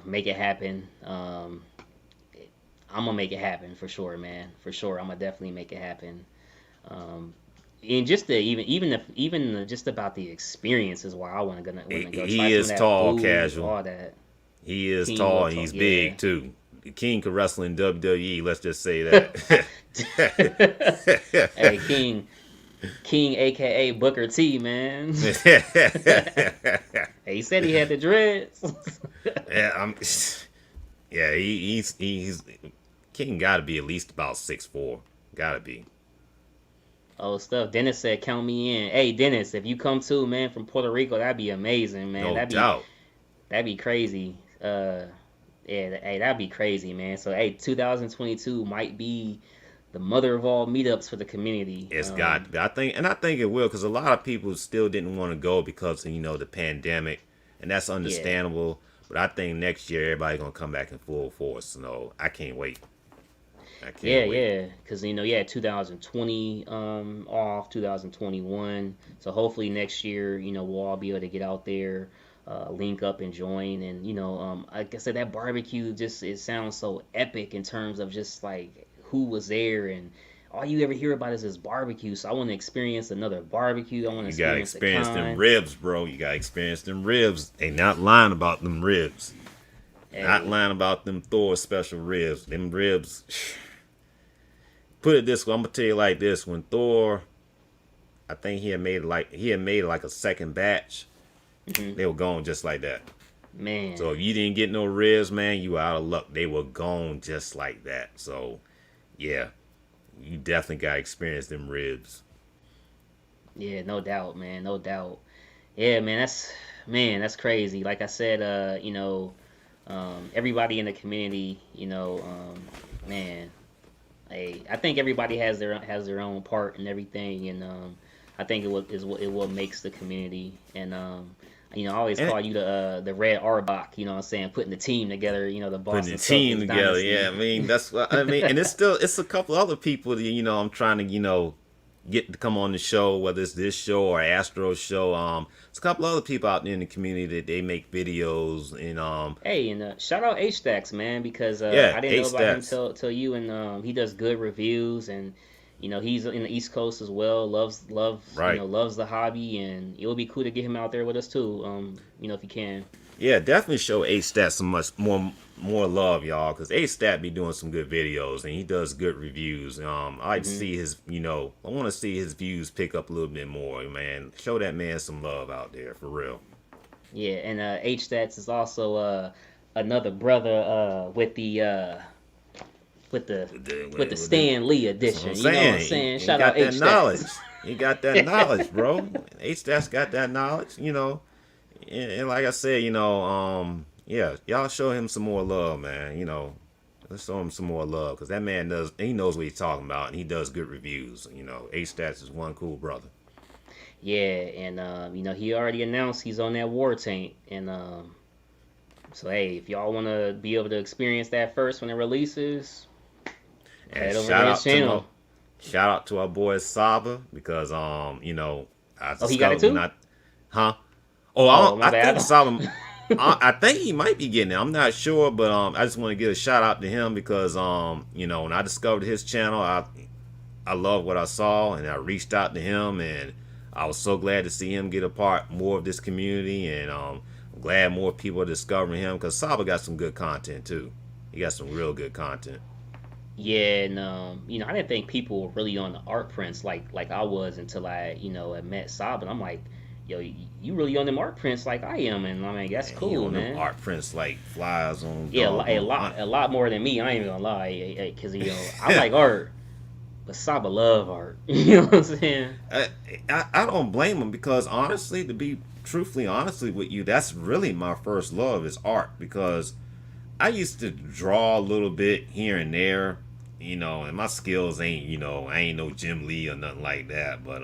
Speaker 2: Make it happen. I'm gonna make it happen for sure, man. For sure, I'm gonna definitely make it happen. Um, and just the even just about the experience is why I want to go try
Speaker 1: He
Speaker 2: some of
Speaker 1: is
Speaker 2: that
Speaker 1: tall,
Speaker 2: food,
Speaker 1: casual.
Speaker 2: all that.
Speaker 1: He is
Speaker 2: King
Speaker 1: tall.
Speaker 2: will
Speaker 1: And
Speaker 2: talk,
Speaker 1: he's
Speaker 2: yeah.
Speaker 1: big too. King could wrestle in WWE. Let's just say that.
Speaker 2: Hey, King, aka Booker T, man. Hey, he said he had the dreads.
Speaker 1: Yeah, yeah, he's King. Got to be at least about 6'4". Got to be.
Speaker 2: Oh, stuff. Dennis said, "Count me in." Hey, Dennis, if you come too, man, from Puerto Rico, that'd be amazing, man.
Speaker 1: No doubt.
Speaker 2: That'd be crazy. Yeah, hey, that'd be crazy, man. So, hey, 2022 might be the mother of all meetups for the community.
Speaker 1: It's got to be. I think it will, because a lot of people still didn't want to go because of, the pandemic, and that's
Speaker 2: Yeah,
Speaker 1: understandable. But I think next year everybody's gonna come back in full force. So I can't wait. I
Speaker 2: yeah,
Speaker 1: can't wait.
Speaker 2: yeah. Because, 2020 off, 2021. So, hopefully next year, we'll all be able to get out there, link up and join. And, like I said, that barbecue just, it sounds so epic in terms of just like who was there, and all you ever hear about is this barbecue. So I want to experience another barbecue. I want to
Speaker 1: You gotta
Speaker 2: experience a
Speaker 1: experience them
Speaker 2: con.
Speaker 1: ribs, bro. You gotta experience them ribs. They not lying about them ribs. Not
Speaker 2: Hey,
Speaker 1: lying about them Thor special ribs. Them ribs. Put it this way, I'm gonna tell you like this: when Thor, I think he had made like a second batch.
Speaker 2: mhm,
Speaker 1: They were gone just like that. So
Speaker 2: man,
Speaker 1: if you didn't get no ribs, man, you were out of luck. They were gone just like that. So yeah, you definitely got to experience them ribs.
Speaker 2: yeah, no doubt, man, no doubt. Yeah, man, that's crazy. Like I said, everybody in the community, man, hey, I think everybody has their own part and everything, and I think it what makes the community, and I always
Speaker 1: And
Speaker 2: call you the Red Arbok, what I'm saying, putting the team together, the
Speaker 1: putting the
Speaker 2: Boston
Speaker 1: team
Speaker 2: Celtics
Speaker 1: together, yeah.
Speaker 2: dynasty.
Speaker 1: I mean, that's what I mean, and it's a couple other people that I'm trying to get to come on the show, whether it's this show or Astro's show. It's a couple other people out there in the community that they make videos and
Speaker 2: Hey, and shout out H Stacks, man, because
Speaker 1: yeah,
Speaker 2: I didn't know
Speaker 1: H
Speaker 2: about him
Speaker 1: stats,
Speaker 2: till you, and he does good reviews, and he's in the East Coast as well.
Speaker 1: right?
Speaker 2: Loves the hobby, and it would be cool to get him out there with us too. If you can.
Speaker 1: Yeah, definitely show H stats some much more love, y'all, because H stat be doing some good videos and he does good reviews. I like to
Speaker 2: Hmm.
Speaker 1: see I want to see his views pick up a little bit more, man. Show that man some love out there for real.
Speaker 2: Yeah, and H Stats is also another brother with the
Speaker 1: With the,
Speaker 2: with the
Speaker 1: with the,
Speaker 2: Stan Lee
Speaker 1: that's what I'm
Speaker 2: edition. You know what I'm
Speaker 1: saying.
Speaker 2: saying?
Speaker 1: He
Speaker 2: Shout out
Speaker 1: got that
Speaker 2: H
Speaker 1: knowledge.
Speaker 2: Stats.
Speaker 1: He got that knowledge, bro. H stats got that knowledge, and like I said, yeah, y'all show him some more love, man. Let's show him some more love because that man he knows what he's talking about and he does good reviews. H Stats is one cool brother.
Speaker 2: Yeah, and he already announced he's on that war tank, and so hey, if y'all want to be able to experience that first when it releases,
Speaker 1: And
Speaker 2: head over to his channel.
Speaker 1: shout out to our boy Saba because I
Speaker 2: Oh, he got it
Speaker 1: discovered when
Speaker 2: too.
Speaker 1: I huh oh
Speaker 2: Oh, my
Speaker 1: I think
Speaker 2: bad.
Speaker 1: Saba I think he might be getting it. I'm not sure, but I just want to give a shout out to him because when I discovered his channel, I love what I saw and I reached out to him and I was so glad to see him get a part more of this community and I'm glad more people are discovering him because Saba got some good content too. He got some real good content.
Speaker 2: Yeah, and I didn't think people were really on the art prints like I was until I met Saab, and I'm like, yo, you really on them art prints like I am, and I mean that's
Speaker 1: And he
Speaker 2: cool,
Speaker 1: on them
Speaker 2: man.
Speaker 1: art prints like flies on
Speaker 2: Yeah, a
Speaker 1: doggone.
Speaker 2: lot, a lot more than me. I ain't even gonna lie, because I like art, but Saba love art. You know what I'm saying?
Speaker 1: I, I don't blame him because honestly, to be truthfully honestly with you, that's really my first love is art because I used to draw a little bit here and there, and my skills ain't, I ain't no Jim Lee or nothing like that, but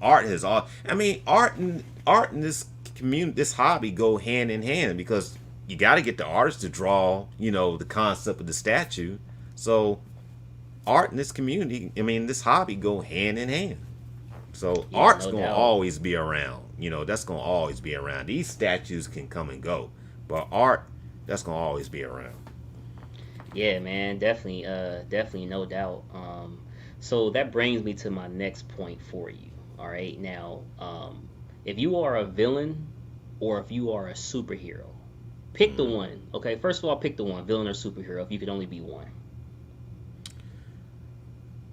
Speaker 1: art has all. I mean, art and this community, this hobby go hand in hand because you got to get the artist to draw, the concept of the statue. So art and this community, I mean, this hobby go hand in hand. So
Speaker 2: Yeah,
Speaker 1: art's
Speaker 2: no
Speaker 1: gonna
Speaker 2: doubt.
Speaker 1: always be around. That's gonna always be around. These statues can come and go, but art, that's gonna always be around.
Speaker 2: Yeah, man, definitely, definitely, no doubt. So that brings me to my next point for you. All right, now, if you are a villain or if you are a superhero, pick the
Speaker 1: Mm.
Speaker 2: one. Okay, first of all, pick the one, villain or superhero, if you could only be one.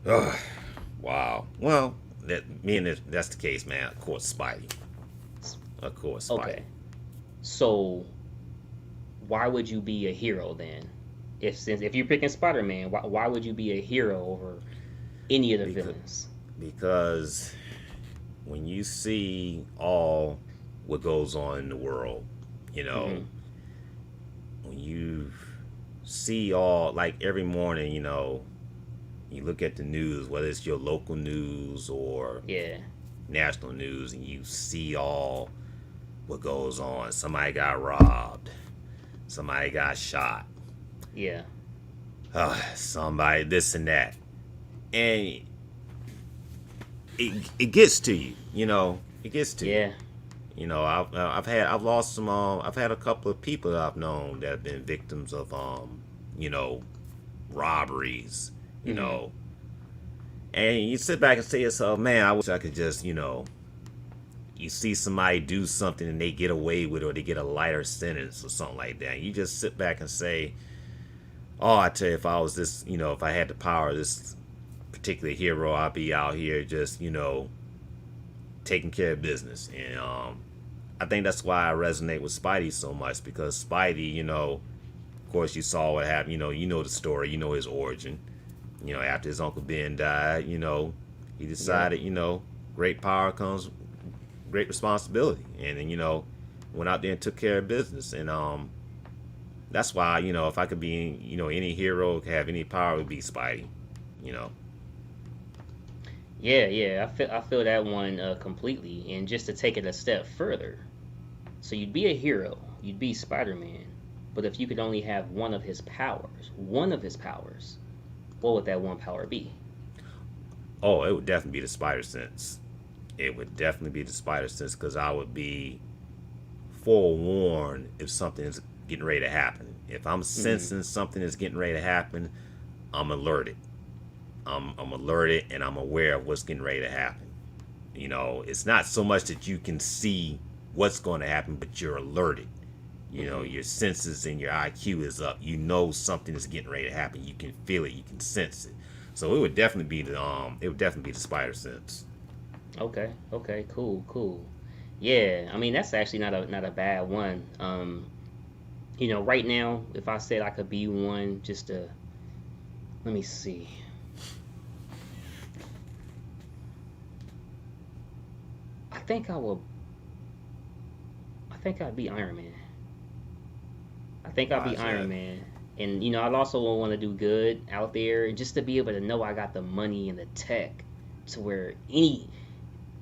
Speaker 1: Ugh, wow. Well, that's the case, man. Of course, Spidey. Of course, Spidey.
Speaker 2: Okay, so why would you be a hero then? If you're picking Spider-Man, why would you be a hero over any of the
Speaker 1: Because
Speaker 2: villains?
Speaker 1: because when you see all what goes on in the world, you know,
Speaker 2: Hmm.
Speaker 1: when you see all, like, every morning, you look at the news, whether it's your local news or
Speaker 2: Yeah,
Speaker 1: national news, and you see all what goes on. Somebody got robbed, somebody got shot,
Speaker 2: yeah,
Speaker 1: somebody this and that, and it gets to you. It gets to you.
Speaker 2: yeah.
Speaker 1: I've lost some. I've had a couple of people that I've known that have been victims of you know, robberies. You
Speaker 2: Hmm.
Speaker 1: know, and you sit back and say to yourself, man, I wish I could just, you see somebody do something and they get away with it, or they get a lighter sentence or something like that. And you just sit back and say, oh, I tell you, if I was this, if I had the power of this particular hero, I'd be out here just, taking care of business. And I think that's why I resonate with Spidey so much, because Spidey, of course, you saw what happened. You know the story. You know his origin. After his uncle Ben died, he
Speaker 2: Yep.
Speaker 1: decided, great power comes great responsibility, and then went out there and took care of business. And that's why, if I could be, any hero, could have any power, it would be Spidey. You know.
Speaker 2: Yeah, yeah. I feel that one completely. And just to take it a step further, so you'd be a hero, you'd be Spider-Man, but if you could only have one of his powers, what would that one power be?
Speaker 1: Oh, it would definitely be the spider sense. It would definitely be the spider sense, because I would be forewarned if something is getting ready to happen. If I'm
Speaker 2: Hmm.
Speaker 1: sensing something is getting ready to happen, I'm alerted. I'm alerted, and I'm aware of what's getting ready to happen. It's not so much that you can see what's going to happen, but you're alerted.
Speaker 2: Hmm.
Speaker 1: Your senses and your IQ is up. You know something is getting ready to happen. You can feel it. You can sense it. So it would definitely be the spider sense.
Speaker 2: Okay. Okay. Cool. Cool. Yeah. I mean, that's actually not a bad one. Right now, if I said I could be one, just to let me see. I think I will. I think I'd be Iron Man. I think I'd
Speaker 1: Why
Speaker 2: be
Speaker 1: is
Speaker 2: Iron
Speaker 1: that?
Speaker 2: Man. And I'd also want to do good out there, and just to be able to know I got the money and the tech to where anything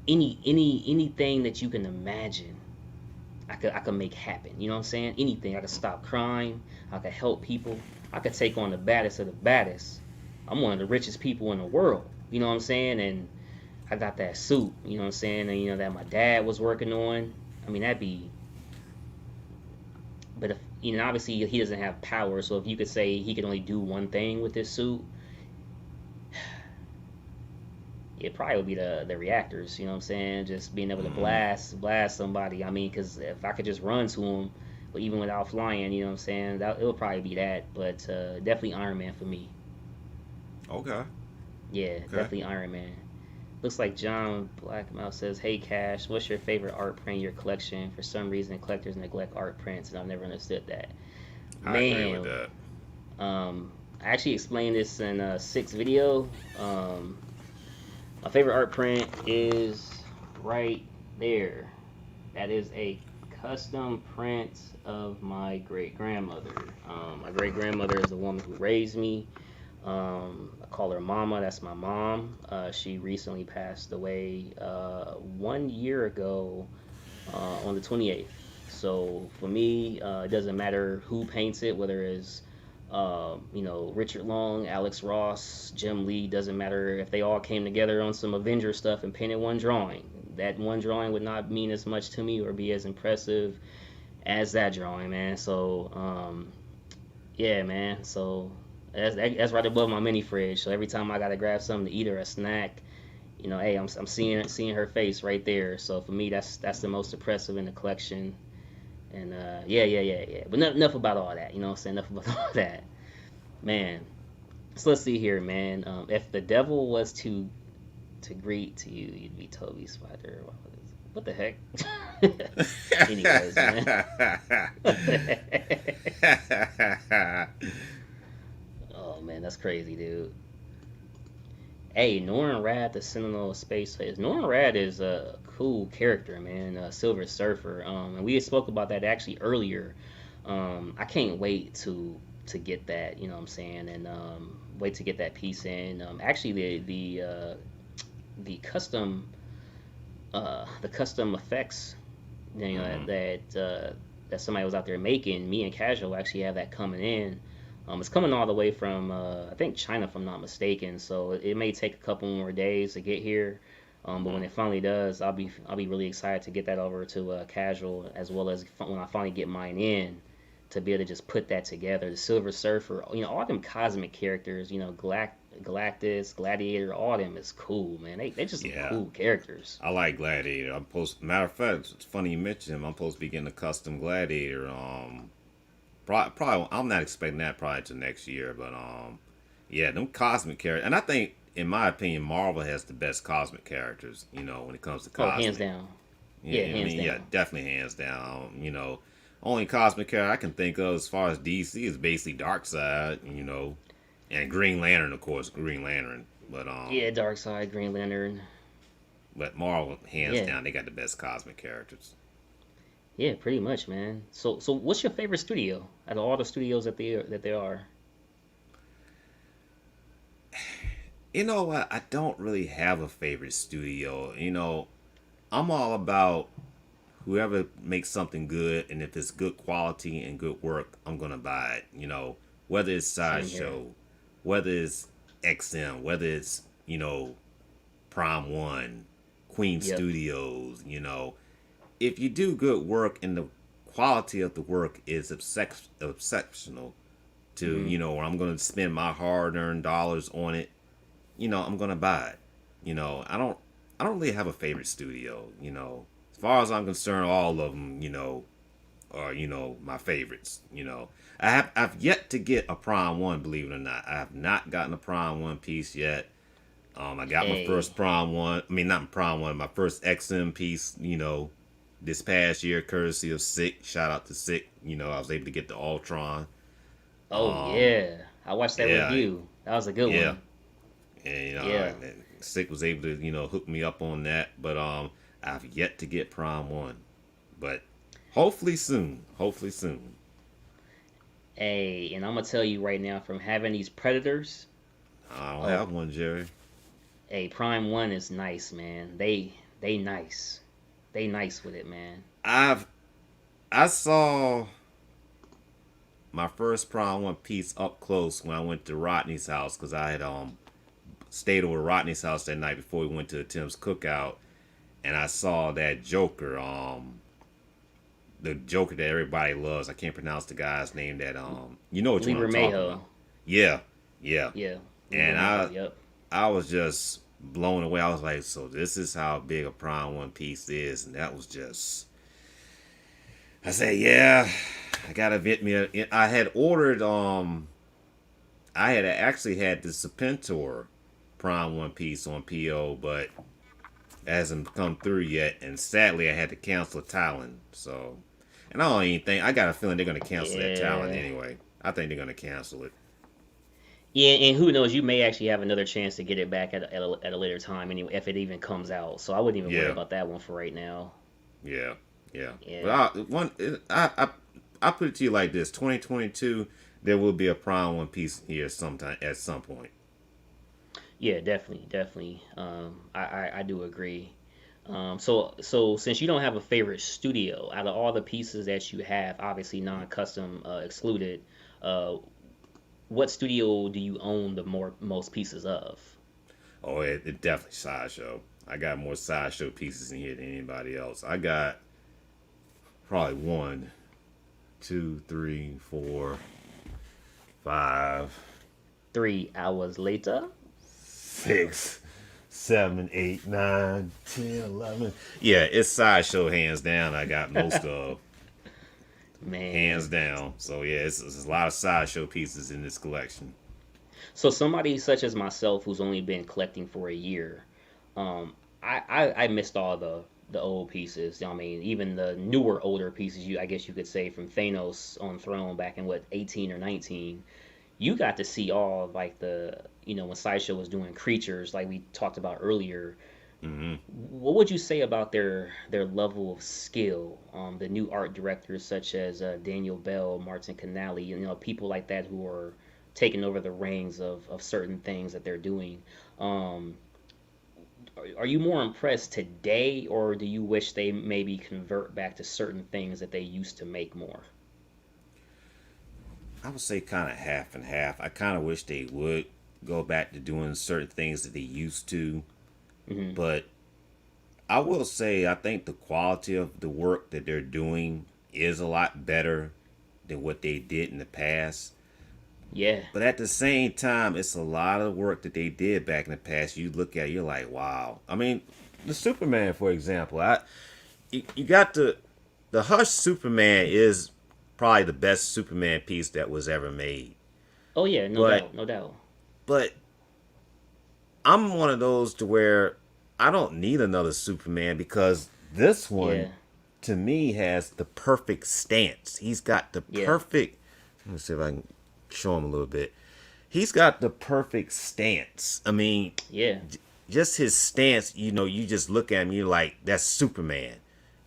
Speaker 2: that you can imagine, I could make happen. You know what I'm saying? Anything. I could stop crime. I could help people. I could take on the baddest of the baddest. I'm one of the richest people in the world. You know what I'm saying? And I got that suit. You know what I'm saying? And that my dad was working on. I mean, that'd be. But if obviously he doesn't have power, so if you could say he could only do one thing with this suit, it probably would be the reactors. You know what I'm saying? Just being able to
Speaker 1: Mm-hmm.
Speaker 2: blast somebody. I mean, because if I could just run to him, but even without flying, you know what I'm saying? That it would probably be that. But definitely Iron Man for me.
Speaker 1: Okay.
Speaker 2: Yeah,
Speaker 1: Okay.
Speaker 2: definitely Iron Man. Looks like John Blackmouth says, "Hey Cash, what's your favorite art print in your collection? For some reason, collectors neglect art prints, and I've never understood that."
Speaker 1: I agree with
Speaker 2: Man,
Speaker 1: that.
Speaker 2: I actually explained this in a sixth video. My favorite art print is right there. That is a custom print of my great grandmother. My great grandmother is the woman who raised me. I call her Mama. That's my mom. She recently passed away 1 year ago on the 28th. So for me, it doesn't matter who paints it, whether it's You know, Richard Long, Alex Ross, Jim Lee, doesn't matter if they all came together on some Avenger stuff and painted one drawing. That one drawing would not mean as much to me or be as impressive as that drawing, man. So, yeah, man. So that's right above my mini fridge. So every time I gotta grab something to eat or a snack, you know, hey, I'm seeing her face right there. So for me, that's the most impressive in the collection. And yeah. But enough about all that. You know what I'm saying? Enough about all that, man. So let's see here, man. If the devil was to greet to you, you'd be Toby Spider. What the heck? Anyways, man. Oh man, that's crazy, dude. Hey, Norrin Rad, the Sentinel of Space Phase. Norrin Rad is a cool character, man. Silver Surfer. And we had spoke about that actually earlier. I can't wait to get that. You know what I'm saying? And wait to get that piece in. Actually, the custom effects, you know, that somebody was out there making. Me and Casual actually have that coming in. It's coming all the way from I think China, if I'm not mistaken. So it may take a couple more days to get here. But when it finally does, I'll be really excited to get that over to Casual, as well as when I finally get mine in, to be able to just put that together. The Silver Surfer, you know, all them cosmic characters, you know, Galactus, Gladiator, all them is cool, man. They just some cool characters.
Speaker 1: I like Gladiator. Matter of fact, it's funny you mentioned him. I'm supposed to be getting a custom Gladiator. Probably I'm not expecting that probably till next year, but yeah, them cosmic characters, and I think, in my opinion, Marvel has the best cosmic characters. You know, when it comes to cosmic.
Speaker 2: Oh, hands down.
Speaker 1: Yeah,
Speaker 2: Yeah, hands down.
Speaker 1: yeah, definitely hands down. You know, only cosmic character I can think of as far as DC is basically Darkseid. You know, and Green Lantern, of course, Green Lantern. But
Speaker 2: Yeah, Darkseid, Green Lantern.
Speaker 1: but Marvel hands
Speaker 2: Yeah,
Speaker 1: down, they got the best cosmic characters.
Speaker 2: yeah, pretty much, man. So what's your favorite studio out of all the studios that there are?
Speaker 1: You know what? I don't really have a favorite studio. You know, I'm all about whoever makes something good, and if it's good quality and good work, I'm gonna buy it. You know, whether it's
Speaker 2: Same here.
Speaker 1: Sideshow, whether it's XM, whether it's, you know, Prime One, Queen
Speaker 2: Yep.
Speaker 1: Studios. You know, if you do good work and the quality of the work is exceptional to,
Speaker 2: Hmm.
Speaker 1: you know, where I'm gonna spend my hard-earned dollars on it, you know, I'm gonna buy it. You know, I don't really have a favorite studio. You know, as far as I'm concerned, all of them, you know, are, you know, my favorites. You know, I've yet to get a Prime One. Believe it or not, I have not gotten a Prime One piece yet. I got my
Speaker 2: Hey,
Speaker 1: first Prime One. I mean, not Prime One. My first XM piece. You know, this past year, courtesy of Sick. Shout out to Sick. You know, I was able to get the Ultron.
Speaker 2: oh
Speaker 1: Um,
Speaker 2: yeah, I watched that
Speaker 1: yeah,
Speaker 2: review. That was a good
Speaker 1: yeah.
Speaker 2: one.
Speaker 1: And you know,
Speaker 2: Yeah.
Speaker 1: Sick was able to, you know, hook me up on that, but I've yet to get Prime One, but hopefully soon. Hopefully soon.
Speaker 2: Hey, and I'm gonna tell you right now, from having these Predators,
Speaker 1: I don't
Speaker 2: oh,
Speaker 1: have one, Jerry.
Speaker 2: hey, Prime One is nice, man. They nice. They nice with it, man.
Speaker 1: I've I saw my first Prime One piece up close when I went to Rodney's house, because I had stayed over at Rodney's house that night before we went to Tim's cookout, and I saw that Joker, the Joker that everybody loves. I can't pronounce the guy's name. That you know which
Speaker 2: Lee
Speaker 1: one I'm talking about.
Speaker 2: Bermejo.
Speaker 1: Yeah, yeah.
Speaker 2: Yeah, Lee
Speaker 1: And
Speaker 2: Bermejo.
Speaker 1: I
Speaker 2: Yep.
Speaker 1: I was just blown away. I was like, so this is how big a Prime One piece is, and that was just. I said, yeah, I gotta admit me. I had ordered I had actually had the Serpentor Prime One piece on PO, but it hasn't come through yet, and sadly I had to cancel a Talon. So, and I don't even think, I got a feeling they're gonna cancel that Talon
Speaker 2: Yeah.
Speaker 1: anyway. I think they're gonna cancel it.
Speaker 2: Yeah, and who knows? You may actually have another chance to get it back at a later time, anyway, if it even comes out. So I wouldn't even worry
Speaker 1: Yeah,
Speaker 2: about that one for right now.
Speaker 1: yeah, yeah. But
Speaker 2: Yeah.
Speaker 1: I put it to you like this: 2022, there will be a Prime One piece here sometime at some point.
Speaker 2: Yeah, definitely, definitely. I do agree. So since you don't have a favorite studio, out of all the pieces that you have, obviously non-custom excluded, uh, what studio do you own the most pieces of?
Speaker 1: Oh, it definitely sideshow. I got more sideshow pieces in here than anybody else. I got probably one, two, three, four, five,
Speaker 2: 3 hours later.
Speaker 1: six, seven, eight, nine, 10, 11. Yeah, it's sideshow hands down. I got most of hands
Speaker 2: Man.
Speaker 1: down. So yeah, it's a lot of sideshow pieces in this collection.
Speaker 2: So somebody such as myself who's only been collecting for a year, I missed all the old pieces. I mean, even the newer, older pieces. I guess you could say from Thanos on Throne back in what 18 or 19. You got to see all like when Sideshow was doing creatures like we talked about earlier.
Speaker 1: Hmm.
Speaker 2: What would you say about their level of skill? The new art directors such as Daniel Bell, Martin Canali, people like that who are taking over the reins of certain things that they're doing. Um, are you more impressed today, or do you wish they maybe convert back to certain things that they used to make more?
Speaker 1: I would say kind of half and half. I kind of wish they would go back to doing certain things that they used to,
Speaker 2: Hmm.
Speaker 1: but I will say I think the quality of the work that they're doing is a lot better than what they did in the past.
Speaker 2: Yeah,
Speaker 1: But at the same time, it's a lot of work that they did back in the past. You look at it, you're like, wow. I mean, the Superman, for example, you got the Hush Superman is probably the best Superman piece that was ever made.
Speaker 2: oh yeah, no
Speaker 1: But
Speaker 2: doubt, no doubt.
Speaker 1: but I'm one of those to where I don't need another Superman because this
Speaker 2: Yeah,
Speaker 1: one to me has the perfect stance. He's got the
Speaker 2: yeah,
Speaker 1: perfect. Let me see if I can show him a little bit. He's got the perfect stance. I mean,
Speaker 2: yeah,
Speaker 1: just his stance, you just look at him, you're like, that's Superman.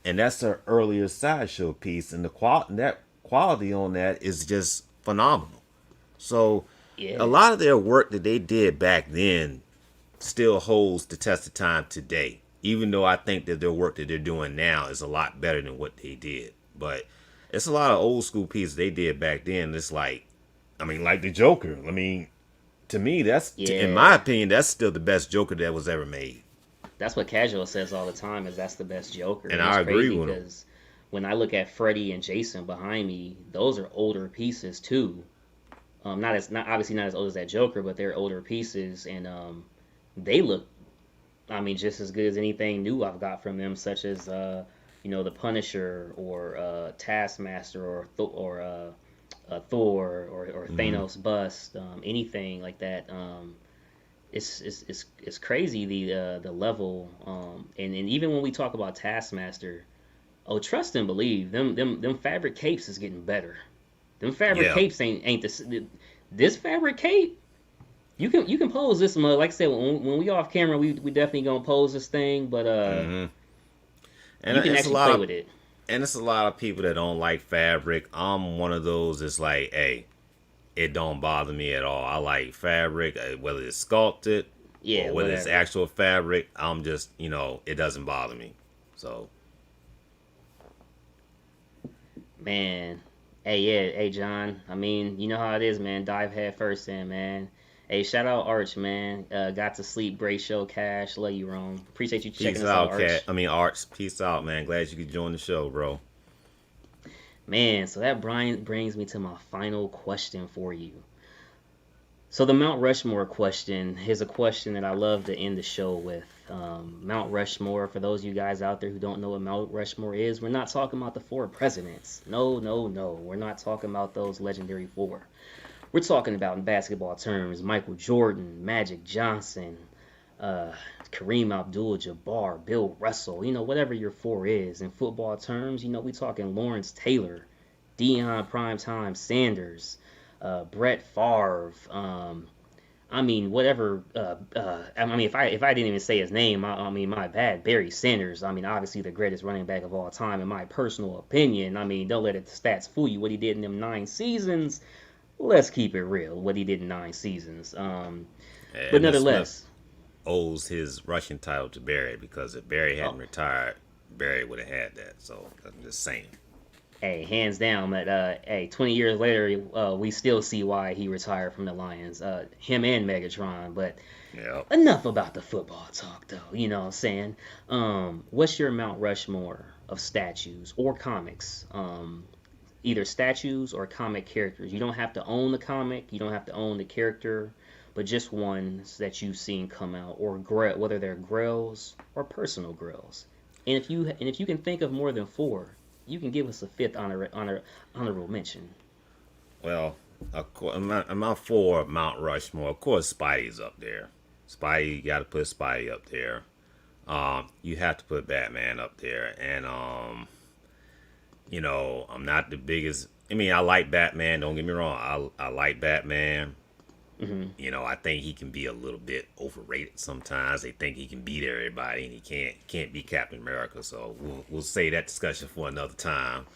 Speaker 1: And that's an earlier sideshow piece, and that quality on that is just phenomenal. So a
Speaker 2: yeah.
Speaker 1: lot of their work that they did back then still holds the test of time today. Even though I think that their work that they're doing now is a lot better than what they did. But it's a lot of old school pieces they did back then. It's like, I mean, like the Joker. I mean, to me, in my
Speaker 2: Yeah,
Speaker 1: opinion, that's still the best Joker that was ever made.
Speaker 2: that's what Casual says all the time is that's the best Joker,
Speaker 1: And
Speaker 2: and it's
Speaker 1: I agree
Speaker 2: crazy
Speaker 1: with him.
Speaker 2: because when I look at Freddy and Jason behind me, those are older pieces too. Not obviously not as old as that Joker, but they're older pieces, and they look, I mean, just as good as anything new I've got from them, such as the Punisher or Taskmaster or Thor or
Speaker 1: Hmm.
Speaker 2: Thanos bust, anything like that. It's crazy the level and even when we talk about Taskmaster, oh trust and believe them fabric capes is getting better. Them fabric
Speaker 1: Yeah.
Speaker 2: capes ain't this fabric cape. You can pose this mug like I said when we off camera we definitely gonna pose this thing, but
Speaker 1: Hmm. And
Speaker 2: you can
Speaker 1: it's a
Speaker 2: actually
Speaker 1: lot
Speaker 2: play
Speaker 1: of
Speaker 2: with it.
Speaker 1: and it's a lot of people that don't like fabric. I'm one of those that's like, hey, it don't bother me at all. I like fabric, whether it's sculpted
Speaker 2: Yeah,
Speaker 1: or whether it's
Speaker 2: whatever.
Speaker 1: actual fabric. I'm just, it doesn't bother me. So,
Speaker 2: Man, hey, yeah, hey, John. I mean, you know how it is, man. Dive head first in, man. Hey, shout out Arch, man. Got to sleep. Great show, Cash. Love you, Rome. Appreciate you checking
Speaker 1: peace
Speaker 2: us out,
Speaker 1: out, cat.
Speaker 2: Arch.
Speaker 1: I mean, Arts. Peace out, man. Glad you could join the show, bro.
Speaker 2: Man, so that brings me to my final question for you. So the Mount Rushmore question is a question that I love to end the show with. Mount Rushmore, for those of you guys out there who don't know what Mount Rushmore is, we're not talking about the four presidents. No, no, no. We're not talking about those legendary four. We're talking about in basketball terms Michael Jordan, Magic Johnson, uh, Kareem Abdul-Jabbar, Bill Russell, whatever your four is. In football terms, we talking Lawrence Taylor, Deion Primetime Sanders, Brett Favre. I mean, whatever. I mean, if I didn't even say his name, I mean, my bad. Barry Sanders. I mean, obviously the greatest running back of all time, in my personal opinion. I mean, don't let the stats fool you. What he did in them 9 seasons, let's keep it real. What he did in 9 seasons. But
Speaker 1: Emmitt Smith
Speaker 2: nonetheless,
Speaker 1: owes his rushing title to Barry because if Barry hadn't
Speaker 2: oh,
Speaker 1: retired, Barry would have had that. So I'm just saying.
Speaker 2: Hey, hands down. But hey, 20 years later, we still see why he retired from the Lions. Him and Megatron. But
Speaker 1: Yeah.
Speaker 2: enough about the football talk, though. You know what I'm saying? What's your Mount Rushmore of statues or comics? Either statues or comic characters. You don't have to own the comic. You don't have to own the character, but just ones that you've seen come out, or whether they're grails or personal grails. And if you can think of more than four, you can give us a fifth honorable mention.
Speaker 1: Well, of course, I'm for Mount Rushmore. Of course, Spidey's up there. Spidey, you got to put Spidey up there. You have to put Batman up there, and I'm not the biggest. I mean, I like Batman. Don't get me wrong. I like Batman. I think he can be a little bit overrated sometimes. They think he can beat everybody, and he can't beat Captain America. So we'll save that discussion for another time.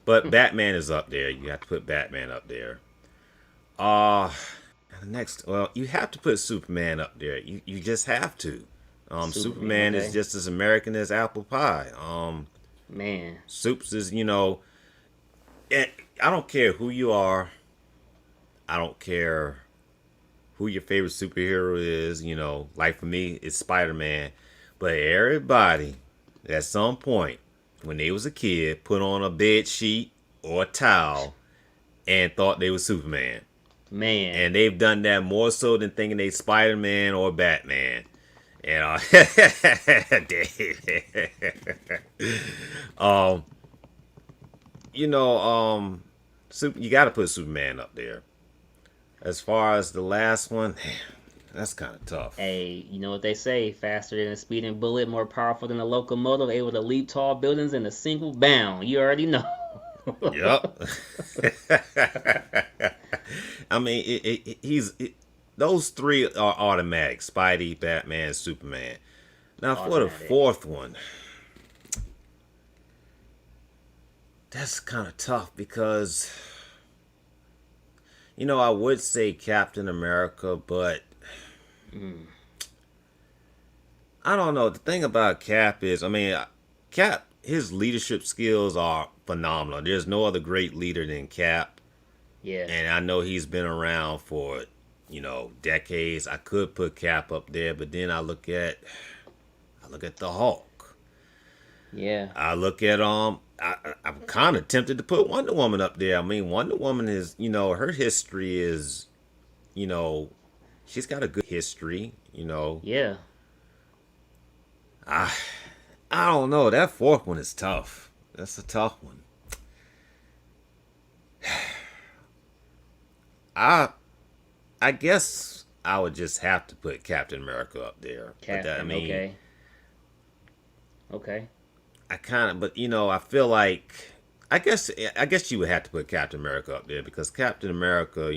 Speaker 1: But Batman is up there. You have to put Batman up there. Uh Next, well, you have to put Superman up there. You just have to. Superman
Speaker 2: Okay.
Speaker 1: is just as American as apple pie.
Speaker 2: Man.
Speaker 1: Soups is, I don't care who you are. I don't care who your favorite superhero is. Like for me, it's Spider-Man. But everybody, at some point, when they was a kid, put on a bed sheet or a towel and thought they was Superman.
Speaker 2: Man.
Speaker 1: And they've done that more so than thinking they Spider-Man or Batman. And um, you got to put Superman up there. As far as the last one, that's kind of tough.
Speaker 2: Hey, you know what they say? Faster than a speeding bullet, more powerful than a locomotive, able to leap tall buildings in a single bound. You already know.
Speaker 1: Yep. I mean, those three are automatic: Spidey, Batman, Superman. Now, for the fourth one, that's kind of tough because, I would say Captain America, but I don't know. The thing about Cap is, I mean, Cap, his leadership skills are phenomenal. There's no other great leader than Cap.
Speaker 2: Yeah.
Speaker 1: And I know he's been around for, decades. I could put Cap up there, but then I look at the Hulk.
Speaker 2: Yeah.
Speaker 1: I look at I'm kind of tempted to put Wonder Woman up there. I mean, Wonder Woman is, her history is, she's got a good history,
Speaker 2: Yeah.
Speaker 1: I don't know. That fourth one is tough. That's a tough one. I guess I would just have to put Captain America up there.
Speaker 2: Captain, okay. Okay.
Speaker 1: I feel like I guess you would have to put Captain America up there because Captain America,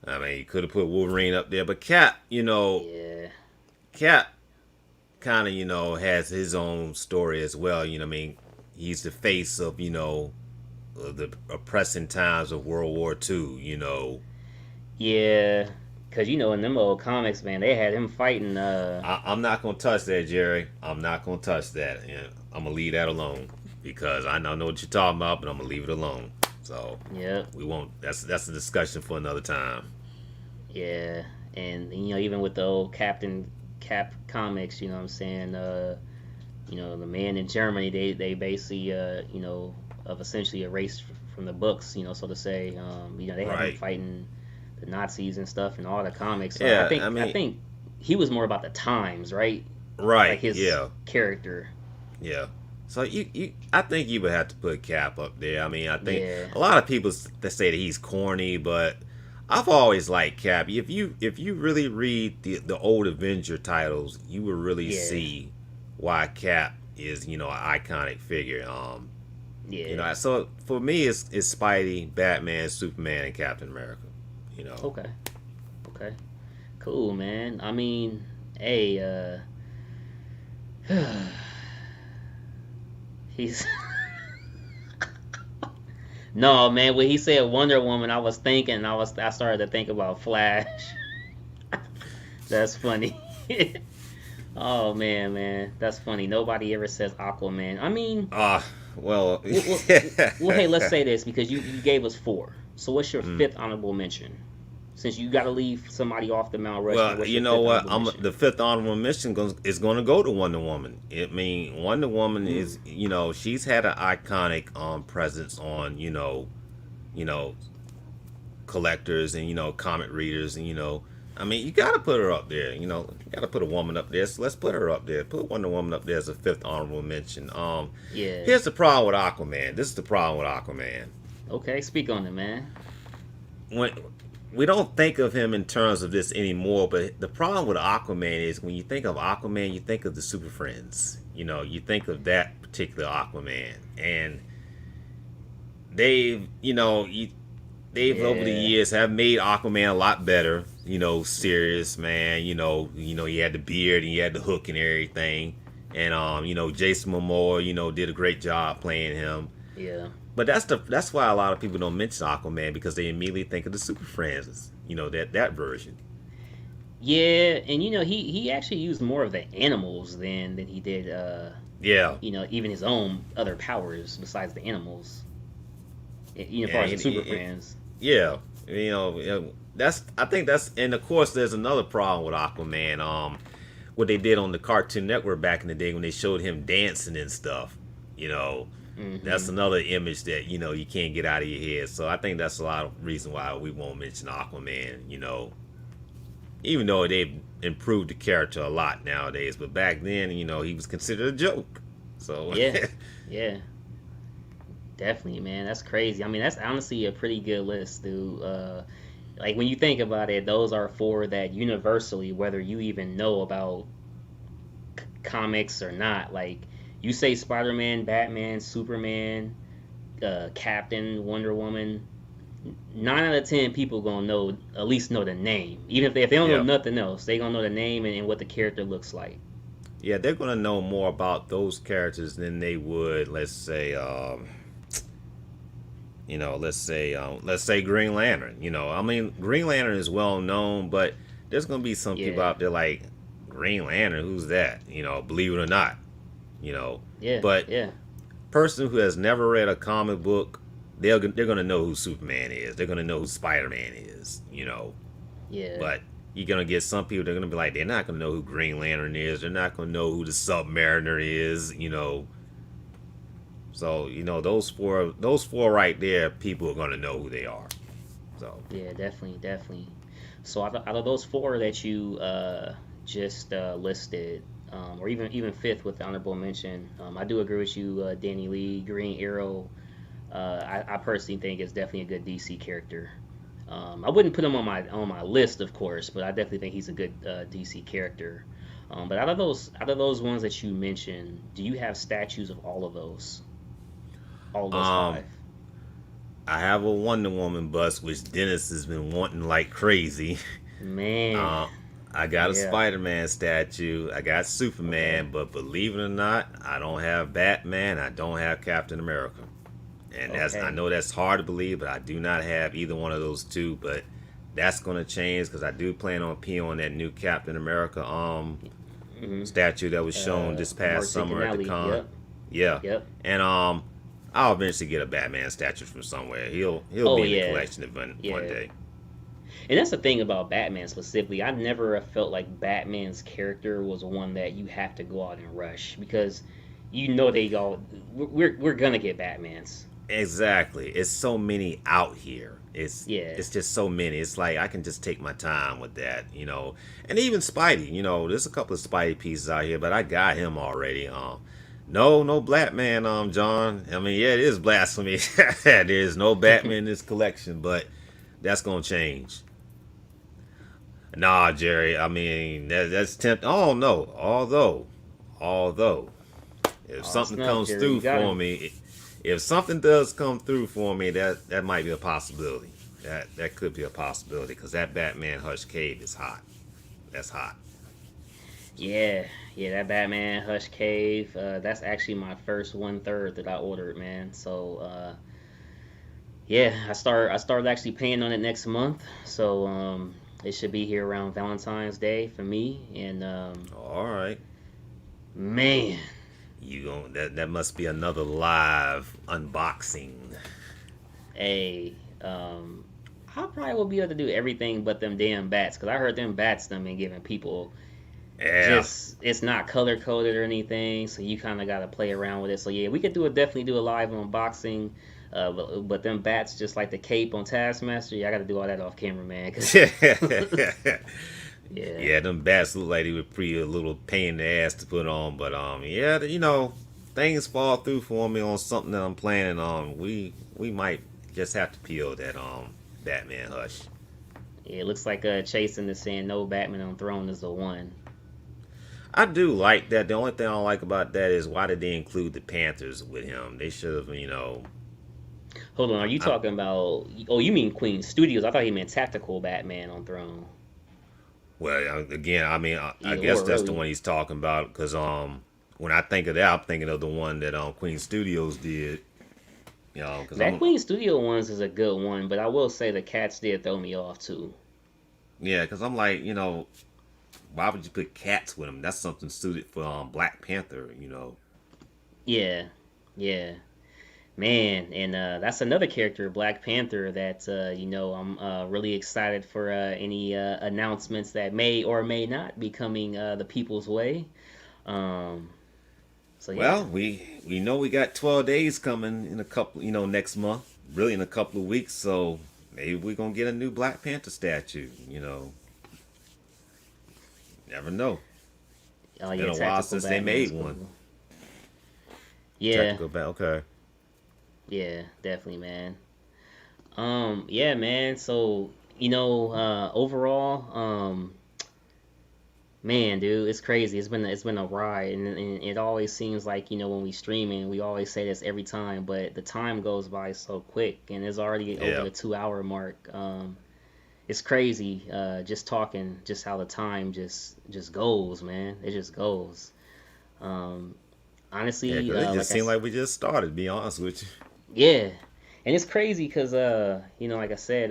Speaker 1: I mean, you could have put Wolverine up there, but Cap,
Speaker 2: Yeah.
Speaker 1: Cap kind of, has his own story as well. I mean, he's the face of, the oppressing times of World War II,
Speaker 2: Yeah. Cause in them old comics, man, they had him fighting.
Speaker 1: I'm not gonna touch that, Jerry. I'm not gonna touch that. Yeah, I'm gonna leave that alone because I know what you're talking about, but I'm gonna leave it alone. So
Speaker 2: Yeah.
Speaker 1: we won't. That's a discussion for another time.
Speaker 2: Yeah. And even with the old Captain Cap comics, you know what I'm saying? The man in Germany, they basically of essentially erased from the books, so to say. They had him fighting the Nazis and stuff in all the comics. So
Speaker 1: Yeah,
Speaker 2: I think he was more about the times, right?
Speaker 1: Right.
Speaker 2: Like his character.
Speaker 1: Yeah. So I think you would have to put Cap up there. I mean, I think
Speaker 2: Yeah.
Speaker 1: a lot of people that say that he's corny, but I've always liked Cap. If you really read the old Avenger titles, you will really see why Cap is an iconic figure.
Speaker 2: Yeah.
Speaker 1: So for me, it's Spidey, Batman, Superman, and Captain America.
Speaker 2: Okay. Okay. Cool, man. I mean, hey, he's no, man. When he said Wonder Woman, I started to think about Flash. That's funny. Oh man, that's funny. Nobody ever says Aquaman. I mean,
Speaker 1: Well,
Speaker 2: Well, hey, let's say this because you gave us four. So what's your
Speaker 1: mm.
Speaker 2: fifth honorable mention? Since you got to leave somebody off the Mount Rushmore,
Speaker 1: Well,
Speaker 2: what's
Speaker 1: you
Speaker 2: your
Speaker 1: know
Speaker 2: fifth
Speaker 1: what?
Speaker 2: honorable
Speaker 1: I'm
Speaker 2: mention?
Speaker 1: the fifth honorable mention is going to go to Wonder Woman. I mean, Wonder Woman
Speaker 2: Ooh,
Speaker 1: is, she's had an iconic presence on, you know, collectors and comic readers, and I mean, you got to put her up there. You got to put a woman up there. So let's put her up there. Put Wonder Woman up there as a fifth honorable mention.
Speaker 2: yeah.
Speaker 1: Here's the problem with Aquaman. This is the problem with Aquaman.
Speaker 2: Okay, speak on it, man.
Speaker 1: When we don't think of him in terms of this anymore, but the problem with Aquaman is when you think of Aquaman, you think of the Super Friends. You think of that particular Aquaman, and they've, they've over the
Speaker 2: Yeah,
Speaker 1: years have made Aquaman a lot better. Serious man. He had the beard and he had the hook and everything, and Jason Momoa, did a great job playing him.
Speaker 2: yeah,
Speaker 1: But that's why a lot of people don't mention Aquaman because they immediately think of the Super Friends, that version.
Speaker 2: yeah. And he actually used more of the animals than he did.
Speaker 1: Yeah,
Speaker 2: Even his own other powers besides the animals. As far
Speaker 1: and
Speaker 2: as the Super Friends.
Speaker 1: yeah, that's I think that's and of course there's another problem with Aquaman. What they did on the Cartoon Network back in the day when they showed him dancing and stuff. You know, that's
Speaker 2: Hmm.
Speaker 1: another image that you can't get out of your head. So I think that's a lot of reason why we won't mention Aquaman. Even though they've improved the character a lot nowadays, but back then, he was considered a joke. So
Speaker 2: Yeah, yeah, definitely, man. That's crazy. I mean, that's honestly a pretty good list, dude. Like when you think about it, those are four that universally, whether you even know about comics or not, like you say Spider-Man, Batman, Superman, Captain, Wonder Woman. 9 out of 10 people gonna know at least know the name, even if they don't know
Speaker 1: yeah,
Speaker 2: nothing else, they gonna know the name and what the character looks like.
Speaker 1: yeah, they're gonna know more about those characters than they would, let's say, let's say Green Lantern. I mean, Green Lantern is well known, but there's gonna be some people
Speaker 2: Yeah,
Speaker 1: out there like Green Lantern. Who's that? Believe it or not. You know,
Speaker 2: yeah,
Speaker 1: but
Speaker 2: yeah,
Speaker 1: person who has never read a comic book, they're gonna know who Superman is. They're gonna know who Spider Man is.
Speaker 2: yeah.
Speaker 1: But you're gonna get some people. They're gonna be like, they're not gonna know who Green Lantern is. They're not gonna know who the Submariner is. So those four right there, people are gonna know who they are. So
Speaker 2: Yeah, definitely, definitely. So out of those four that you just listed, or even fifth with the honorable mention, I do agree with you, Danny Lee, Green Arrow. I personally think is definitely a good DC character. I wouldn't put him on my list, of course, but I definitely think he's a good DC character. But out of those ones that you mentioned, do you have statues of all of those
Speaker 1: um,
Speaker 2: five?
Speaker 1: I have a Wonder Woman bust, which Dennis has been wanting like crazy.
Speaker 2: Man,
Speaker 1: Uh, I got a
Speaker 2: yeah,
Speaker 1: Spider-Man statue. I got
Speaker 2: okay,
Speaker 1: Superman, but believe it or not, I don't have Batman. I don't have Captain America. And I
Speaker 2: okay.
Speaker 1: know that's hard to believe, but I do not have either one of those two. But that's gonna change because I do plan on peeing on that new Captain America
Speaker 2: Hmm.
Speaker 1: statue that was shown this past
Speaker 2: Martin
Speaker 1: summer at the
Speaker 2: Canali.
Speaker 1: con.
Speaker 2: Yep,
Speaker 1: Yeah,
Speaker 2: yep.
Speaker 1: and I'll eventually get a Batman statue from somewhere. He'll
Speaker 2: Oh
Speaker 1: be in the
Speaker 2: yeah,
Speaker 1: collection one
Speaker 2: yeah.
Speaker 1: day.
Speaker 2: And that's the thing about Batman specifically. I never felt like Batman's character was one that you have to go out and rush because they all we're gonna get Batmans.
Speaker 1: Exactly. It's so many out here. It's
Speaker 2: Yeah.
Speaker 1: it's just so many. It's like I can just take my time with that, And even Spidey, there's a couple of Spidey pieces out here, but I got him already. No Black Man, John. I mean, yeah, it is blasphemy. There's no Batman in this collection, but that's gonna change. Nah, Jerry. I mean, that's tempt. Oh no. Although, if
Speaker 2: Oh
Speaker 1: something
Speaker 2: snap,
Speaker 1: comes
Speaker 2: Jerry, you
Speaker 1: through
Speaker 2: got
Speaker 1: for
Speaker 2: him.
Speaker 1: me, if something does come through for me, that might be a possibility. That could be a possibility because that Batman Hush Cave is hot. That's hot.
Speaker 2: Yeah, yeah, that Batman Hush Cave. That's actually my first 1/3 that I ordered, man. So yeah, I started actually paying on it next month. So it should be here around Valentine's Day for me. And
Speaker 1: All right.
Speaker 2: man.
Speaker 1: You gon' that must be another live unboxing.
Speaker 2: Hey, I probably will be able to do everything but them damn bats, because I heard them bats them and giving people
Speaker 1: Yeah.
Speaker 2: just it's not color coded or anything, so you kind of got to play around with it. So yeah, we could definitely do a live unboxing. But them bats just like the cape on Taskmaster. Yeah, I got to do all that off camera, man. 'Cause yeah,
Speaker 1: Yeah, them bats look like they were pretty a little pain in the ass to put on, but yeah, things fall through for me on something that I'm planning on. We might just have to peel that Batman hush.
Speaker 2: yeah, it looks like Chasen is saying no Batman on Throne is the one.
Speaker 1: I do like that. The only thing I don't like about that is why did they include the Panthers with him? They should have,
Speaker 2: Hold on, are you
Speaker 1: I,
Speaker 2: talking about? Oh, you mean Queen Studios? I thought he meant tactical Batman on Throne.
Speaker 1: well, again, I
Speaker 2: Either
Speaker 1: guess
Speaker 2: or,
Speaker 1: that's the
Speaker 2: really.
Speaker 1: one he's talking about because when I think of that, I'm thinking of the one that Queen Studios did. Because
Speaker 2: That Queen Studio ones is a good one, but I will say the cats did throw me off too.
Speaker 1: yeah, because I'm like, why would you put cats with him? That's something suited for Black Panther.
Speaker 2: Yeah, yeah, man, and that's another character, Black Panther, that I'm really excited for any announcements that may or may not be coming the people's way. Um, so yeah,
Speaker 1: Well, we know we got 12 days coming in a couple, next month, really in a couple of weeks. So maybe we're gonna get a new Black Panther statue. Never know.
Speaker 2: oh
Speaker 1: It's been
Speaker 2: yeah,
Speaker 1: a while
Speaker 2: tactical
Speaker 1: since they
Speaker 2: Batman is
Speaker 1: made one.
Speaker 2: cool. Yeah,
Speaker 1: Tactical bat. Okay.
Speaker 2: yeah, definitely, man. Yeah, man. So overall, man, dude, it's crazy. It's been a ride, and it always seems like when we streaming, we always say this every time, but the time goes by so quick, and it's already over
Speaker 1: Yeah.
Speaker 2: the 2 hour mark. It's crazy, just talking, just how the time just goes, man. It just goes. Um,
Speaker 1: Yeah,
Speaker 2: honestly,
Speaker 1: because it just
Speaker 2: like
Speaker 1: seemed like we just started. To be honest with you.
Speaker 2: yeah, and it's crazy because like I said,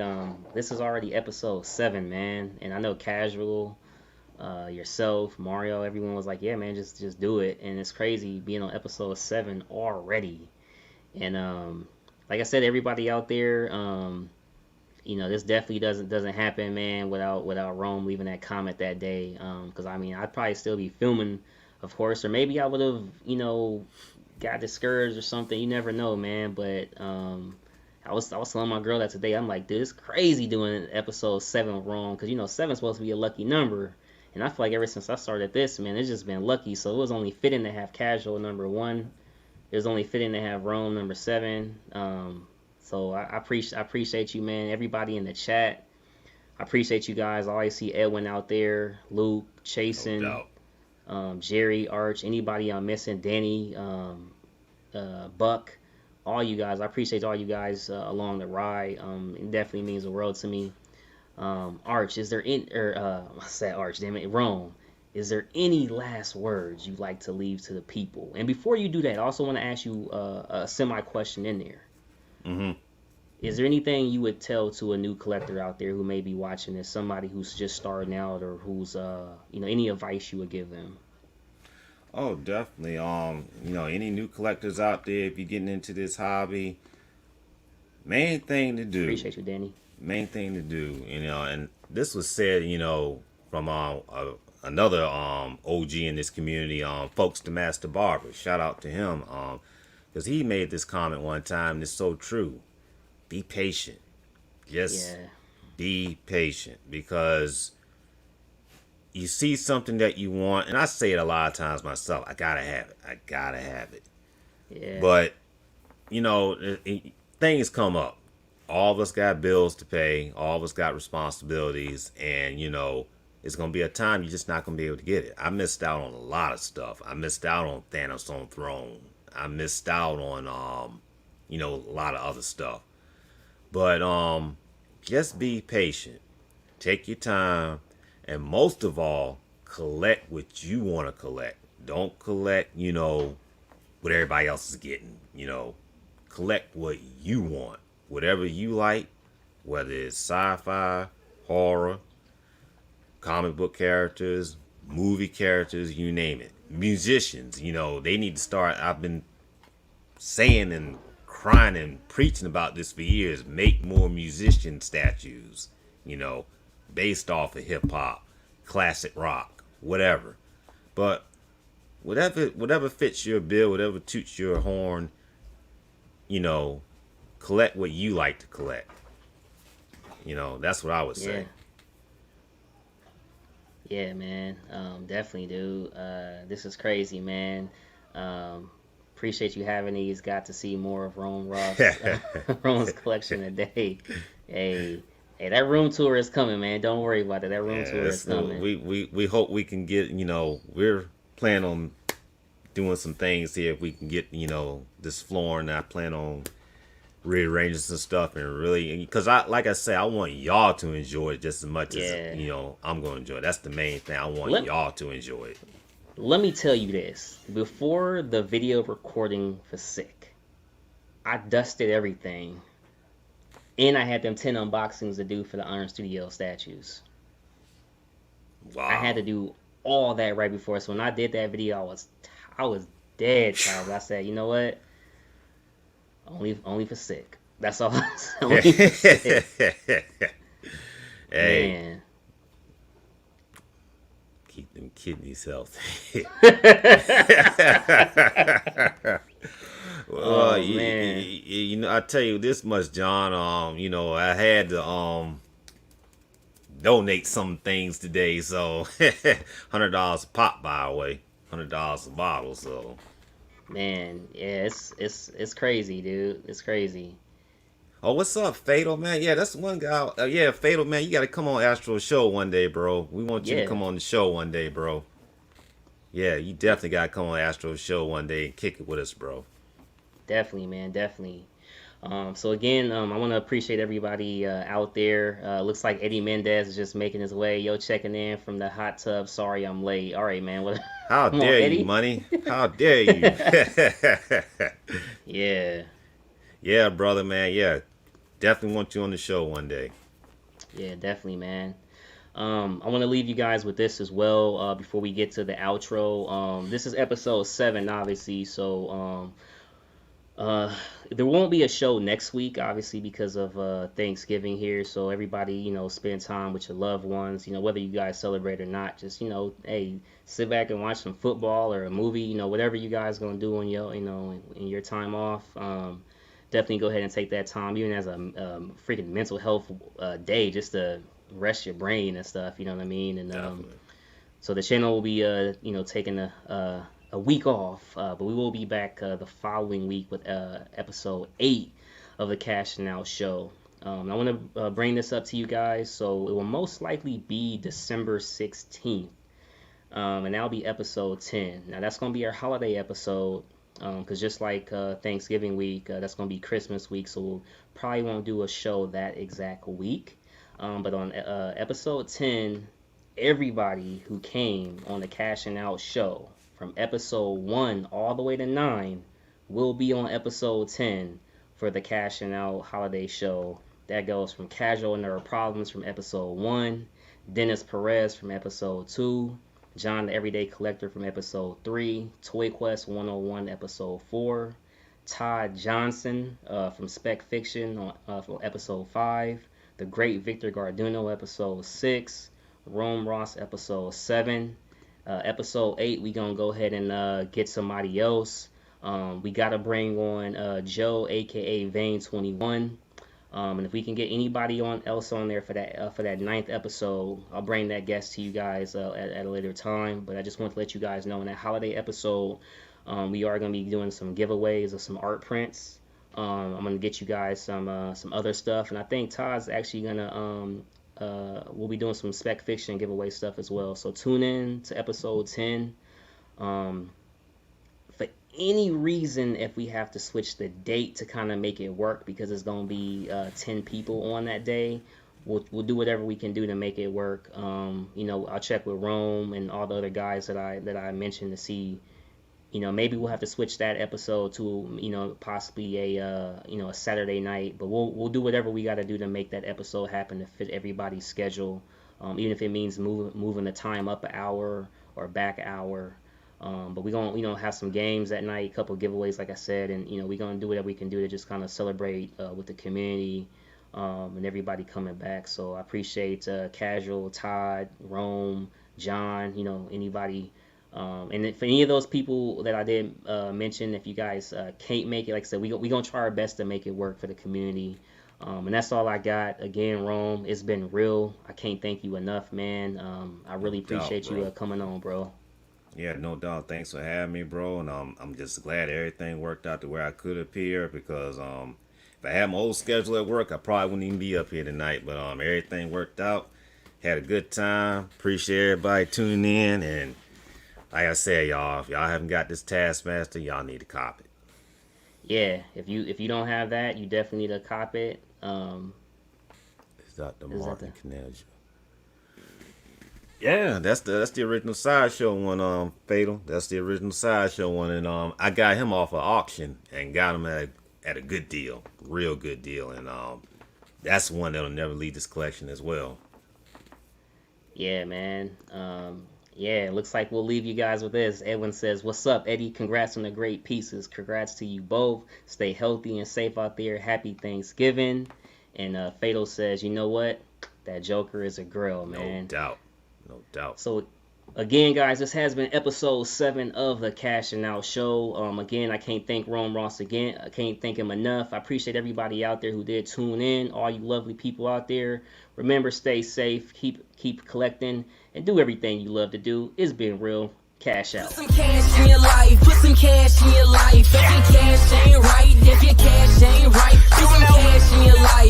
Speaker 2: this is already episode 7, man, and I know casual. Yourself, Mario, everyone was like, "Yeah, man, just do it." And it's crazy being on episode 7 already. And like I said, everybody out there, this definitely doesn't happen, man, without Rome leaving that comment that day. Because I mean, I'd probably still be filming, of course, or maybe I would have, got discouraged or something. You never know, man. But I was telling my girl that today. I'm like, dude, it's crazy doing episode 7 wrong because seven's supposed to be a lucky number. And I feel like ever since I started this, man, it's just been lucky. So it was only fitting to have casual number 1. It was only fitting to have Rome number 7. So I appreciate you, man. Everybody in the chat. I appreciate you guys. I always see Edwin out there, Luke,
Speaker 1: No
Speaker 2: Chasen,
Speaker 1: doubt.
Speaker 2: Jerry, Arch, anybody I'm missing, Danny, Buck, all you guys. I appreciate all you guys along the ride. It definitely means the world to me. Arch, is there in or I said Arch, damn it, Rome. Is there any last words you'd like to leave to the people? And before you do that, I also want to ask you a semi question in there.
Speaker 1: Hmm.
Speaker 2: Is there anything you would tell to a new collector out there who may be watching this, somebody who's just starting out or who's any advice you would give them?
Speaker 1: Oh, definitely. Any new collectors out there, if you're getting into this hobby, main thing to do
Speaker 2: Appreciate you, Danny.
Speaker 1: main thing to do, and this was said, from another OG in this community, folks to Master Barber. Shout out to him, because he made this comment one time, and it's so true. Be patient. Just
Speaker 2: Yeah,
Speaker 1: be patient, because you see something that you want, and I say it a lot of times myself. I gotta have it. I gotta have it.
Speaker 2: yeah,
Speaker 1: But things come up. All of us got bills to pay. All of us got responsibilities, and it's gonna be a time you're just not gonna be able to get it. I missed out on a lot of stuff. I missed out on Thanos on Throne. I missed out on a lot of other stuff. But just be patient. Take your time, and most of all, collect what you want to collect. Don't collect, what everybody else is getting. Collect what you want, whatever you like, whether it's sci-fi, horror, comic book characters, movie characters, you name it. musicians, they need to start. I've been saying and crying and preaching about this for years. Make more musician statues, you know, based off of hip hop, classic rock, whatever. But whatever fits your bill, whatever toots your horn, you know, collect what you like to collect. That's what I would
Speaker 2: Yeah.
Speaker 1: say.
Speaker 2: Yeah, man. Definitely, dude. This is crazy, man. Um, Appreciate you having these. Got to see more of Rome Ross, Rome's collection today. Hey, hey, that room tour is coming, man. Don't worry about it. That room
Speaker 1: Yeah,
Speaker 2: tour is coming.
Speaker 1: we hope we can get, we're planning on doing some things here if we can get, this flooring. I plan on rearranging some stuff and really, because like I say, I want y'all to enjoy it just as much as,
Speaker 2: Yeah.
Speaker 1: I'm going to enjoy it. That's the main thing. I want
Speaker 2: Let
Speaker 1: y'all to enjoy it.
Speaker 2: Let me tell you this. Before the video recording for Sick, I dusted everything, and I had them 10 unboxings to do for the Iron Studio statues. I had
Speaker 1: Wow.
Speaker 2: to do all that right before. So when I did that video, I was dead tired. But I said, you know what? Only for Sick. That's all. Only for Sick,
Speaker 1: Hey,
Speaker 2: man.
Speaker 1: keep them kidneys healthy. Well,
Speaker 2: Oh man.
Speaker 1: I tell you this much, John. I had to donate some things today, so $100 a pop, by the way, $100 a bottle. So,
Speaker 2: Man, yeah, it's crazy, dude. It's crazy.
Speaker 1: oh, what's up, Fatal man? Yeah, that's one guy. Yeah, Fatal man, you got to come on Astro Show one day, bro. We want you to
Speaker 2: Yeah,
Speaker 1: come on the show one day, bro. Yeah, you definitely got to come on Astro Show one day and kick it with us, bro.
Speaker 2: definitely, man, definitely. So again, I want to appreciate everybody out there. Looks like Eddie Mendez is just making his way. Yo, checking in from the hot tub. Sorry, I'm late. All right, man. What?
Speaker 1: How
Speaker 2: Come on,
Speaker 1: dare you,
Speaker 2: Eddie.
Speaker 1: money? How dare you?
Speaker 2: Yeah,
Speaker 1: Yeah, brother, man. Yeah, definitely want you on the show one day.
Speaker 2: yeah, definitely, man. I want to leave you guys with this as well before we get to the outro. This is episode 7, obviously. So Uh, there won't be a show next week, obviously, because of Thanksgiving here. So everybody, spend time with your loved ones. Whether you guys celebrate or not, just hey, sit back and watch some football or a movie. Whatever you guys gonna do on your, in your time off. Definitely go ahead and take that time, even as a freaking mental health day, just to rest your brain and stuff. You know what I mean? And
Speaker 1: Definitely.
Speaker 2: so the channel will be, taking a week off, but we will be back the following week with episode 8 of the Cashing Out Show. I want to bring this up to you guys, so it will most likely be December 16th, and that'll be episode 10. Now that's going to be our holiday episode, because just like Thanksgiving week, that's going to be Christmas week, so we'll probably won't do a show that exact week. But on episode 10, everybody who came on the Cashing Out Show from episode 1 all the way to 9 will be on episode 10 for the Cashing Out Holiday Show. That goes from Casual Nerd Problems from episode 1, Dennis Perez from episode 2, John the Everyday Collector from episode 3, Toy Quest 101 episode 4, Todd Johnson from Spec Fiction from episode 5, The Great Victor Garduno episode 6, Rome Ross episode 7. Episode 8, we gonna go ahead and get somebody else. We gotta bring on Joe, aka Vane 21. And if we can get anybody else on there for that 9th episode, I'll bring that guest to you guys at a later time. But I just want to let you guys know in that holiday episode, we are gonna be doing some giveaways of some art prints. I'm gonna get you guys some other stuff, and I think Todd's actually gonna we'll be doing some spec fiction giveaway stuff as well. So tune in to episode 10. For any reason, if we have to switch the date to kind of make it work, because it's gonna be 10 people on that day, we'll do whatever we can do to make it work. I'll check with Rome and all the other guys that I mentioned to see. Maybe we'll have to switch that episode to, possibly a Saturday night, but we'll do whatever we got to do to make that episode happen to fit everybody's schedule, even if it means moving the time up an hour or back an hour. But we're gonna, have some games that night, a couple giveaways, like I said, and we're gonna do whatever we can do to just kind of celebrate with the community, and everybody coming back. So I appreciate Casual, Todd, Rome, John, anybody. And if any of those people that I did mention, if you guys can't make it, like I said, we gonna try our best to make it work for the community. And that's all I got. Again, Rome, it's been real. I can't thank you enough, man. I really appreciate you coming on, bro.
Speaker 1: Yeah, no doubt. Thanks for having me, bro. And I'm just glad everything worked out to where I could appear, because if I had my old schedule at work, I probably wouldn't even be up here tonight. But everything worked out. Had a good time. Appreciate everybody tuning in. And like I said, y'all, if y'all haven't got this Taskmaster, y'all need to cop it.
Speaker 2: Yeah, if you don't have that, you definitely need to cop it.
Speaker 1: Is that the Martin Canelja? Yeah, that's the original Sideshow one, Fatal. That's the original Sideshow one, and I got him off of auction and got him at a good deal, real good deal, and that's one that'll never leave this collection as well.
Speaker 2: Yeah, man. Yeah, it looks like we'll leave you guys with this. Edwin says, "What's up, Eddie? Congrats on the great pieces. Congrats to you both. Stay healthy and safe out there. Happy Thanksgiving." And Fatal says, "You know what? That Joker is a grill, man."
Speaker 1: No doubt. No doubt.
Speaker 2: So, again, guys, this has been episode 7 of the Cashing Out Show. Again, I can't thank Rome Ross again. I can't thank him enough. I appreciate everybody out there who did tune in. All you lovely people out there. Remember, stay safe. Keep collecting. And do everything you love to do. It's been real. Cash out. Put some cash in your life. Put some cash in your life. If your cash ain't right, if your cash ain't right, put some cash in your life.